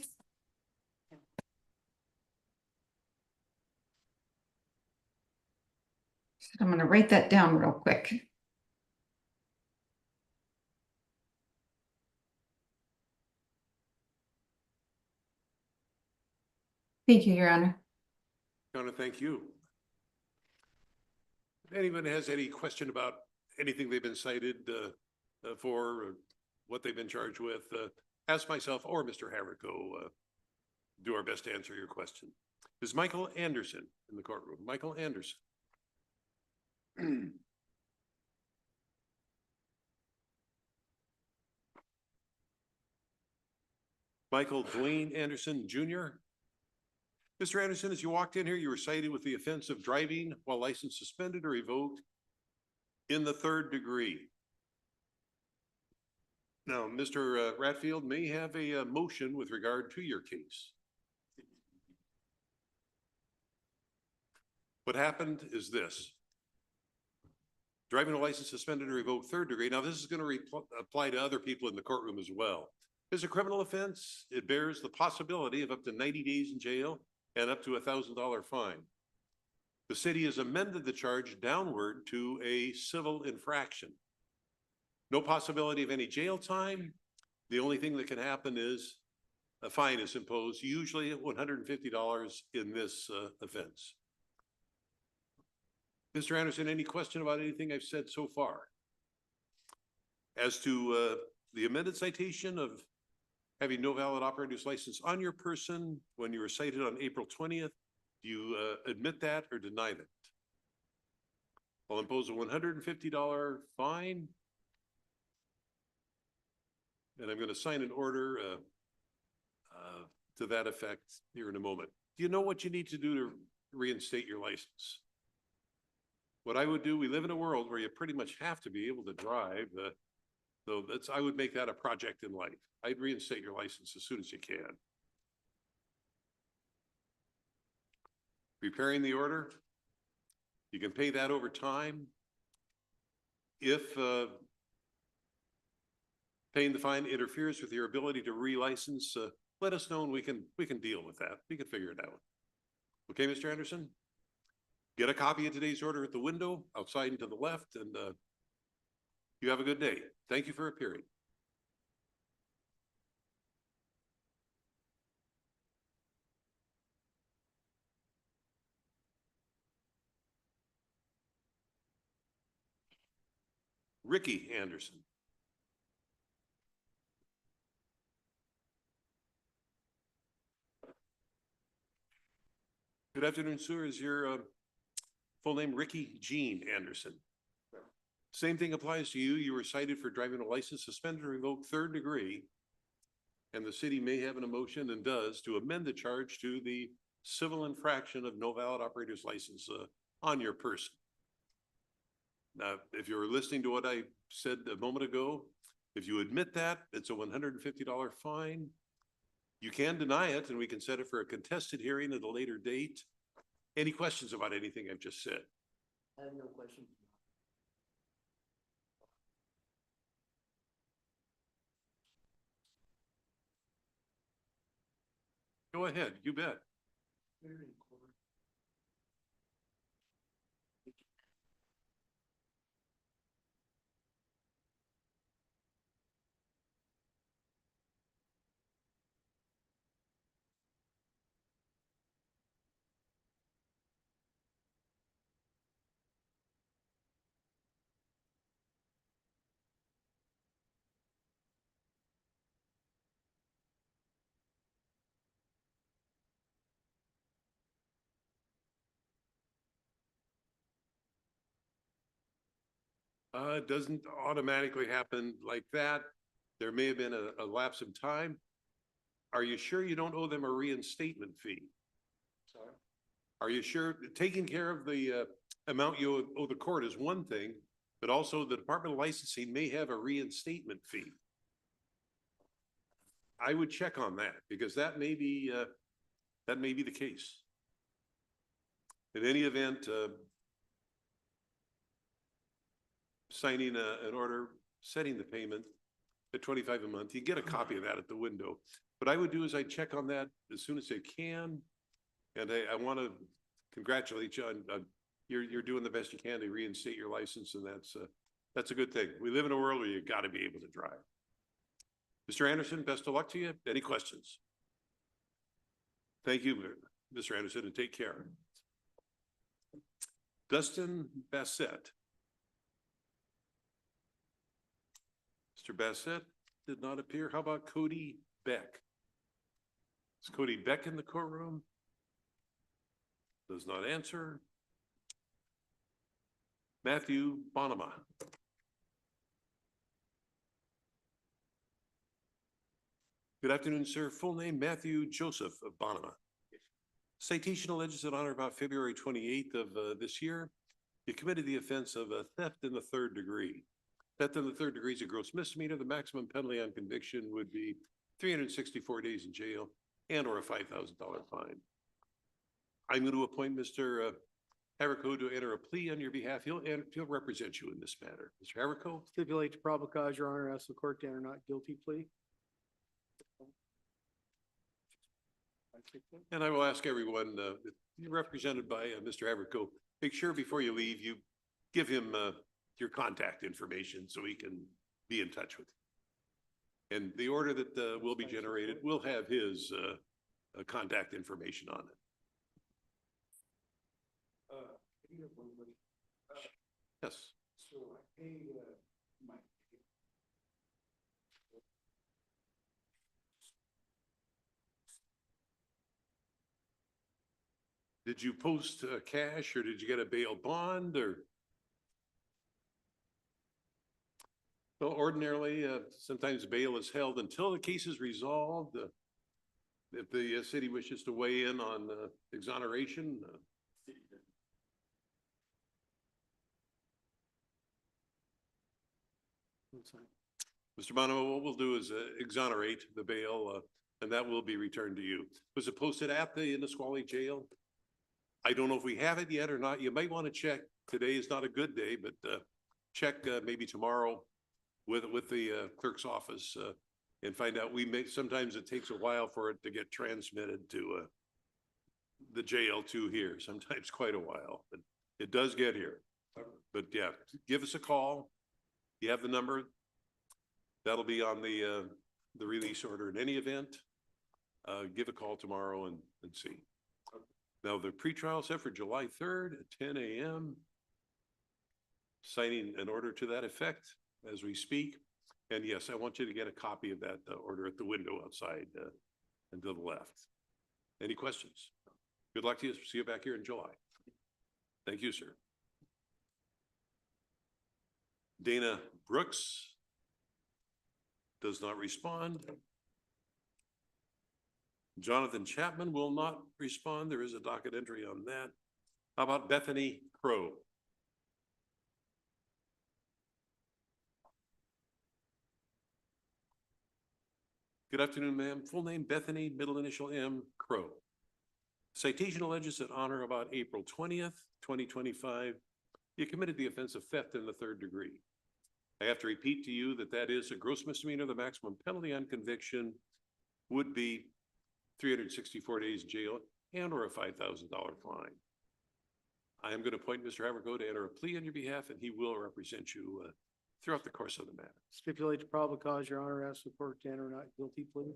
I'm going to write that down real quick. Thank you, Your Honor.
Connor, thank you. If anyone has any question about anything they've been cited, for what they've been charged with. Ask myself or Mr. Harrico, do our best to answer your question. Is Michael Anderson in the courtroom? Michael Anderson. Michael Dwayne Anderson, Jr. Mr. Anderson, as you walked in here, you were cited with the offense of driving while license suspended or revoked in the 3rd degree. Now, Mr. Ratfield may have a motion with regard to your case. What happened is this. Driving a license suspended or revoked 3rd degree. Now, this is going to apply to other people in the courtroom as well. It's a criminal offense. It bears the possibility of up to 90 days in jail and up to a $1,000 fine. The city has amended the charge downward to a civil infraction. No possibility of any jail time. The only thing that can happen is a fine is imposed, usually at $150 in this offense. Mr. Anderson, any question about anything I've said so far? As to the amended citation of having no valid operator's license on your person when you were cited on April 20th, do you admit that or deny that? I'll impose a $150 fine. And I'm going to sign an order to that effect here in a moment. Do you know what you need to do to reinstate your license? What I would do, we live in a world where you pretty much have to be able to drive. So I would make that a project in life. I'd reinstate your license as soon as you can. Preparing the order. You can pay that over time. If paying the fine interferes with your ability to relicense, let us know and we can deal with that. We can figure it out. Okay, Mr. Anderson? Get a copy of today's order at the window, outside and to the left, and you have a good day. Thank you for appearing. Ricky Anderson. Good afternoon, sir. Is your full name Ricky Gene Anderson? Same thing applies to you. You were cited for driving a license suspended or revoked 3rd degree. And the city may have an motion and does to amend the charge to the civil infraction of no valid operator's license on your person. Now, if you're listening to what I said a moment ago, if you admit that, it's a $150 fine. You can deny it and we can set it for a contested hearing at a later date. Any questions about anything I've just said?
I have no questions.
Go ahead, you bet. It doesn't automatically happen like that. There may have been a lapse in time. Are you sure you don't owe them a reinstatement fee?
Sorry?
Are you sure taking care of the amount you owe the court is one thing, but also the Department of Licensing may have a reinstatement fee? I would check on that because that may be the case. In any event, signing an order, setting the payment at $25 a month, you get a copy of that at the window. What I would do is I check on that as soon as I can. And I want to congratulate you on you're doing the best you can to reinstate your license. And that's a good thing. We live in a world where you got to be able to drive. Mr. Anderson, best of luck to you. Any questions? Thank you, Mr. Anderson, and take care. Dustin Bassett. Mr. Bassett did not appear. How about Cody Beck? Is Cody Beck in the courtroom? Does not answer. Matthew Bonema. Good afternoon, sir. Full name, Matthew Joseph of Bonema. Citation alleges that on or about February 28th of this year, you committed the offense of theft in the third degree. Theft in the third degree is a gross misdemeanor. The maximum penalty on conviction would be 364 days in jail and or a $5,000 fine. I'm going to appoint Mr. Haverco to enter a plea on your behalf. He'll represent you in this matter. Mr. Haverco?
Stipulate to probable cause, Your Honor, ask the court to enter not guilty plea.
And I will ask everyone, represented by Mr. Haverco, make sure before you leave, you give him your contact information so he can be in touch with you. And the order that will be generated will have his contact information on it. Yes.
So I paid my.
Did you post cash or did you get a bail bond or? Well, ordinarily, sometimes bail is held until the case is resolved. If the city wishes to weigh in on exoneration. Mr. Bono, what we'll do is exonerate the bail and that will be returned to you. Was it posted at the Nisqually jail? I don't know if we have it yet or not. You might want to check. Today is not a good day, but check maybe tomorrow with the clerk's office and find out. Sometimes it takes a while for it to get transmitted to the jail to here, sometimes quite a while, but it does get here. But yeah, give us a call. You have the number. That'll be on the release order in any event. Give a call tomorrow and see. Now, the pretrial set for July 3rd at 10 a.m. Signing an order to that effect as we speak. And yes, I want you to get a copy of that order at the window outside and to the left. Any questions? Good luck to you. See you back here in July. Thank you, sir. Dana Brooks does not respond. Jonathan Chapman will not respond. There is a docket entry on that. How about Bethany Crow? Good afternoon, ma'am. Full name, Bethany, middle initial M, Crow. Citation alleges that on or about April 20th, 2025, you committed the offense of theft in the third degree. I have to repeat to you that that is a gross misdemeanor. The maximum penalty on conviction would be 364 days in jail and or a $5,000 fine. I am going to appoint Mr. Haverco to enter a plea on your behalf, and he will represent you throughout the course of the matter.
Stipulate to probable cause, Your Honor, ask the court to enter not guilty plea.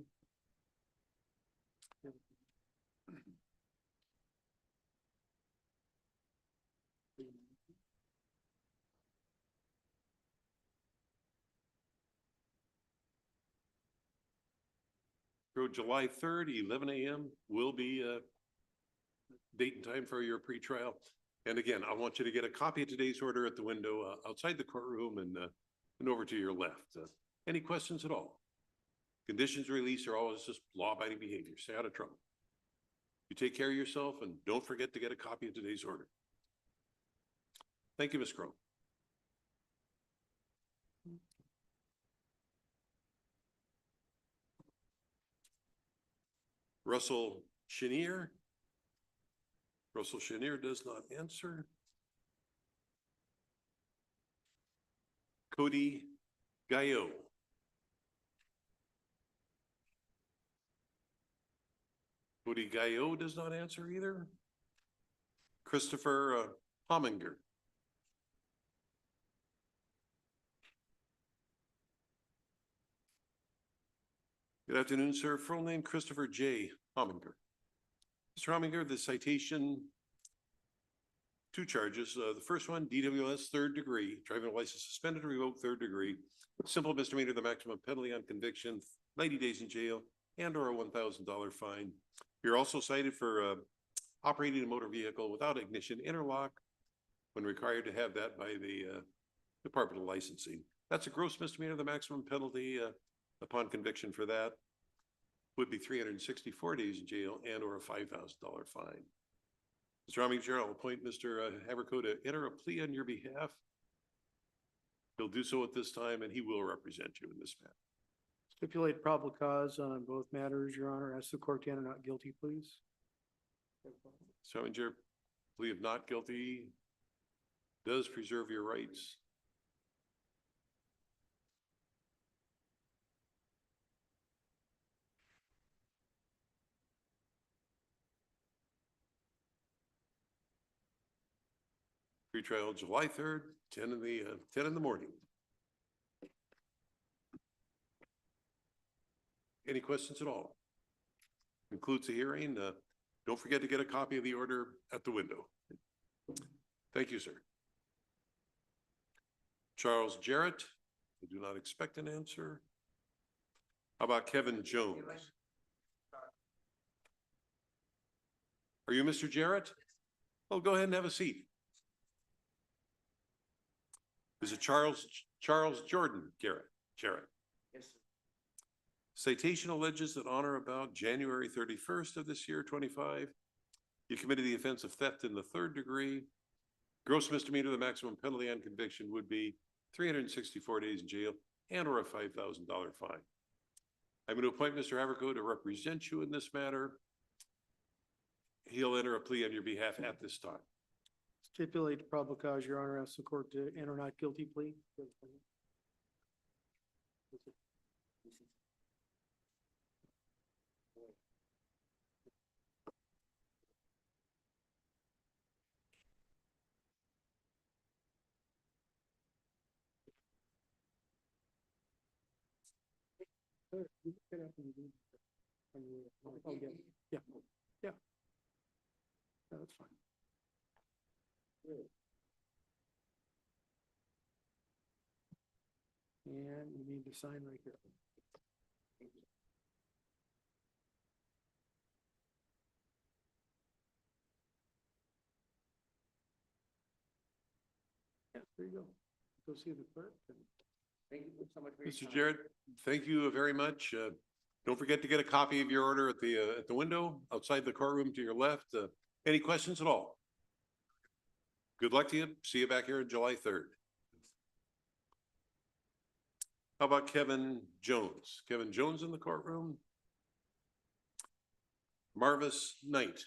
July 3rd, 11 a.m. will be date and time for your pretrial. And again, I want you to get a copy of today's order at the window outside the courtroom and over to your left. Any questions at all? Conditions release are always just law-abiding behavior. Stay out of trouble. You take care of yourself and don't forget to get a copy of today's order. Thank you, Ms. Crow. Russell Chenier. Russell Chenier does not answer. Cody Gaillot. Cody Gaillot does not answer either. Christopher Hominger. Good afternoon, sir. Full name, Christopher J. Hominger. Mr. Hominger, the citation two charges. The first one, DWS third degree, driving license suspended or revoked third degree, simple misdemeanor, the maximum penalty on conviction, 90 days in jail and or a $1,000 fine. You're also cited for operating a motor vehicle without ignition interlock when required to have that by the Department of Licensing. That's a gross misdemeanor. The maximum penalty upon conviction for that would be 364 days in jail and or a $5,000 fine. Mr. Army Chair, I'll appoint Mr. Haverko to enter a plea on your behalf. He'll do so at this time and he will represent you in this matter.
Stipulate probable cause on both matters, Your Honor. Ask the court to enter not guilty, please.
So, Chair, plea of not guilty does preserve your rights. Pretrial July 3rd, 10 in the morning. Any questions at all? Concludes the hearing. Don't forget to get a copy of the order at the window. Thank you, sir. Charles Jarrett, I do not expect an answer. How about Kevin Jones? Are you Mr. Jarrett? Oh, go ahead and have a seat. Is it Charles Jordan Jarrett?
Yes, sir.
Citation alleges that on or about January 31st of this year, 25, you committed the offense of theft in the third degree. Gross misdemeanor, the maximum penalty on conviction would be 364 days in jail and or a $5,000 fine. I'm going to appoint Mr. Haverko to represent you in this matter. He'll enter a plea on your behalf at this time.
Stipulate probable cause, Your Honor. Ask the court to enter not guilty plea. Oh, yeah. Yeah. No, that's fine. And you need to sign right here. Yeah, there you go. Go see the clerk.
Thank you so much for your
Mr.
time.
Jarrett, thank you very much. Don't forget to get a copy of your order at the window outside the courtroom to your left. Any questions at all? Good luck to you. See you back here on July 3rd. How about Kevin Jones? Kevin Jones in the courtroom? Marvis Knight.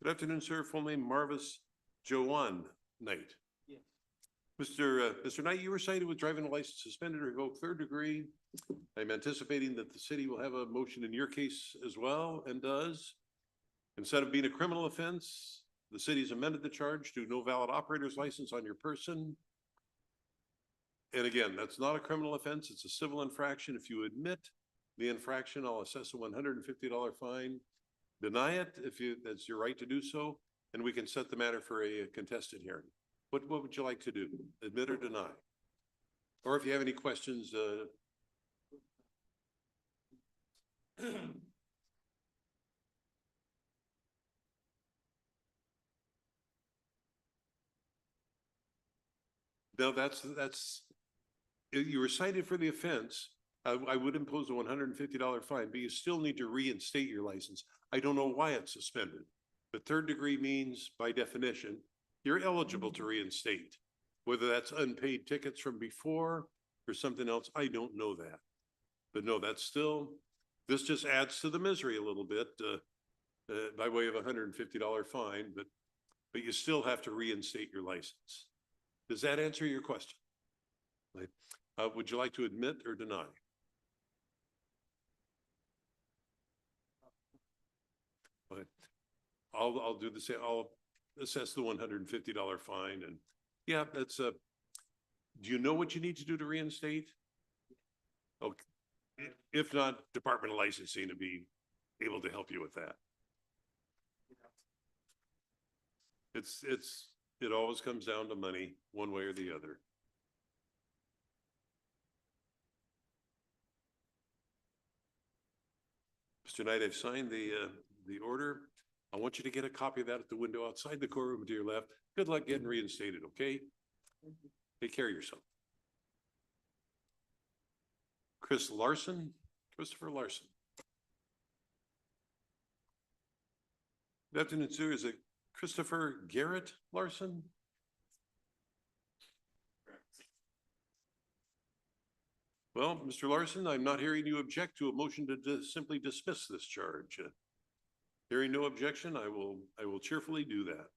Good afternoon, sir. Full name Marvis Joanne Knight.
Yes.
Mr. Knight, you were cited with driving a license suspended or revoked third degree. I'm anticipating that the city will have a motion in your case as well, and does. Instead of being a criminal offense, the city's amended the charge to no valid operator's license on your person. And again, that's not a criminal offense. It's a civil infraction. If you admit the infraction, I'll assess a $150 fine. Deny it if that's your right to do so, and we can set the matter for a contested hearing. What would you like to do? Admit or deny? Or if you have any questions, no, you were cited for the offense. I would impose a $150 fine, but you still need to reinstate your license. I don't know why it's suspended. But third degree means, by definition, you're eligible to reinstate. Whether that's unpaid tickets from before or something else, I don't know that. But no, this just adds to the misery a little bit by way of a $150 fine, but you still have to reinstate your license. Does that answer your question? Would you like to admit or deny? Okay. I'll do the same. I'll assess the $150 fine, and yeah, that's do you know what you need to do to reinstate? Okay. If not, Department of Licensing to be able to help you with that. It always comes down to money, one way or the other. Mr. Knight, I've signed the order. I want you to get a copy of that at the window outside the courtroom to your left. Good luck getting reinstated, okay? Take care of yourself. Christopher Larson. Good afternoon, sir. Is it Christopher Garrett Larson? Well, Mr. Larson, I'm not hearing you object to a motion to simply dismiss this charge. Hearing no objection, I will cheerfully do that.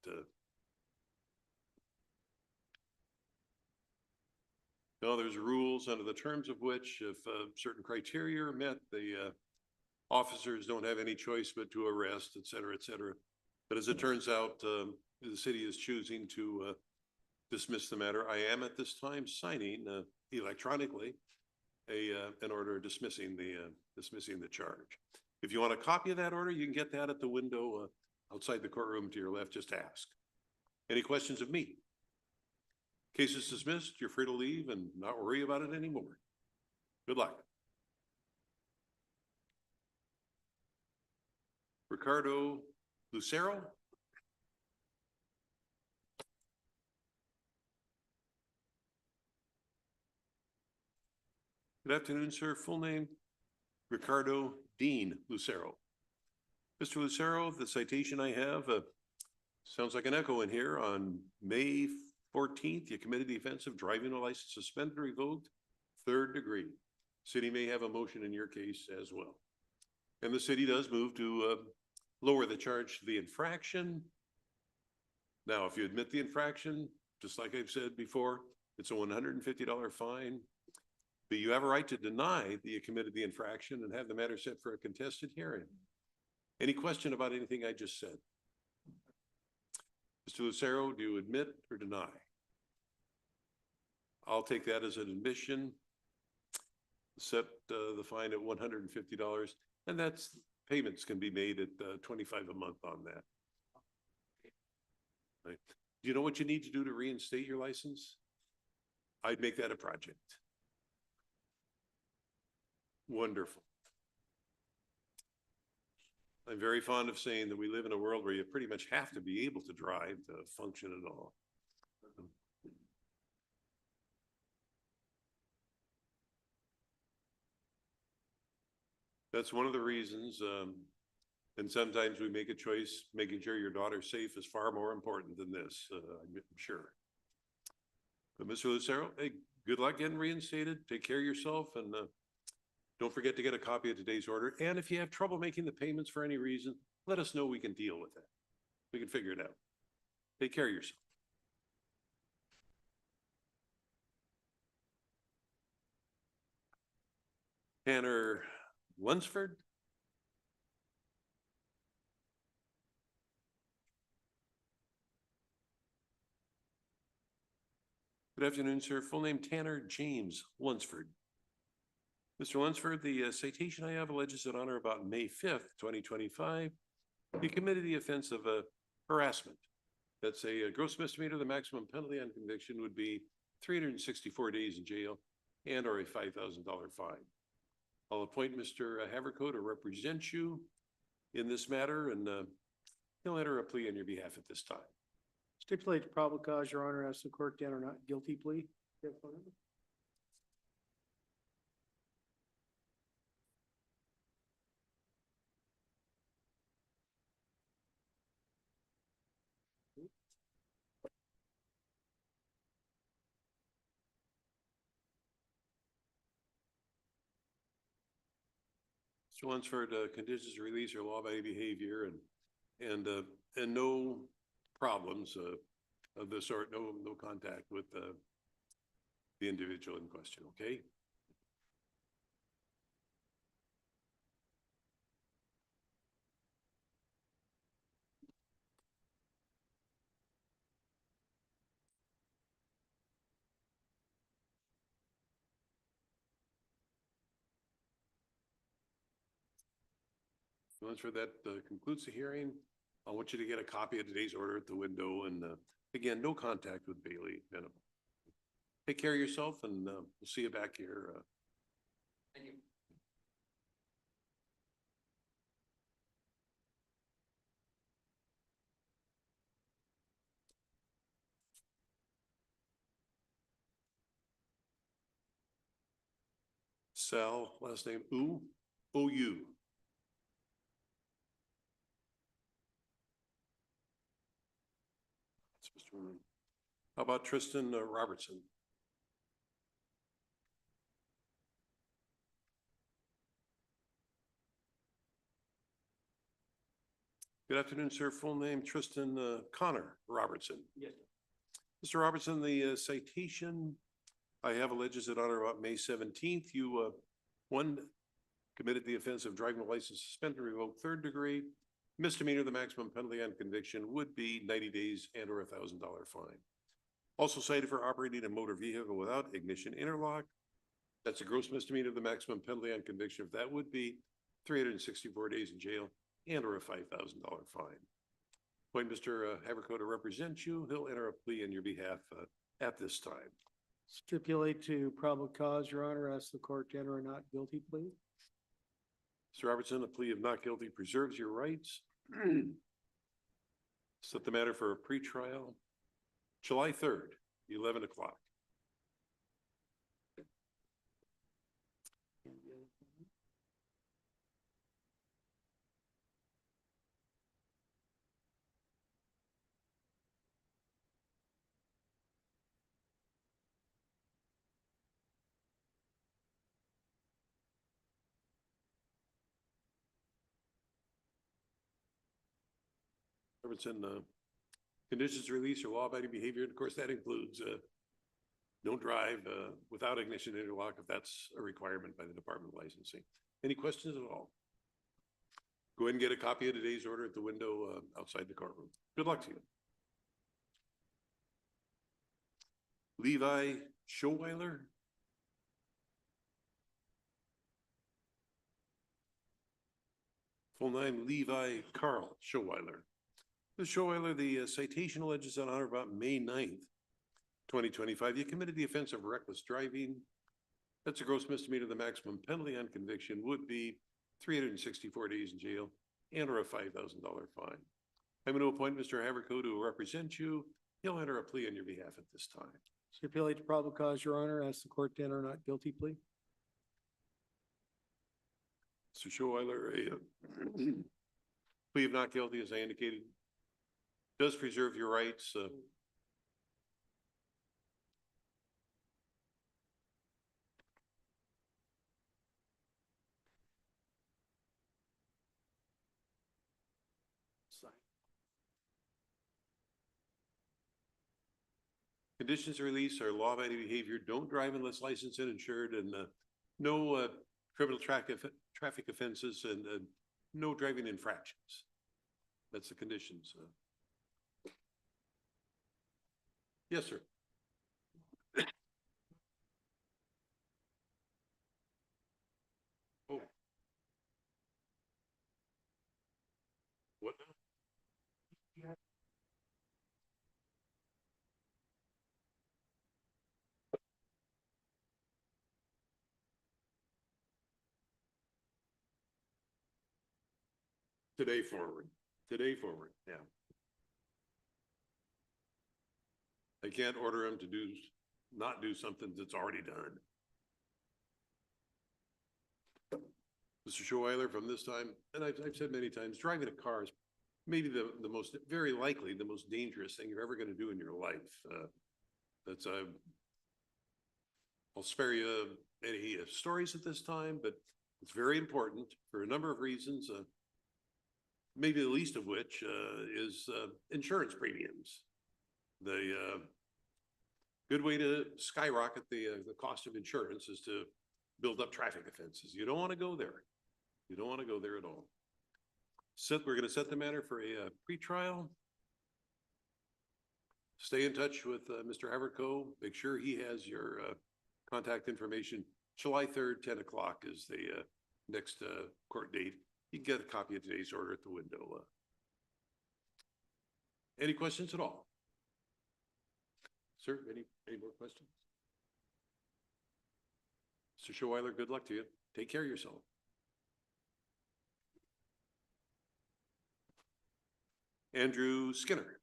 Now, there's rules under the terms of which, if certain criteria are met, the officers don't have any choice but to arrest, et cetera, et cetera. But as it turns out, the city is choosing to dismiss the matter. I am at this time signing electronically an order dismissing the charge. If you want a copy of that order, you can get that at the window outside the courtroom to your left. Just ask. Any questions of me? Case is dismissed. You're free to leave and not worry about it anymore. Good luck. Ricardo Lucero. Good afternoon, sir. Full name, Ricardo Dean Lucero. Mr. Lucero, the citation I have sounds like an echo in here. On May 14th, you committed the offense of driving a license suspended or revoked, 3rd degree. City may have a motion in your case as well. And the city does move to lower the charge to the infraction. Now, if you admit the infraction, just like I've said before, it's a $150 fine. But you have a right to deny that you committed the infraction and have the matter set for a contested hearing. Any question about anything I just said? Mr. Lucero, do you admit or deny? I'll take that as an admission. Set the fine at $150, and that's payments can be made at $25 a month on that. Right. Do you know what you need to do to reinstate your license? I'd make that a project. Wonderful. I'm very fond of saying that we live in a world where you pretty much have to be able to drive to function at all. That's one of the reasons, and sometimes we make a choice, making sure your daughter's safe is far more important than this, I'm sure. But Mr. Lucero, hey, good luck getting reinstated. Take care of yourself, and don't forget to get a copy of today's order. And if you have trouble making the payments for any reason, let us know. We can deal with that. We can figure it out. Take care of yourself. Tanner Lunsford. Good afternoon, sir. Full name Tanner James Lunsford. Mr. Lunsford, the citation I have alleges that on or about May 5th, 2025, you committed the offense of harassment. That's a gross misdemeanor. The maximum penalty on conviction would be 364 days in jail and or a $5,000 fine. I'll appoint Mr. Havercoat to represent you in this matter, and he'll enter a plea on your behalf at this time.
Stipulate to probable cause, Your Honor, as the court down or not guilty plea.
Mr. Lunsford, conditions of release are law-abiding behavior and no problems of this sort, no contact with the individual in question, okay? Once for that concludes the hearing, I want you to get a copy of today's order at the window, and again, no contact with Bailey Venable. Take care of yourself, and we'll see you back here.
Thank you.
Sal, last name O-U. That's Mr. Moon. How about Tristan Robertson? Good afternoon, sir. Full name Tristan Connor Robertson.
Yes.
Mr. Robertson, the citation I have alleges that on or about May 17th, you, one, committed the offense of driving a license suspended or revoked third degree. Misdemeanor, the maximum penalty on conviction would be 90 days and or $1,000 fine. Also cited for operating a motor vehicle without ignition interlock. That's a gross misdemeanor, the maximum penalty on conviction. That would be 364 days in jail and or a $5,000 fine. Appoint Mr. Haverco to represent you. He'll enter a plea on your behalf at this time.
Stipulate to probable cause, Your Honor, ask the court to enter a not guilty plea.
Mr. Robertson, a plea of not guilty preserves your rights. Set the matter for a pretrial, July 3rd, 11 o'clock. Robertson, conditions to release or law-abiding behavior. Of course, that includes don't drive without ignition interlock if that's a requirement by the Department of Licensing. Any questions at all? Go ahead and get a copy of today's order at the window outside the courtroom. Good luck to you. Levi Schoweiler. Full name Levi Carl Schoweiler. Ms. Schoweiler, the citation alleges on or about May 9th, 2025, you committed the offense of reckless driving. That's a gross misdemeanor. The maximum penalty on conviction would be 364 days in jail and or a $5,000 fine. I'm going to appoint Mr. Haverco to represent you. He'll enter a plea on your behalf at this time.
Stipulate to probable cause, Your Honor, ask the court to enter a not guilty plea.
Mr. Schoweiler, a plea of not guilty, as I indicated, does preserve your rights. Conditions of release are law-abiding behavior. Don't drive unless licensed and insured, and no criminal traffic offenses, and no driving infractions. That's the conditions. Yes, sir. Oh. What now? Today forward, yeah. I can't order him to not do something that's already done. Mr. Schoweiler, from this time, and I've said many times, driving a car is maybe the most, very likely the most dangerous thing you're ever going to do in your life. I'll spare you any stories at this time, but it's very important for a number of reasons. Maybe the least of which is insurance premiums. The good way to skyrocket the cost of insurance is to build up traffic offenses. You don't want to go there. You don't want to go there at all. We're going to set the matter for a pretrial. Stay in touch with Mr. Haverco. Make sure he has your contact information. July 3rd, 10 o'clock is the next court date. You can get a copy of today's order at the window. Any questions at all? Sir, any more questions? Mr. Schweiler, good luck to you. Take care of yourself. Andrew Skinner.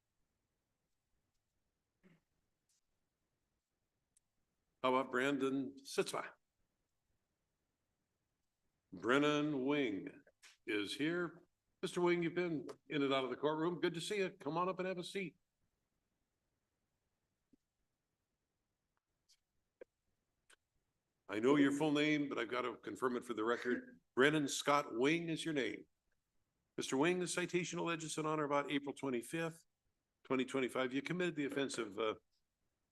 How about Brandon Sitzma? Brennan Wing is here. Mr. Wing, you've been in and out of the courtroom. Good to see you. Come on up and have a seat. I know your full name, but I've got to confirm it for the record. Brennan Scott Wing is your name. Mr. Wing, the citation alleges in honor about April 25th, 2025. You committed the offense of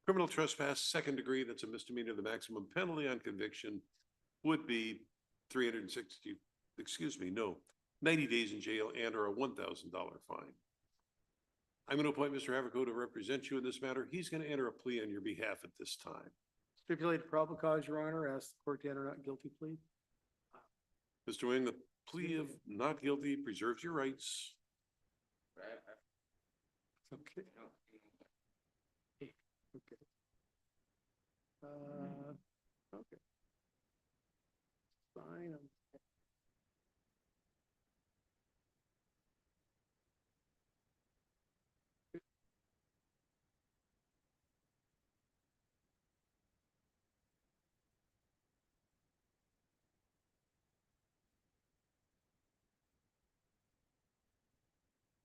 criminal trespass, second degree. That's a misdemeanor. The maximum penalty on conviction would be 90 days in jail and or a $1,000 fine. I'm going to appoint Mr. Haverko to represent you in this matter. He's going to enter a plea on your behalf at this time.
Stipulated probable cause, Your Honor. Ask the court to enter not guilty plea.
Mr. Wing, the plea of not guilty preserves your rights.
Okay. Okay. Okay. Fine.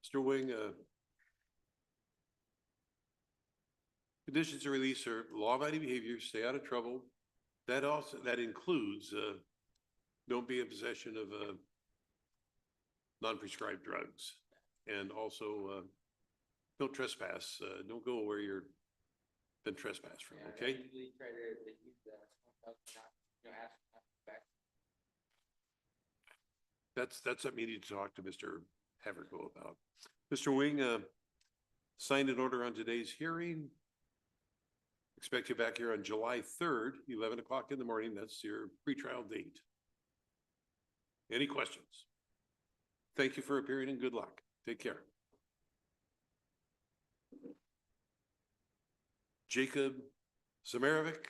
Mr. Wing, conditions of release are law-abiding behavior, stay out of trouble. That includes don't be in possession of non-prescribed drugs, and also don't trespass. Don't go where you're been trespassed from. Okay. That's something you need to talk to Mr. Haverko about. Mr. Wing signed an order on today's hearing. Expect you back here on July 3rd, 11 o'clock in the morning. That's your pretrial date. Any questions? Thank you for appearing and good luck. Take care. Jacob Zamarovic.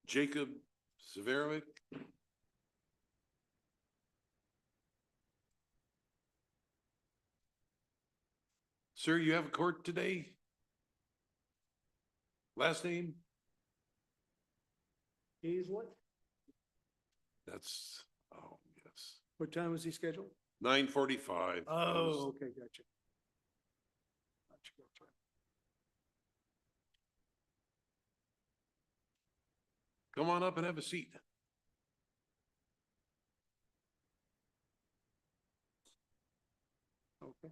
Jacob Zamarovic. Sir, you have a court today? Last name?
He's what?
That's, oh, yes.
What time was he scheduled?
9:45.
Oh, okay, gotcha. Gotcha.
Come on up and have a seat.
Okay.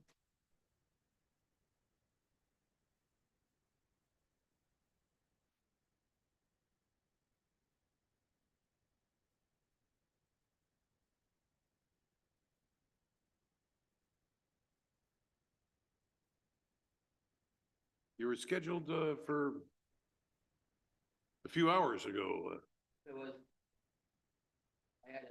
You were scheduled for a few hours ago.
It was. I had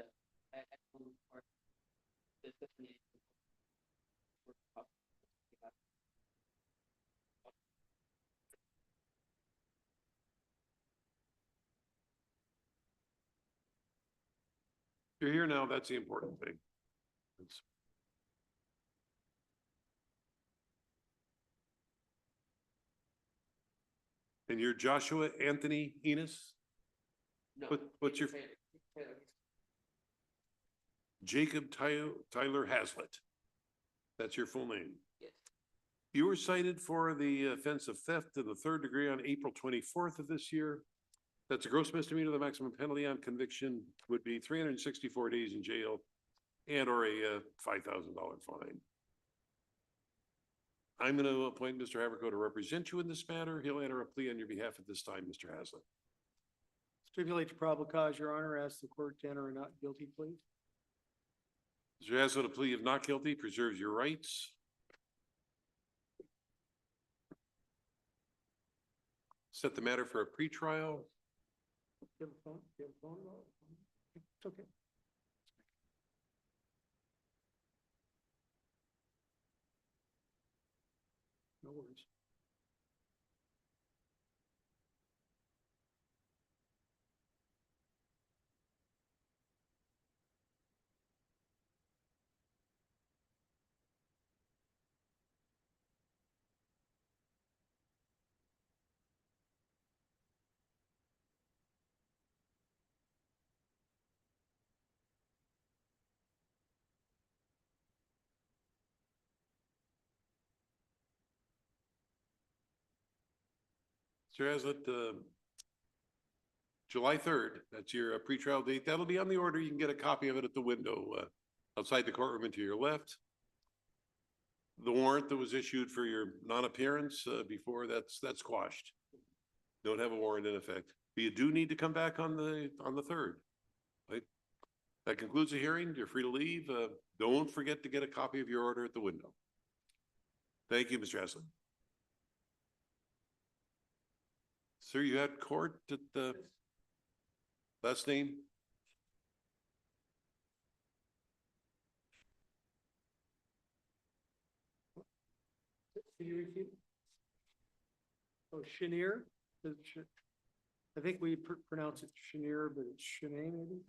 You're here now. That's the important thing. And you're Joshua Anthony Enos?
No.
What's your Jacob Tyler Hazlitt? That's your full name?
Yes.
You were cited for the offense of theft in the third degree on April 24th of this year. That's a gross misdemeanor. The maximum penalty on conviction would be 364 days in jail and or a $5,000 fine. I'm going to appoint Mr. Haverko to represent you in this matter. He'll enter a plea on your behalf at this time, Mr. Hazlitt.
Stipulate to probable cause, Your Honor. Ask the court to enter a not guilty plea.
Mr. Hazlitt, a plea of not guilty preserves your rights. Set the matter for a pretrial.
Give a phone. It's okay. No worries.
Mr. Hazlet, July 3rd, that's your pretrial date. That'll be on the order. You can get a copy of it at the window outside the courtroom and to your left. The warrant that was issued for your non-appearance before, that's quashed. Don't have a warrant in effect. But you do need to come back on the 3rd. Right? That concludes the hearing. You're free to leave. Don't forget to get a copy of your order at the window. Thank you, Mr. Haslund. Sir, you had court at the last name?
Can you repeat? Oh, Chenier? I think we pronounce it Chenier, but it's Chenier maybe?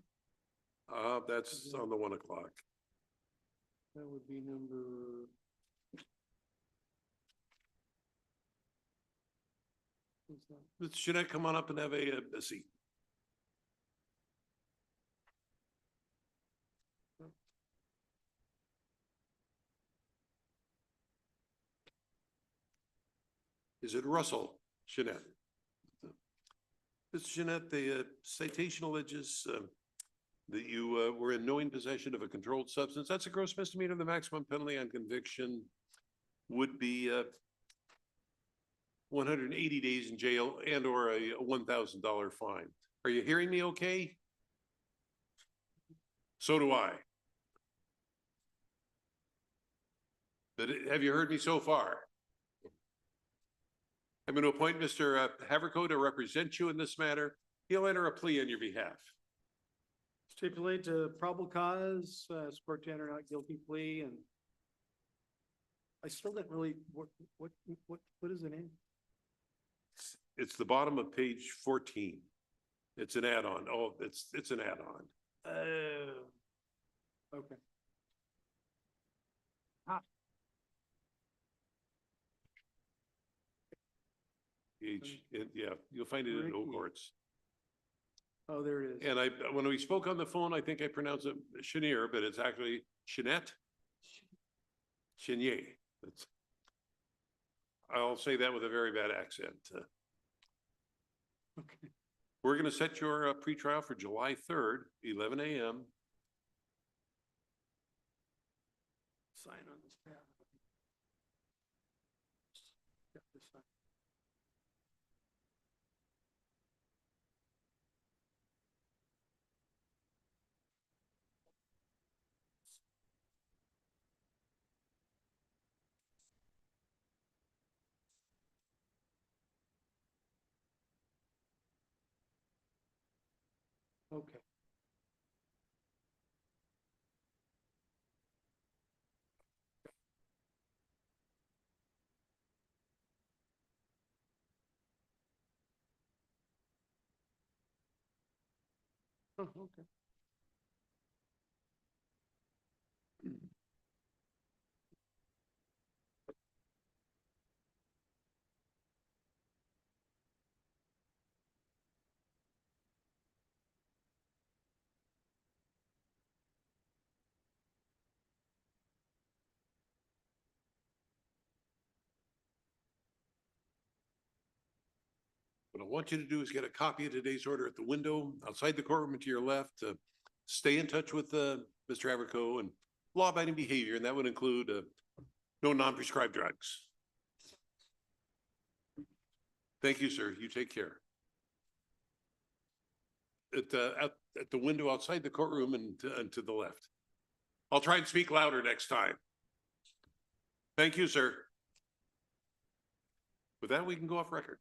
That's on the 1 o'clock.
That would be number.
Should I come on up and have a seat? Is it Russell Jeanette? Ms. Jeanette, the citation alleges that you were in knowing possession of a controlled substance. That's a gross misdemeanor. The maximum penalty on conviction would be 180 days in jail and or a $1,000 fine. Are you hearing me okay? So do I. But have you heard me so far? I'm going to appoint Mr. Haverco to represent you in this matter. He'll enter a plea on your behalf.
Stipulate to probable cause, support to enter not guilty plea, and I still didn't really, what is the name?
It's the bottom of page 14. It's an add-on. Oh, it's an add-on.
Okay.
Yeah, you'll find it in O
Ricky.
courts.
Oh, there it is.
And when we spoke on the phone, I think I pronounced it Chenier, but it's actually Chenette. Chenier. I'll say that with a very bad accent.
Okay.
We're going to set your pretrial for July 3rd, 11 a.m.
Sign on this pad. Got this sign. Okay. Oh, okay.
What I want you to do is get a copy of today's order at the window outside the courtroom and to your left. Stay in touch with Mr. Haverco and law-abiding behavior, and that would include no non-prescribed drugs. Thank you, sir. You take care. At the window outside the courtroom and to the left. I'll try and speak louder next time. Thank you, sir. With that, we can go off record.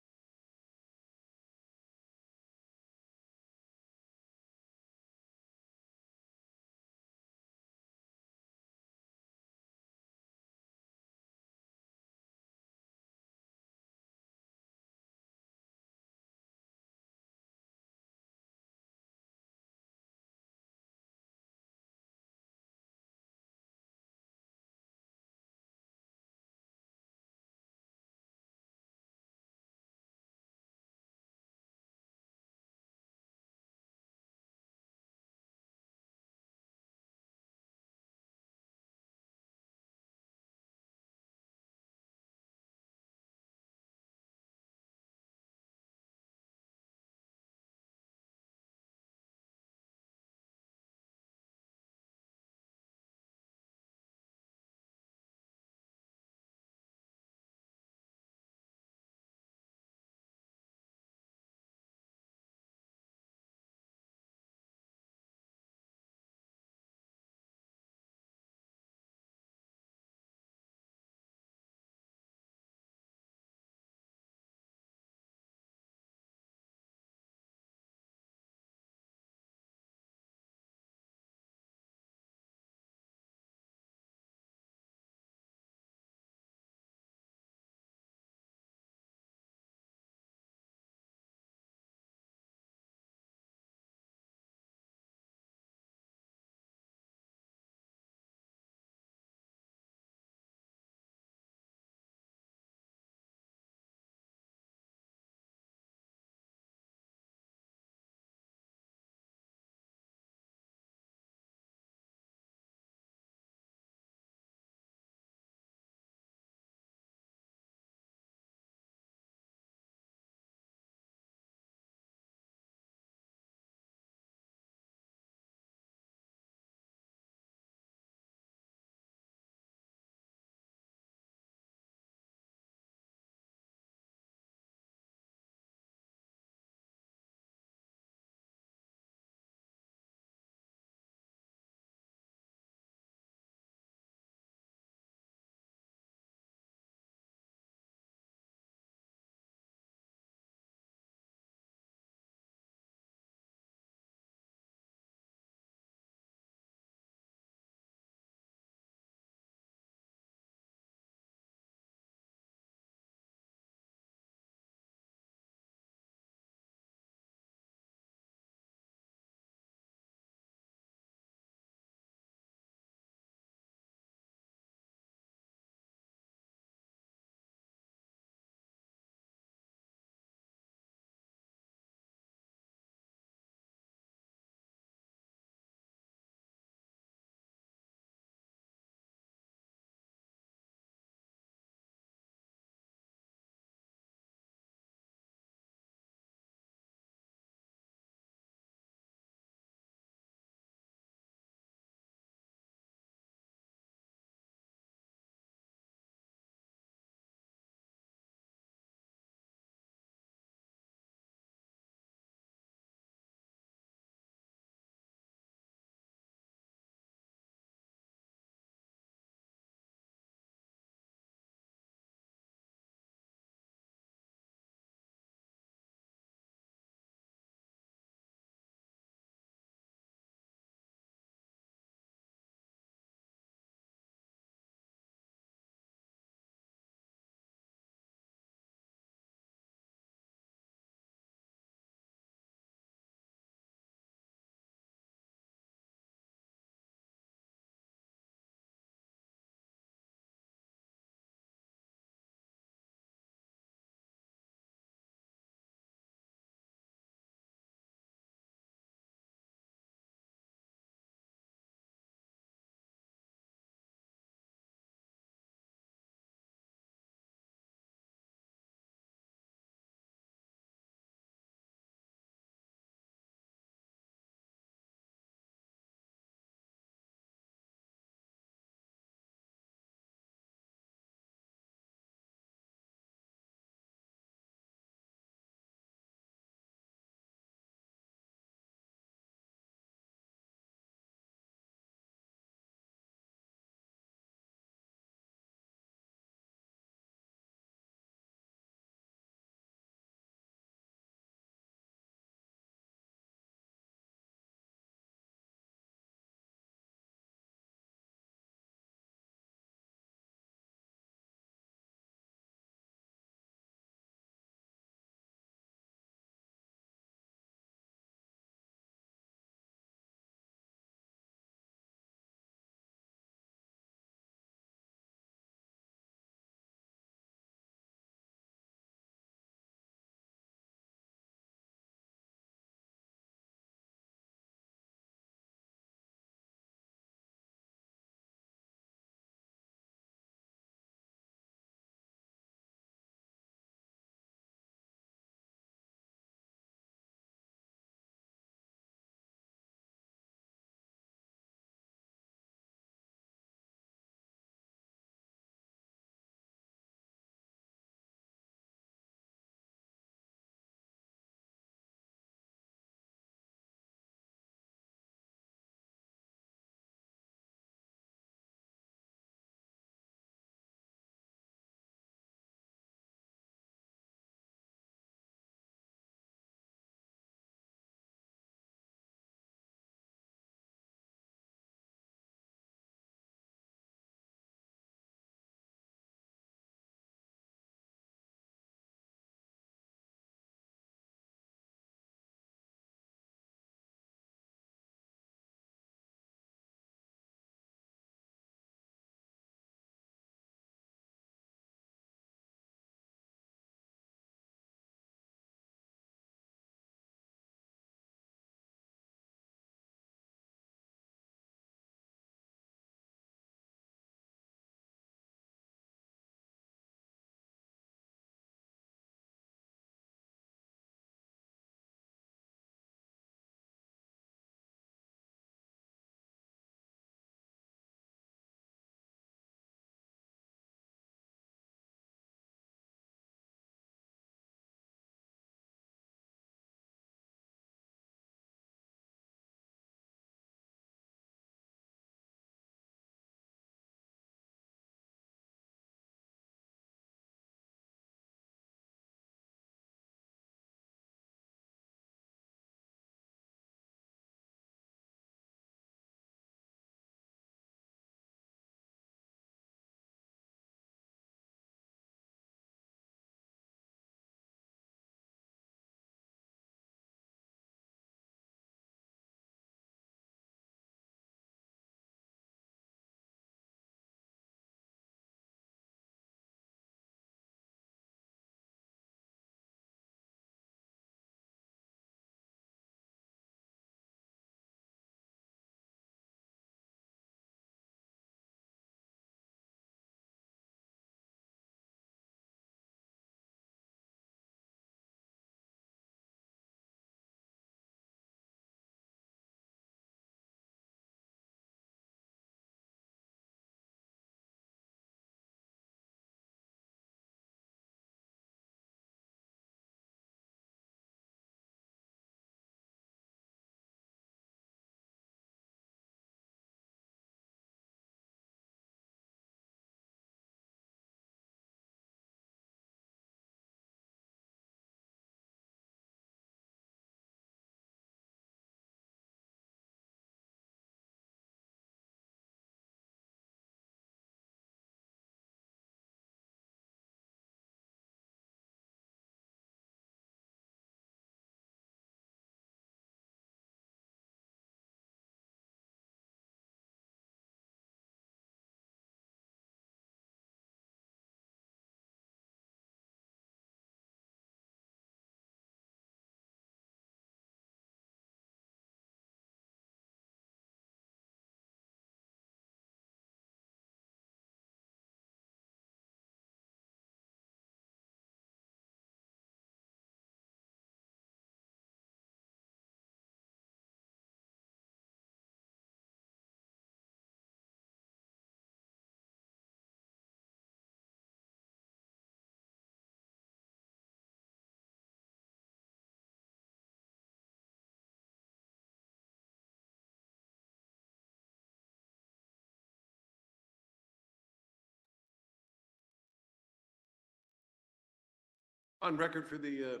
On record for the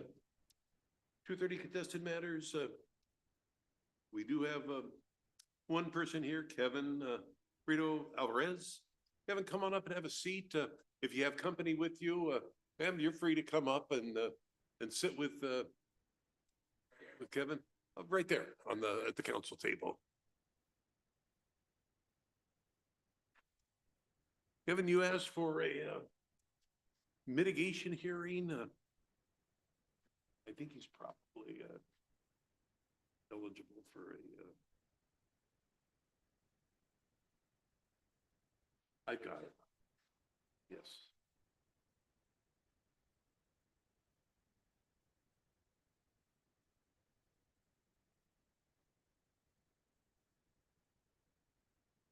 230 contested matters, we do have one person here, Kevin Brito Alvarez. Kevin, come on up and have a seat. If you have company with you, ma'am, you're free to come up and sit with Kevin right there on at the council table. Kevin, you asked for a mitigation hearing. I think he's probably eligible for a. I got it. Yes.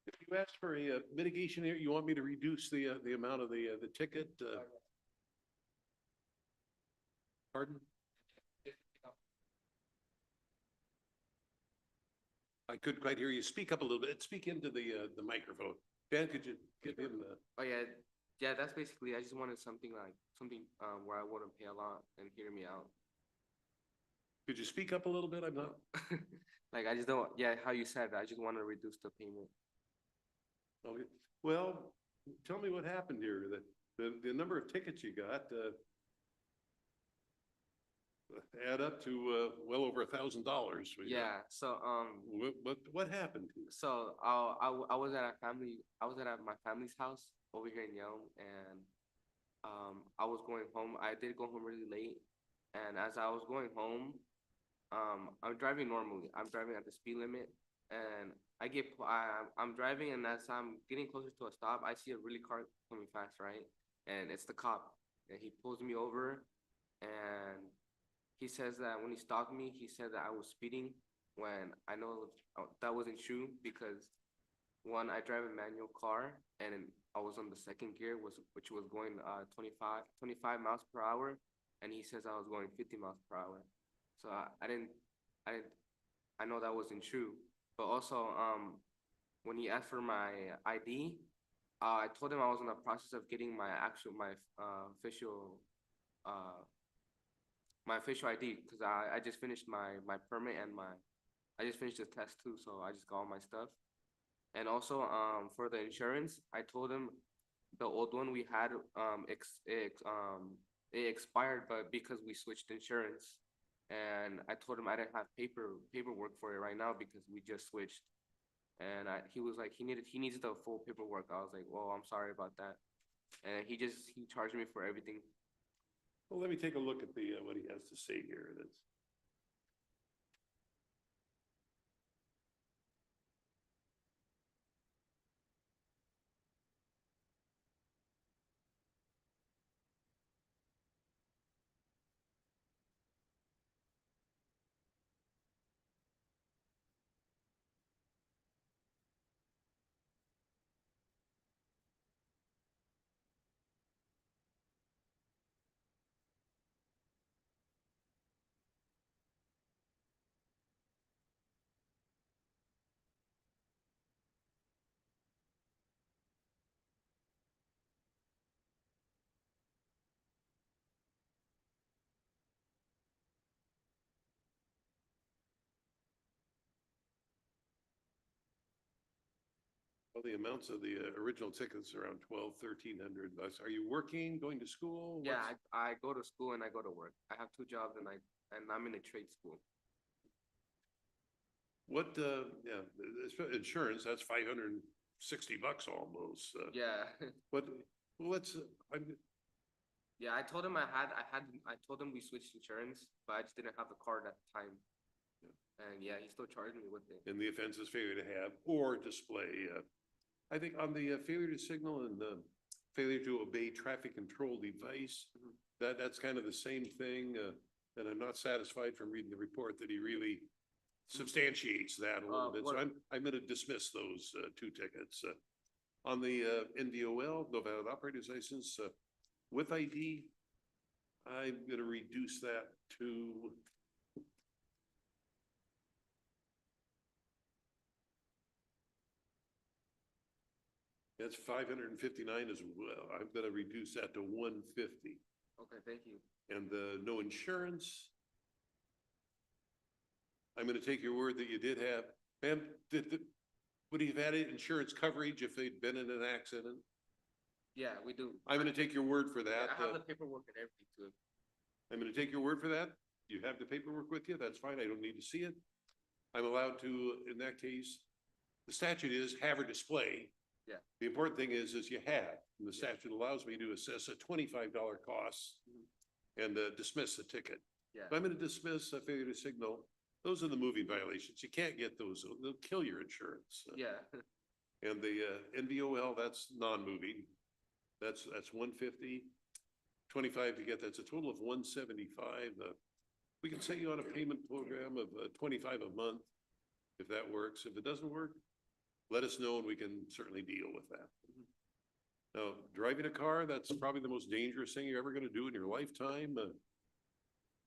If you asked for a mitigation here, you want me to reduce the amount of the ticket? Pardon? I couldn't quite hear you. Speak up a little bit. Speak into the microphone. Dan, could you give him the?
Oh yeah, that's basically. I just wanted something where I wouldn't pay a lot and hear me out.
Could you speak up a little bit? I'm not.
Like I just don't. Yeah, how you said. I just want to reduce the payment.
Okay. Well, tell me what happened here. The number of tickets you got add up to well over $1,000.
Yeah. So
what happened?
So I was at my family's house over here in Yelm, and I was going home. I did go home really late, and as I was going home, I'm driving normally. I'm driving at the speed limit, and I'm driving, and as I'm getting closer to a stop, I see a really car coming fast, right? And it's the cop, and he pulls me over, and he says that when he stopped me, he said that I was speeding when I know that wasn't true because one, I drive a manual car, and I was on the second gear, which was going 25 miles per hour, and he says I was going 50 miles per hour. So I know that wasn't true. But also, when he asked for my ID, I told him I was in the process of getting my official ID because I just finished my permit and I just finished the test too, so I just got all my stuff. And also, for the insurance, I told him the old one we had it expired, but because we switched insurance, and I told him I didn't have paperwork for it right now because we just switched. And he was like, he needs the full paperwork. I was like, well, I'm sorry about that. And he charged me for everything.
Well, let me take a look at what he has to say here. Well, the amounts of the original tickets are around $1,200-1,300. Are you working, going to school?
Yeah, I go to school and I go to work. I have 2 jobs and I'm in a trade school.
What, insurance, that's $560 almost.
Yeah. Yeah, I told him I told him we switched insurance, but I just didn't have the card at the time. And yeah, he still charged me with it.
And the offense is failure to have or display. I think on the failure to signal and the failure to obey traffic control device, that's kind of the same thing. And I'm not satisfied from reading the report that he really substantiates that a little bit. So I'm going to dismiss those 2 tickets. On the NVOL, no valid operator's license with ID, I'm going to reduce that to that's 559 as well. I'm going to reduce that to 150.
Okay, thank you.
And no insurance. I'm gonna take your word that you did have, ma'am, would you have had insurance coverage if they'd been in an accident?
Yeah, we do.
I'm gonna take your word for
Yeah,
that.
I have the paperwork and everything too.
I'm gonna take your word for that. You have the paperwork with you, that's fine, I don't need to see it. I'm allowed to, in that case, the statute is have or display.
Yeah.
The important thing is you have, and the statute allows me to assess a $25 cost and dismiss the ticket.
Yeah.
If I'm gonna dismiss a failure to signal, those are the moving violations. You can't get those, they'll kill your insurance.
Yeah.
And the NVOL, that's non-moving. That's 150. 25 to get, that's a total of 175. We can set you on a payment program of 25 a month if that works. If it doesn't work, let us know and we can certainly deal with that. Now, driving a car, that's probably the most dangerous thing you're ever going to do in your lifetime.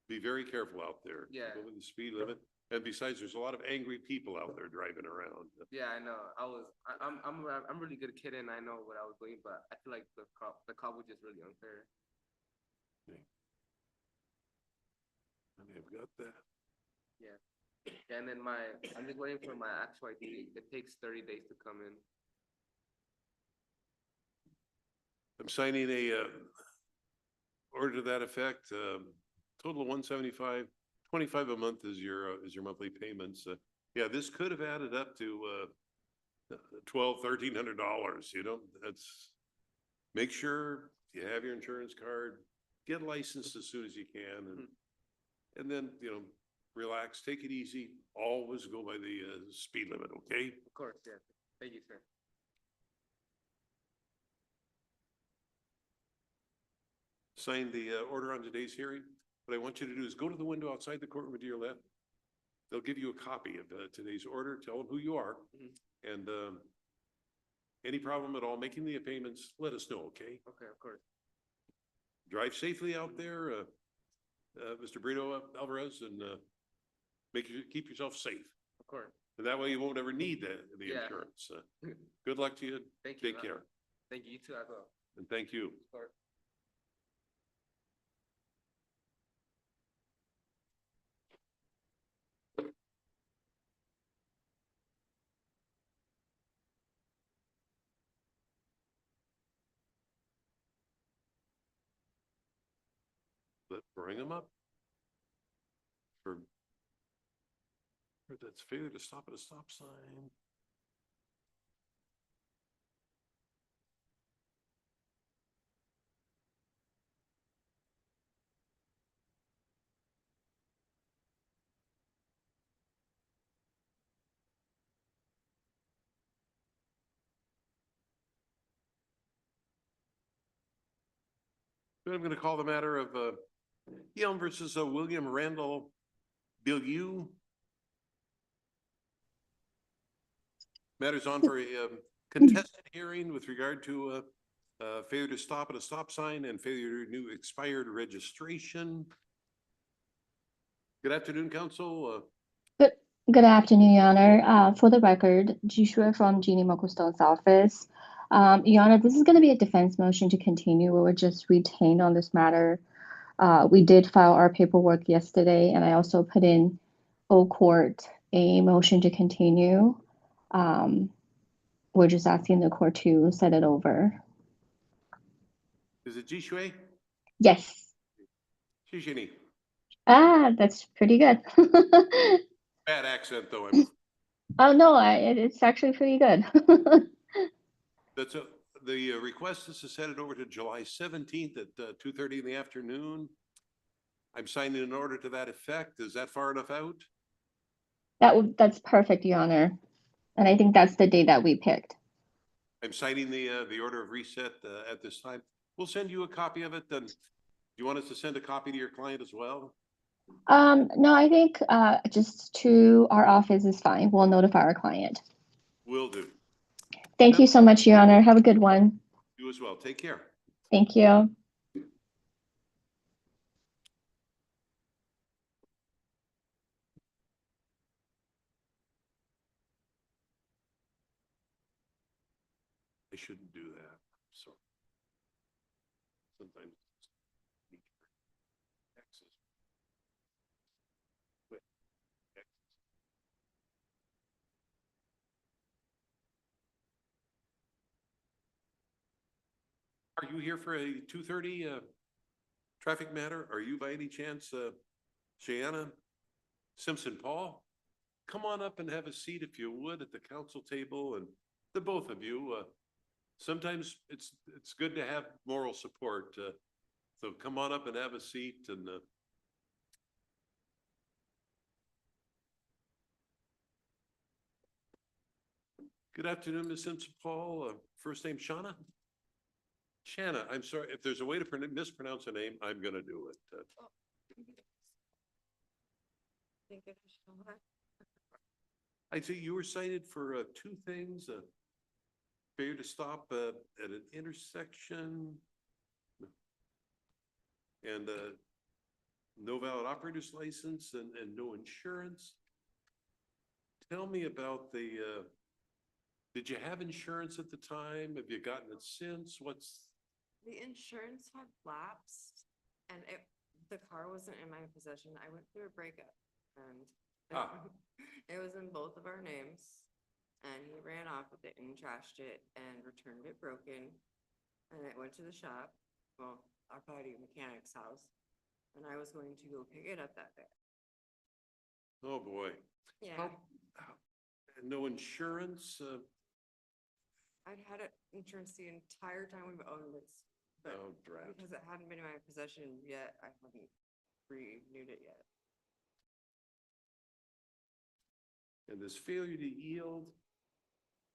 Be very careful out there.
Yeah.
Go with the speed limit. And besides, there's a lot of angry people out there driving around.
Yeah, I know. I'm really good at kidding. I know what I was doing, but I feel like the cop was just really unfair.
And they've got that.
Yeah. And then I'm just waiting for my actual ID. It takes 30 days to come in.
I'm signing a order to that effect. Total of 175, 25 a month is your monthly payments. Yeah, this could have added up to $1,300. You know, that's, make sure you have your insurance card, get licensed as soon as you can, and then, you know, relax, take it easy. Always go by the speed limit, okay?
Of course, yeah. Thank you, sir.
Sign the order on today's hearing. What I want you to do is go to the window outside the courtroom to your left. They'll give you a copy of today's order. Tell them who you are. And any problem at all making the payments, let us know, okay?
Okay, of course.
Drive safely out there, Mr. Brito Alvarez, and keep yourself safe.
Of course.
And that way you won't ever need the
Yeah.
insurance. Good luck to you.
Thank you.
Take care.
Thank you, you too, as well.
And thank you.
Of course.
But bring them up. For that's failure to stop at a stop sign. Then I'm going to call the matter of Yelm versus William Randall Billieu. Matters on for a contested hearing with regard to failure to stop at a stop sign and failure to renew expired registration. Good afternoon, council.
Good afternoon, Your Honor. For the record, Jishua from Jeannie Mokustone's office. Your Honor, this is going to be a defense motion to continue. We were just retained on this matter. We did file our paperwork yesterday, and I also put in Old Court a motion to continue. We're just asking the court to set it over.
Is it Jishua?
Yes.
Shishini.
Ah, that's pretty good.
Bad accent though.
Oh no, it's actually pretty good.
That's the request is to set it over to July 17th at 2:30 in the afternoon. I'm signing an order to that effect. Is that far enough out?
That's perfect, Your Honor. And I think that's the day that we picked.
I'm signing the order of reset at this time. We'll send you a copy of it. Then, do you want us to send a copy to your client as well?
No, I think just to our office is fine. We'll notify our client.
Will do.
Thank you so much, Your Honor. Have a good one.
You as well. Take care.
Thank you.
I shouldn't do that. So sometimes Are you here for a 2:30 traffic matter? Are you by any chance Shayanna Simpson Paul? Come on up and have a seat if you would at the council table, and the both of you. Sometimes it's good to have moral support. So come on up and have a seat and good afternoon, Ms. Simpson Paul. First name Shauna? Shanna, I'm sorry, if there's a way to mispronounce a name, I'm gonna do it. I see you were cited for two things, failure to stop at an intersection and no valid operator's license and no insurance. Tell me about the, did you have insurance at the time? Have you gotten it since?
The insurance had lapsed and the car wasn't in my possession. I went through a breakup and it was in both of our names. And he ran off with it and trashed it and returned it broken. And it went to the shop, well, our buddy mechanic's house. And I was going to go pick it up that day.
Oh, boy.
Yeah.
No insurance?
I'd had insurance the entire time we've owned this. But because it hadn't been in my possession yet, I hadn't renewed it yet.
And this failure to yield,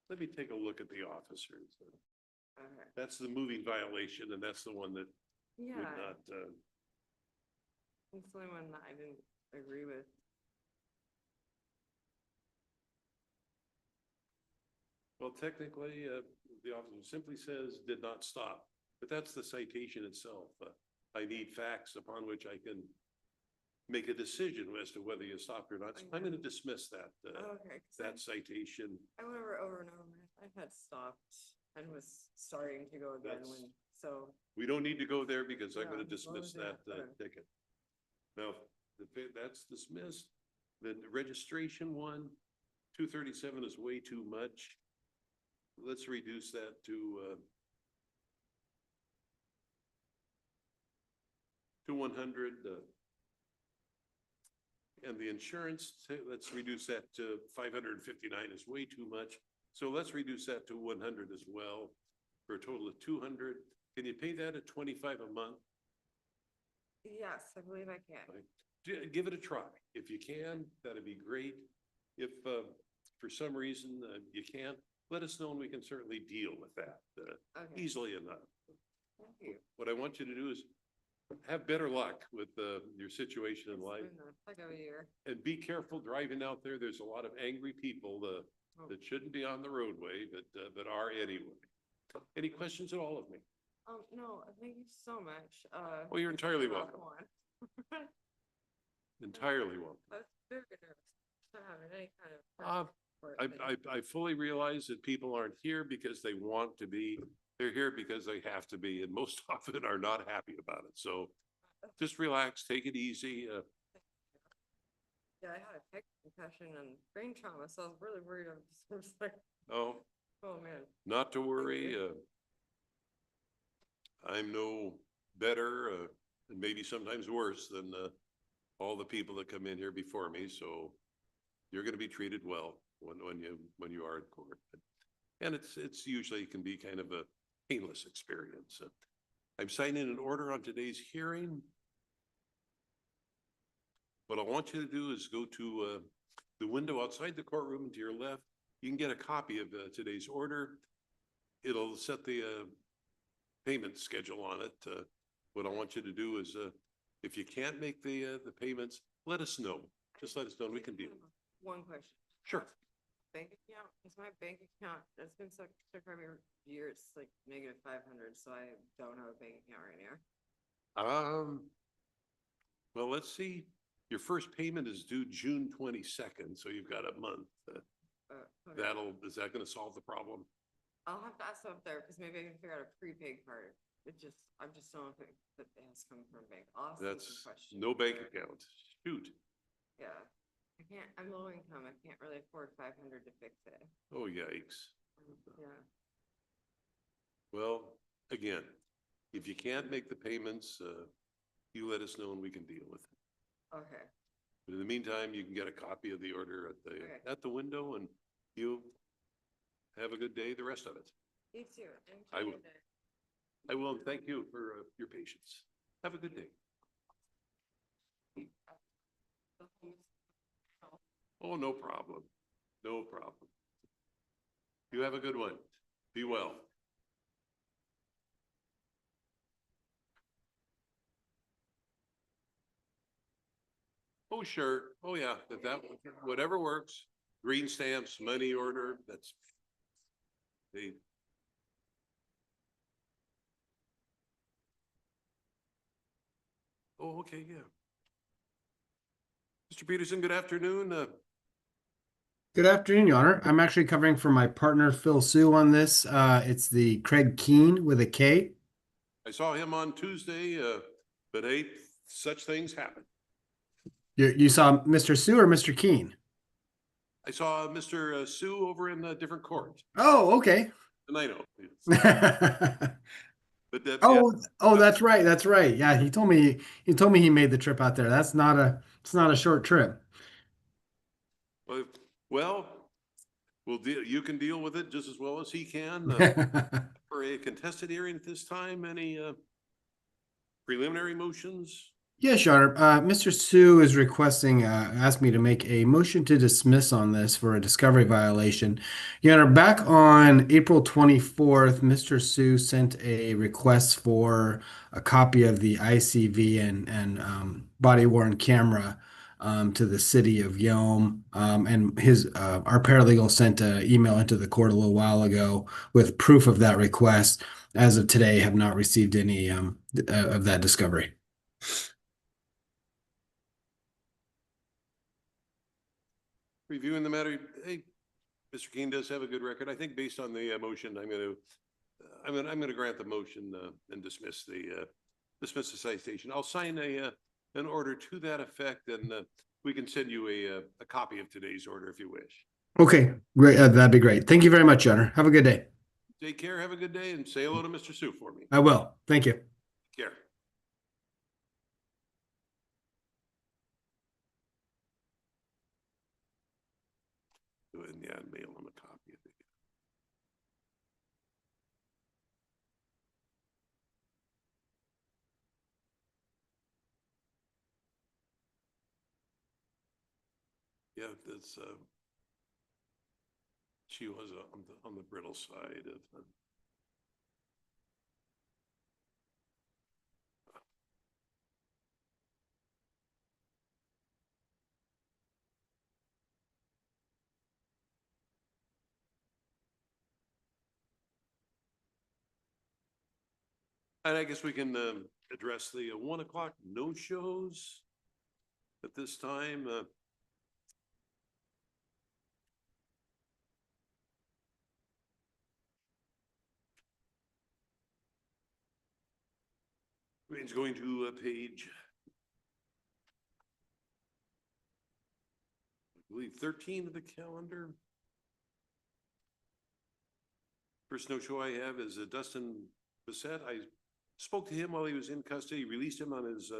let me take a look at the officers.
Okay.
That's the moving violation, and that's the one that would not.
It's the only one that I didn't agree with.
Well, technically, the officer simply says did not stop, but that's the citation itself. I need facts upon which I can make a decision as to whether you stopped or not. So I'm going to dismiss that, that citation.
I went over and over. I had stopped and was starting to go again so.
We don't need to go there because I'm going to dismiss that ticket. Now, that's dismissed. The registration one, 237 is way too much. Let's reduce that to 100. And the insurance, let's reduce that to 559 is way too much. So let's reduce that to 100 as well for a total of 200. Can you pay that at 25 a month?
Yes, I believe I can.
Give it a try. If you can, that'd be great. If for some reason you can't, let us know and we can certainly deal with that easily enough.
Thank you.
What I want you to do is have better luck with your situation in life.
Like a year.
And be careful driving out there. There's a lot of angry people that shouldn't be on the roadway, but are anyway. Any questions at all of me?
No, thank you so much.
Well, you're entirely welcome. Entirely welcome.
I was very nervous not having any kind of.
I fully realize that people aren't here because they want to be. They're here because they have to be, and most often are not happy about it. So just relax, take it easy.
Yeah, I had a head concussion and brain trauma, so I was really worried. I was just like,
oh
man.
Not to worry. I'm no better, and maybe sometimes worse than all the people that come in here before me. So you're going to be treated well when you are in court. And it's usually can be kind of a painless experience. I'm signing an order on today's hearing. What I want you to do is go to the window outside the courtroom to your left. You can get a copy of today's order. It'll set the payment schedule on it. What I want you to do is, if you can't make the payments, let us know. Just let us know and we can deal.
One question.
Sure.
Bank account, because my bank account, that's been stuck for me years, like -500, so I don't have a bank account right now.
Well, let's see. Your first payment is due June 22nd, so you've got a month.
Okay.
Is that going to solve the problem?
I'll have to ask up there because maybe I can figure out a prepaid card. I'm just don't know if it has come from bank.
That's no bank account. Shoot.
Yeah. I'm low income. I can't really afford 500 to fix it.
Oh, yikes.
Yeah.
Well, again, If you can't make the payments, you let us know and we can deal with it.
Okay.
But in the meantime, you can get a copy of the order
Okay.
at the window, and you have a good day, the rest of it.
You too.
I
Enjoy
will.
your day.
I will, thank you for your patience. Have a good day. Oh, no problem. No problem. You have a good one. Be well. Oh, sure. Oh, yeah. Whatever works. Green stamps, money order, that's. They. Oh, okay, yeah. Mr. Peterson, good afternoon.
Good afternoon, Your Honor. I'm actually covering for my partner Phil Sue on this. It's the Craig Keen with a K.
I saw him on Tuesday, but hey, such things happen.
You saw Mr. Sue or Mr. Keen?
I saw Mr. Sue over in a different court,
Oh, okay.
and I know. But
Oh, that's right. That's right. Yeah, he told me he made the trip out there. It's not a short trip.
Well, we'll deal. You can deal with it just as well as he can. For a contested hearing at this time, any preliminary motions?
Yes, Your Honor. Mr. Sue is requesting, asked me to make a motion to dismiss on this for a discovery violation. Your Honor, back on April 24th, Mr. Sue sent a request for a copy of the ICV and body worn camera to the city of Yelm. And our paralegal sent an email into the court a little while ago with proof of that request. As of today, have not received any of that discovery.
Reviewing the matter, hey, Mr. Keen does have a good record. I think based on the motion, I'm going to grant the motion and dismiss the citation. I'll sign an order to that effect, and we can send you a copy of today's order if you wish.
Okay, great. That'd be great. Thank you very much, Your Honor. Have a good day.
Take care. Have a good day, and say hello to Mr. Sue for me.
I will. Thank you.
Take care. Go ahead and mail him a copy of it. Yeah, that's she was on the brittle side of. And I guess we can address the 1 o'clock no-shows at this time. It's going to page, I believe, 13 of the calendar. First no-show I have is Dustin Bissett. I spoke to him while he was in custody, released him on his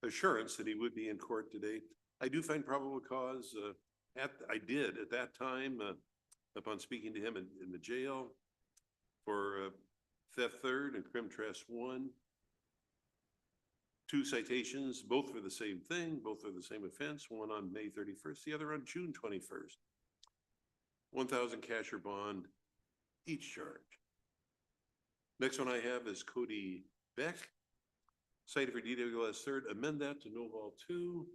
assurance that he would be in court today. I do find probable cause. I did at that time, upon speaking to him in the jail, for theft third and crim trespass 1. 2 citations, both for the same thing, both are the same offense. One on May 31st, the other on June 21st. 1,000 cash or bond, each charge. Next one I have is Cody Beck, cited for DWS third. Amend that to no vol 2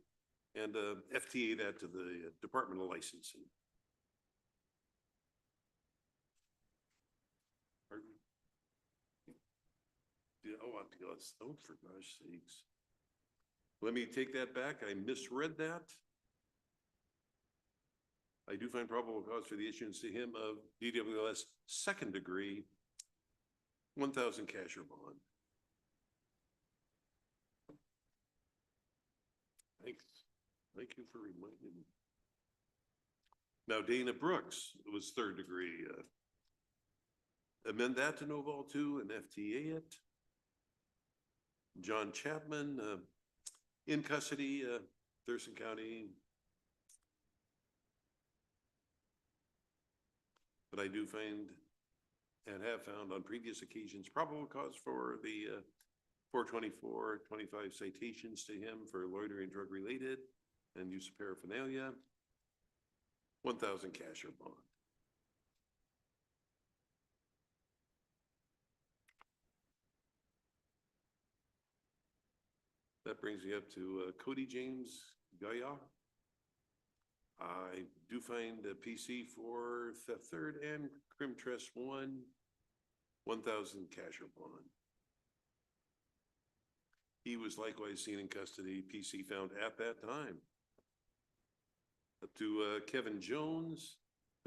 and FTA that to the Department of Licensing. Oh, for gosh sakes. Let me take that back. I misread that. I do find probable cause for the issuance to him of DWS second degree, 1,000 cash or bond. Thanks. Thank you for reminding me. Now Dana Brooks was third degree. Amend that to no vol 2 and FTA it. John Chapman, in custody, Thurston County. But I do find and have found on previous occasions probable cause for the 424-25 citations to him for loitering drug related and use of paraphernalia. 1,000 cash or bond. That brings me up to Cody James Gaya. I do find a PC for theft third and crim trust 1,000 cash or bond. He was likewise seen in custody, PC found at that time. Up to Kevin Jones.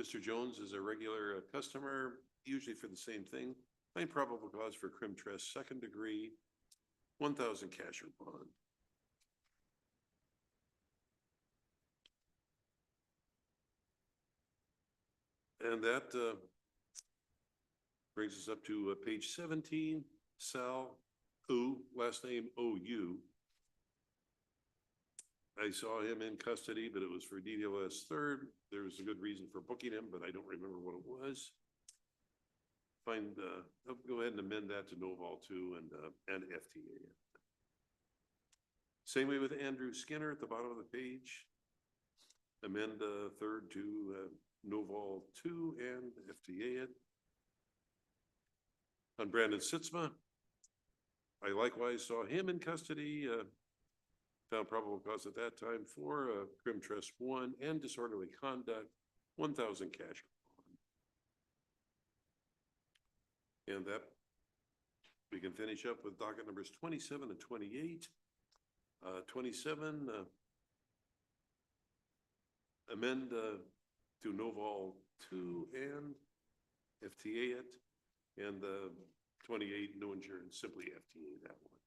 Mr. Jones is a regular customer, usually for the same thing. Find probable cause for crim trust second degree, 1,000 cash or bond. And that brings us up to page 17, Sal O, last name O-U. I saw him in custody, but it was for DDoS third. There was a good reason for booking him, but I don't remember what it was. I'll go ahead and amend that to Noval 2 and FTA. Same way with Andrew Skinner at the bottom of the page. Amend third to Noval 2 and FTA it. On Brandon Sitzma, I likewise saw him in custody, found probable cause at that time for crim trust 1 and disorderly conduct, 1,000 cash. And that we can finish up with docket numbers 27 and 28. 27, amend to Noval 2 and FTA it, and 28, no insurance, simply FTA that one.